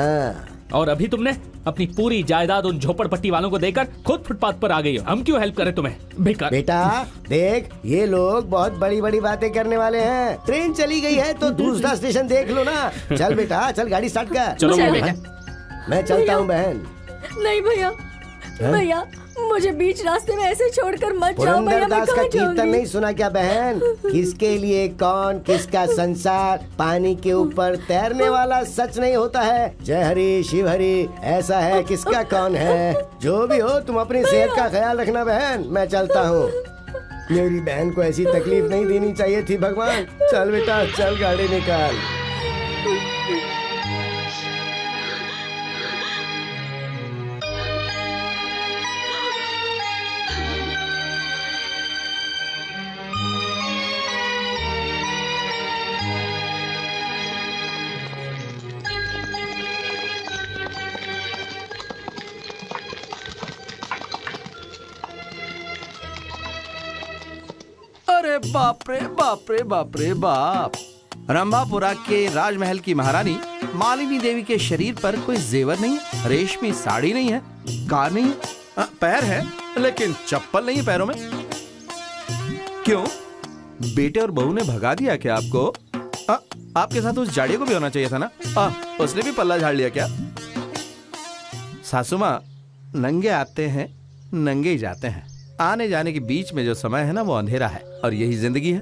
S6: और अभी तुमने अपनी पूरी जायदाद उन झोपड़पट्टी वालों को देकर खुद फुटपाथ पर आ गई हो। हम क्यों हेल्प करें तुम्हें? बेकार।
S4: बेटा देख, ये लोग बहुत बड़ी बड़ी बातें करने वाले हैं। ट्रेन चली गई है तो दूसरा स्टेशन देख लो ना। चल बेटा, चल गाड़ी स्टार्ट कर।
S6: चलो
S4: मैं चलता हूँ बहन।
S5: नहीं भैया, भैया मुझे बीच रास्ते में ऐसे छोड़कर मत जाओ।
S4: पुरंदरदास का कीर्तन नहीं सुना क्या बहन? किसके लिए कौन, किसका संसार, पानी के ऊपर तैरने वाला सच नहीं होता है। जय हरि शिव हरि, ऐसा है किसका कौन है। जो भी हो, तुम अपनी सेहत का ख्याल रखना बहन। मैं चलता हूँ। मेरी बहन को ऐसी तकलीफ नहीं देनी चाहिए थी भगवान। चल बेटा, चल गाड़ी निकाल।
S8: अरे बाप रे बाप रे बाप रे बाप। रंभापुरा के राजमहल की महारानी मालिनी देवी के शरीर पर कोई जेवर नहीं है, रेशमी साड़ी नहीं है, कार नहीं है, पैर है लेकिन चप्पल नहीं है पैरों में। क्यों, बेटे और बहू ने भगा दिया क्या आपको? आपके साथ उस जाड़े को भी होना चाहिए था ना। उसने भी पल्ला झाड़ लिया क्या? सासू माँ, नंगे आते हैं नंगे ही जाते हैं। आने जाने के बीच में जो समय है ना, वो अंधेरा है और यही जिंदगी है।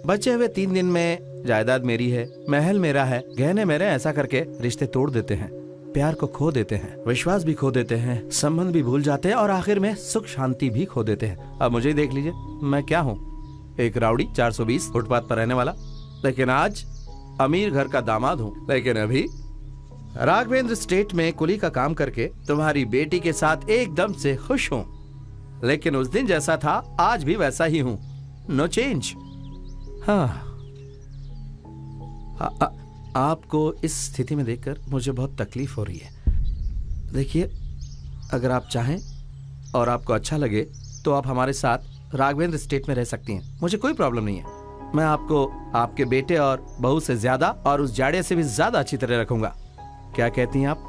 S8: बचे हुए 3 दिन में जायदाद मेरी है, महल मेरा है, गहने मेरे, ऐसा करके रिश्ते तोड़ देते हैं, प्यार को खो देते हैं, विश्वास भी खो देते हैं, संबंध भी भूल जाते हैं और आखिर में सुख शांति भी खो देते हैं। अब मुझे देख लीजिए, मैं क्या हूँ? एक राउडी 420 फुटपाथ पर रहने वाला, लेकिन आज अमीर घर का दामाद हूँ। लेकिन अभी राघवेंद्र स्टेट में कुली का काम करके तुम्हारी बेटी के साथ एकदम से खुश हूँ। लेकिन उस दिन जैसा था आज भी वैसा ही हूं, नो चेंज। हाँ, आपको इस स्थिति में देखकर मुझे बहुत तकलीफ हो रही है।
S12: देखिए, अगर आप चाहें और आपको अच्छा लगे तो आप हमारे साथ राघवेंद्र स्टेट में रह सकती हैं। मुझे कोई प्रॉब्लम नहीं है। मैं आपको आपके बेटे और बहू से ज्यादा और उस जाड़े से भी ज्यादा अच्छी तरह रखूंगा। क्या कहती हैं आप?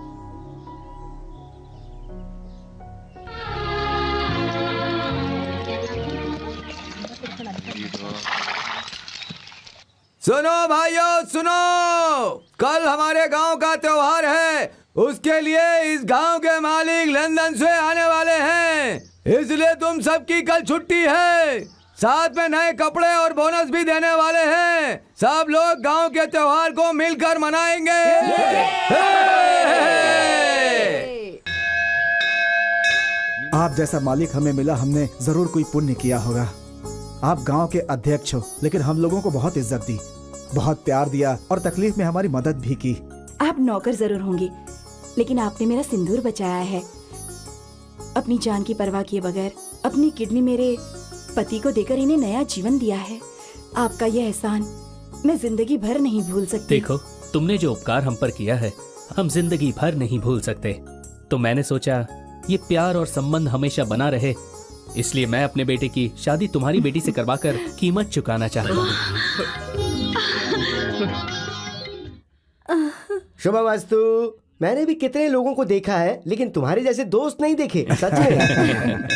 S15: सुनो भाइयों सुनो, कल हमारे गांव का त्योहार है। उसके लिए इस गांव के मालिक लंदन से आने वाले हैं, इसलिए तुम सबकी कल छुट्टी है। साथ में नए कपड़े और बोनस भी देने वाले हैं। सब लोग गांव के त्योहार को मिलकर मनाएंगे।
S1: आप जैसा मालिक हमें मिला, हमने जरूर कोई पुण्य किया होगा। आप गांव के अध्यक्ष हो, लेकिन हम लोगों को बहुत इज्जत दी, बहुत प्यार दिया और तकलीफ में हमारी मदद भी की।
S10: आप नौकर जरूर होंगे, लेकिन आपने मेरा सिंदूर बचाया है। अपनी जान की परवाह किए बगैर अपनी किडनी मेरे पति को देकर इन्हें नया जीवन दिया है। आपका यह एहसान मैं जिंदगी भर नहीं भूल सकती।
S6: देखो, तुमने जो उपकार हम पर किया है हम जिंदगी भर नहीं भूल सकते। तो मैंने सोचा ये प्यार और संबंध हमेशा बना रहे, इसलिए मैं अपने बेटे की शादी तुम्हारी बेटी से करवाकर कीमत चुकाना चाहता हूँ।
S4: शुभवास्तु। मैंने भी कितने लोगों को देखा है, लेकिन तुम्हारे जैसे दोस्त नहीं देखे, सच में।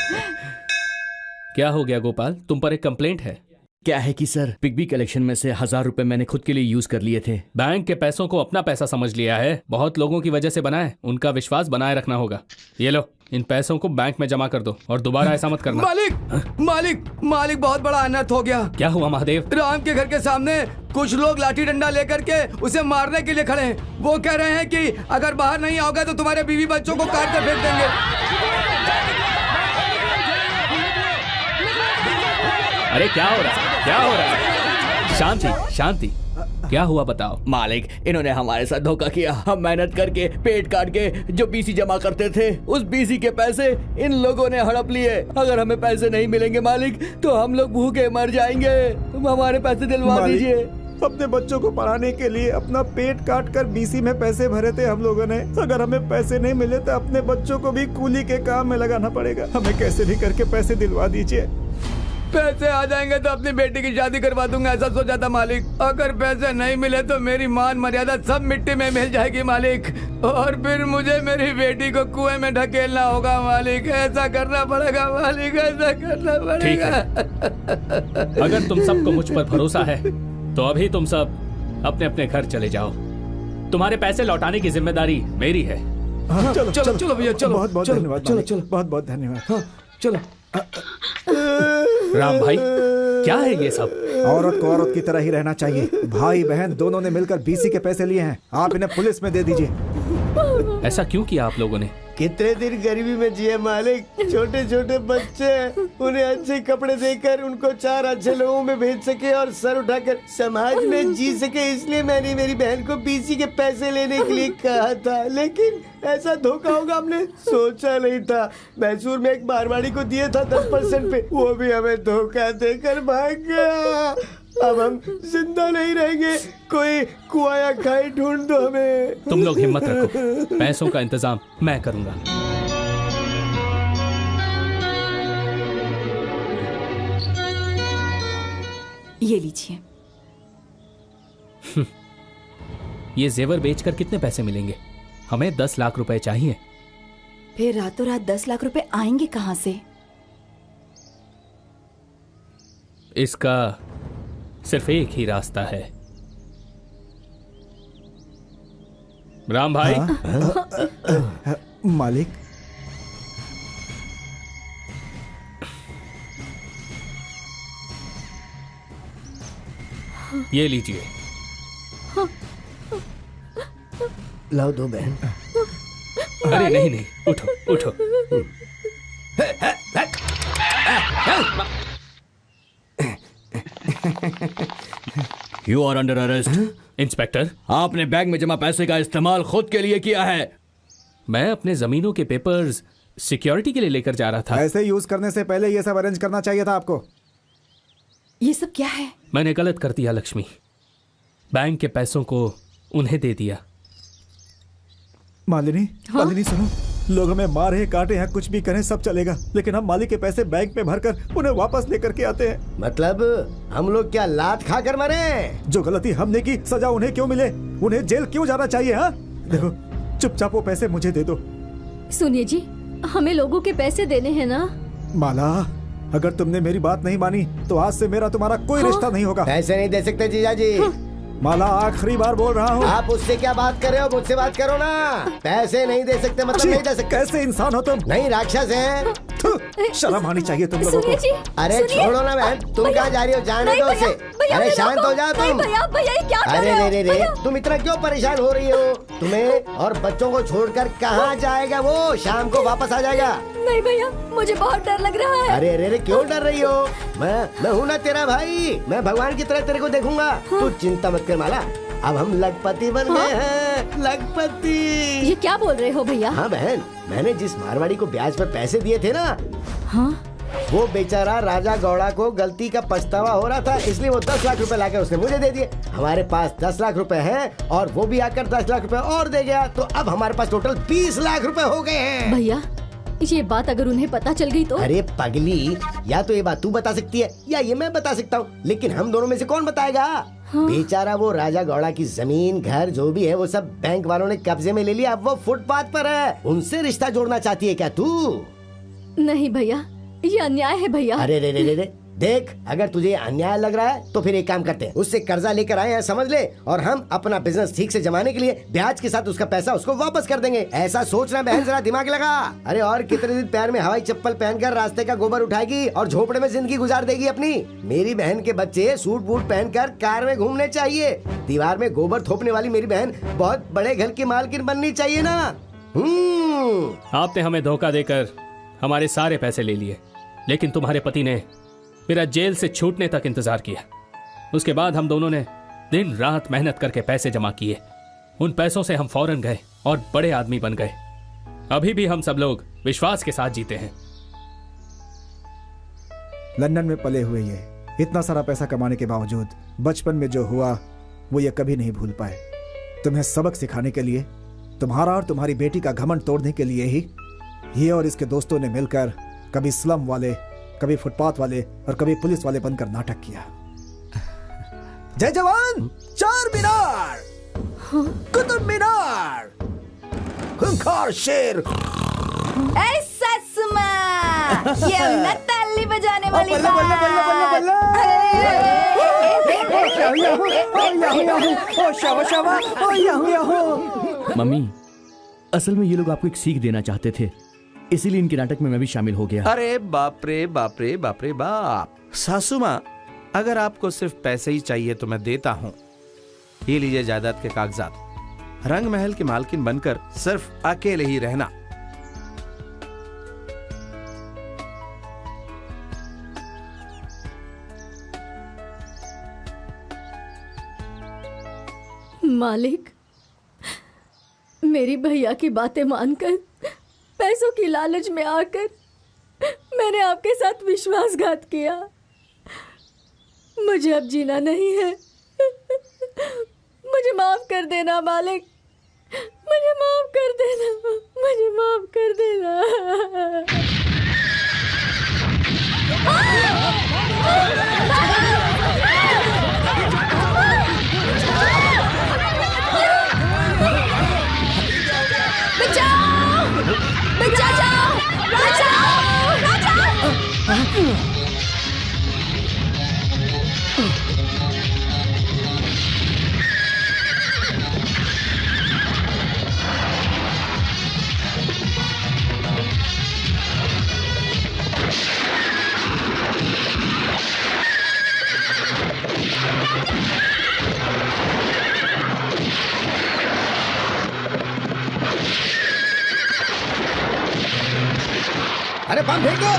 S6: क्या हो गया गोपाल, तुम पर एक कंप्लेंट है?
S3: क्या है कि सर, पिग्बी कलेक्शन में से 1000 रुपए मैंने खुद के लिए यूज कर लिए थे।
S6: बैंक के पैसों को अपना पैसा समझ लिया है। बहुत लोगों की वजह से बना है, उनका विश्वास बनाए रखना होगा। ये लो, इन पैसों को बैंक में जमा कर दो और दोबारा ऐसा मत करना।
S15: मालिक मालिक मालिक, बहुत बड़ा अनर्थ हो गया।
S6: क्या हुआ महादेव?
S15: राम के घर के सामने कुछ लोग लाठी डंडा लेकर के उसे मारने के लिए खड़े हैं। वो कह रहे हैं कि अगर बाहर नहीं आओगे तो तुम्हारे बीवी बच्चों को काट कर फेंक देंगे।
S6: अरे क्या हो रहा है, क्या हो रहा है? शांति शांति, क्या हुआ बताओ।
S3: मालिक, इन्होंने हमारे साथ धोखा किया। हम मेहनत करके पेट काट के जो बीसी जमा करते थे, उस बीसी के पैसे इन लोगों ने हड़प लिए। अगर हमें पैसे नहीं मिलेंगे मालिक, तो हम लोग भूखे मर जाएंगे। तुम हमारे पैसे दिलवा दीजिए।
S1: अपने बच्चों को पढ़ाने के लिए अपना पेट काट कर बीसी में पैसे भरे थे हम लोगों ने। अगर हमें पैसे नहीं मिले तो अपने बच्चों को भी कूली के काम में लगाना पड़ेगा। हमें कैसे भी करके पैसे दिलवा दीजिए।
S15: पैसे आ जाएंगे तो अपनी बेटी की शादी करवा दूंगा, ऐसा सोचा था मालिक। अगर पैसे नहीं मिले तो मेरी मान मर्यादा सब मिट्टी में मिल जाएगी मालिक, और फिर मुझे मेरी बेटी को कुएं में ढकेलना होगा मालिक। ऐसा करना पड़ेगा मालिक, ऐसा करना पड़ेगा।
S6: अगर तुम सबको मुझ पर भरोसा है तो अभी तुम सब अपने अपने घर चले जाओ। तुम्हारे पैसे लौटाने की जिम्मेदारी मेरी है।
S1: चलो चलो चलो भैया, चलो। बहुत बहुत धन्यवाद। चलो चलो, बहुत बहुत धन्यवाद।
S15: चलो।
S6: राम भाई, क्या है ये सब?
S1: औरत को औरत की तरह ही रहना चाहिए। भाई बहन दोनों ने मिलकर बीसी के पैसे लिए हैं। आप इन्हें पुलिस में दे दीजिए।
S6: ऐसा क्यों किया आप लोगों ने?
S4: कितने दिन गरीबी में जिए मालिक। छोटे छोटे बच्चे, उन्हें अच्छे कपड़े देकर उनको 4 अच्छे लोगों में भेज सके और सर उठाकर समाज में जी सके, इसलिए मैंने मेरी बहन को बीसी के पैसे लेने के लिए कहा था। लेकिन ऐसा धोखा होगा हमने सोचा नहीं था। मैसूर में एक मारवाड़ी को दिए था 10% पे, वो भी हमें धोखा देकर भाग गया। अब हम जिंदा नहीं रहेंगे। कोई कुआं या खाई ढूंढ दो हमें।
S6: तुम लोग हिम्मत रखो, पैसों का इंतजाम मैं करूंगा।
S10: ये लीजिए।
S6: ये जेवर बेचकर कितने पैसे मिलेंगे? हमें 10 लाख रुपए चाहिए।
S10: फिर रातों रात 10 लाख रुपए आएंगे कहां से?
S6: इसका सिर्फ एक ही रास्ता है। राम भाई।
S1: मालिक,
S6: ये लीजिए।
S4: लाओ दो बहन।
S6: अरे नहीं नहीं, उठो उठो।
S3: You are under arrest.
S6: Inspector,
S3: आपने बैंक में जमा पैसे का इस्तेमाल खुद के लिए किया है।
S6: मैं अपने जमीनों के पेपर्स सिक्योरिटी के लिए लेकर जा रहा था।
S1: ऐसे यूज करने से पहले ये सब अरेंज करना चाहिए था आपको।
S10: ये सब क्या है?
S6: मैंने गलत कर दिया लक्ष्मी। बैंक के पैसों को उन्हें दे दिया।
S1: मालिनी,
S5: हाँ?
S1: मालिनी सुनो। लोग हमें मारे काटे हैं, कुछ भी करें सब चलेगा, लेकिन हम मालिक के पैसे बैंक में भरकर उन्हें वापस लेकर के आते हैं।
S4: मतलब हम लोग क्या लात खा कर मरे?
S1: जो गलती हमने की सजा उन्हें क्यों मिले? उन्हें जेल क्यों जाना चाहिए? हाँ देखो, चुपचाप वो पैसे मुझे दे दो।
S5: सुनिए जी, हमें लोगों के पैसे देने हैं ना।
S1: माला, अगर तुमने मेरी बात नहीं मानी तो आज से मेरा तुम्हारा कोई रिश्ता नहीं होगा।
S4: पैसे नहीं दे सकते जीजा जी।
S1: माला, आखिरी बार बोल रहा हूँ।
S4: आप उससे क्या बात कर रहे हो? मुझसे बात करो ना। पैसे नहीं दे सकते मतलब नहीं दे सकते।
S1: कैसे इंसान हो तुम?
S4: नहीं, राक्षस है।
S1: शर्म आनी चाहिए तुम लोगों को।
S4: अरे छोड़ो ना बहन, तुम कहाँ जा रही हो? जाने दो उसे। अरे शांत हो जाओ तुम। अरे रे, तुम इतना क्यों परेशान हो रही हो? तुम्हें और बच्चों को छोड़कर कहाँ जाएगा वो? शाम को वापस आ जाएगा।
S5: नहीं भैया, मुझे बहुत डर लग रहा है।
S4: अरे क्यों डर रही हो? मैं हूँ ना तेरा भाई। मैं भगवान की तरह तेरे को देखूंगा। तू चिंता मत कर माला, अब हम लखपति बन गए हैं। लखपति।
S5: ये क्या बोल रहे हो भैया?
S4: हाँ बहन, मैंने जिस मारवाड़ी को ब्याज पर पैसे दिए थे ना,
S5: हाँ?
S4: वो बेचारा राजा गौड़ा को गलती का पछतावा हो रहा था, इसलिए वो 10 लाख रुपए लाकर उसने मुझे दे दिए। हमारे पास 10 लाख रुपए हैं और वो भी आकर 10 लाख रुपए और दे गया, तो अब हमारे पास टोटल 20 लाख रुपए हो गए हैं।
S5: भैया, ये बात अगर उन्हें पता चल गई तो?
S4: अरे पगली, या तो ये बात तू बता सकती है या ये मैं बता सकता हूँ, लेकिन हम दोनों में से कौन बताएगा? हाँ? बेचारा वो राजा गौड़ा की जमीन घर जो भी है वो सब बैंक वालों ने कब्जे में ले लिया। अब वो फुटपाथ पर है। उनसे रिश्ता जोड़ना चाहती है क्या तू?
S5: नहीं भैया, ये अन्याय है भैया।
S4: अरे रे, देख, अगर तुझे अन्याय लग रहा है तो फिर एक काम करते हैं, उससे कर्जा लेकर आए हैं समझ ले, और हम अपना बिजनेस ठीक से जमाने के लिए ब्याज के साथ उसका पैसा उसको वापस कर देंगे। ऐसा सोचना बहन, जरा दिमाग लगा। अरे और कितने दिन पैर में हवाई चप्पल पहनकर रास्ते का गोबर उठाएगी और झोपड़े में जिंदगी गुजार देगी अपनी? मेरी बहन के बच्चे सूट बूट पहनकर कार में घूमने चाहिए। दीवार में गोबर थोपने वाली मेरी बहन बहुत बड़े घर की मालकिन बननी चाहिए ना।
S6: आपने हमें धोखा देकर हमारे सारे पैसे ले लिए, लेकिन तुम्हारे पति ने मेरा जेल से छूटने तक इंतजार किया। उसके बाद हम दोनों ने दिन रात मेहनत करके पैसे जमा किए। उन पैसों से हम फौरन गए और बड़े आदमी बन गए। अभी भी हम सब लोग विश्वास के साथ जीते हैं।
S1: लंदन में पले हुए ये इतना सारा पैसा कमाने के बावजूद बचपन में जो हुआ वो ये कभी नहीं भूल पाए। तुम्हें सबक सिखाने के लिए, तुम्हारा और तुम्हारी बेटी का घमंड तोड़ने के लिए ही ये और इसके दोस्तों ने मिलकर कभी स्लम वाले, कभी फुटपाथ वाले और कभी पुलिस वाले बनकर नाटक किया। जय जवान, चार मीनार, कुतुब मीनार, खूंखार शेर,
S10: ऐसा सुमा, ये ना ताली बजाने वाली
S3: मम्मी, असल में ये लोग आपको एक सीख देना चाहते थे, इसीलिए इनके नाटक में मैं भी शामिल हो गया।
S12: अरे बाप रे बाप रे बाप रे बाप। सासू माँ, अगर आपको सिर्फ पैसे ही चाहिए तो मैं देता हूँ। ये लीजिए जायदाद के कागजात। रंग महल की मालकिन बनकर सिर्फ अकेले ही रहना।
S5: मालिक, मेरी भैया की बातें मानकर, पैसों की लालच में आकर मैंने आपके साथ विश्वासघात किया। मुझे अब जीना नहीं है। मुझे माफ कर देना मालिक, मुझे माफ कर देना, मुझे माफ कर देना।
S4: अरे बम फेंको।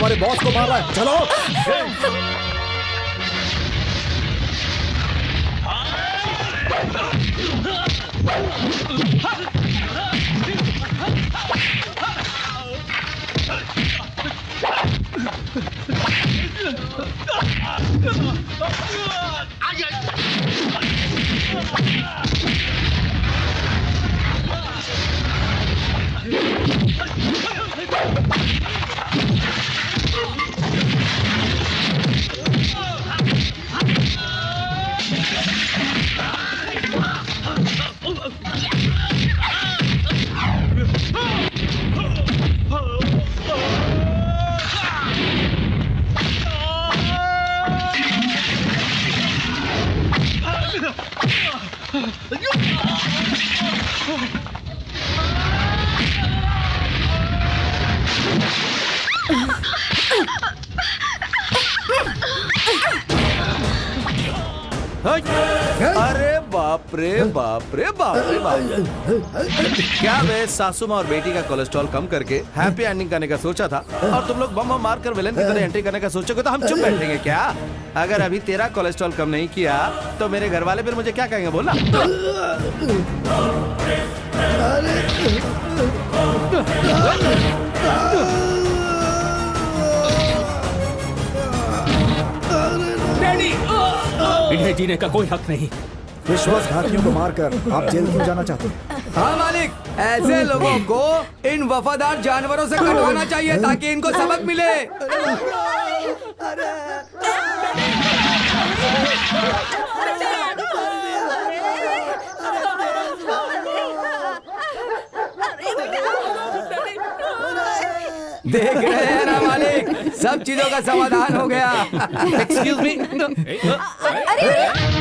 S1: हमारे बॉस को मार रहा है। चलो।
S8: अरे बाप रे बाप रे बाप रे बाप। क्या मैं सासू माँ और बेटी का कोलेस्ट्रॉल कम करके हैप्पी एंडिंग करने का सोचा था और तुम लोग बम मार कर विलेन की तरह एंट्री करने का सोचोगे तो हम चुप बैठेंगे क्या? अगर अभी तेरा कोलेस्ट्रॉल कम नहीं किया तो मेरे घर वाले फिर मुझे क्या कहेंगे बोलना?
S6: इन्हें जीने का कोई हक नहीं।
S1: विश्वासघातियों को मारकर आप जेल क्यों जाना चाहते हैं?
S15: हाँ मालिक, ऐसे लोगों को इन वफादार जानवरों से कटवाना चाहिए ताकि इनको सबक मिले। देख रहे हैं ना मालिक, सब चीजों का समाधान हो गया।
S8: Excuse me.
S10: अरे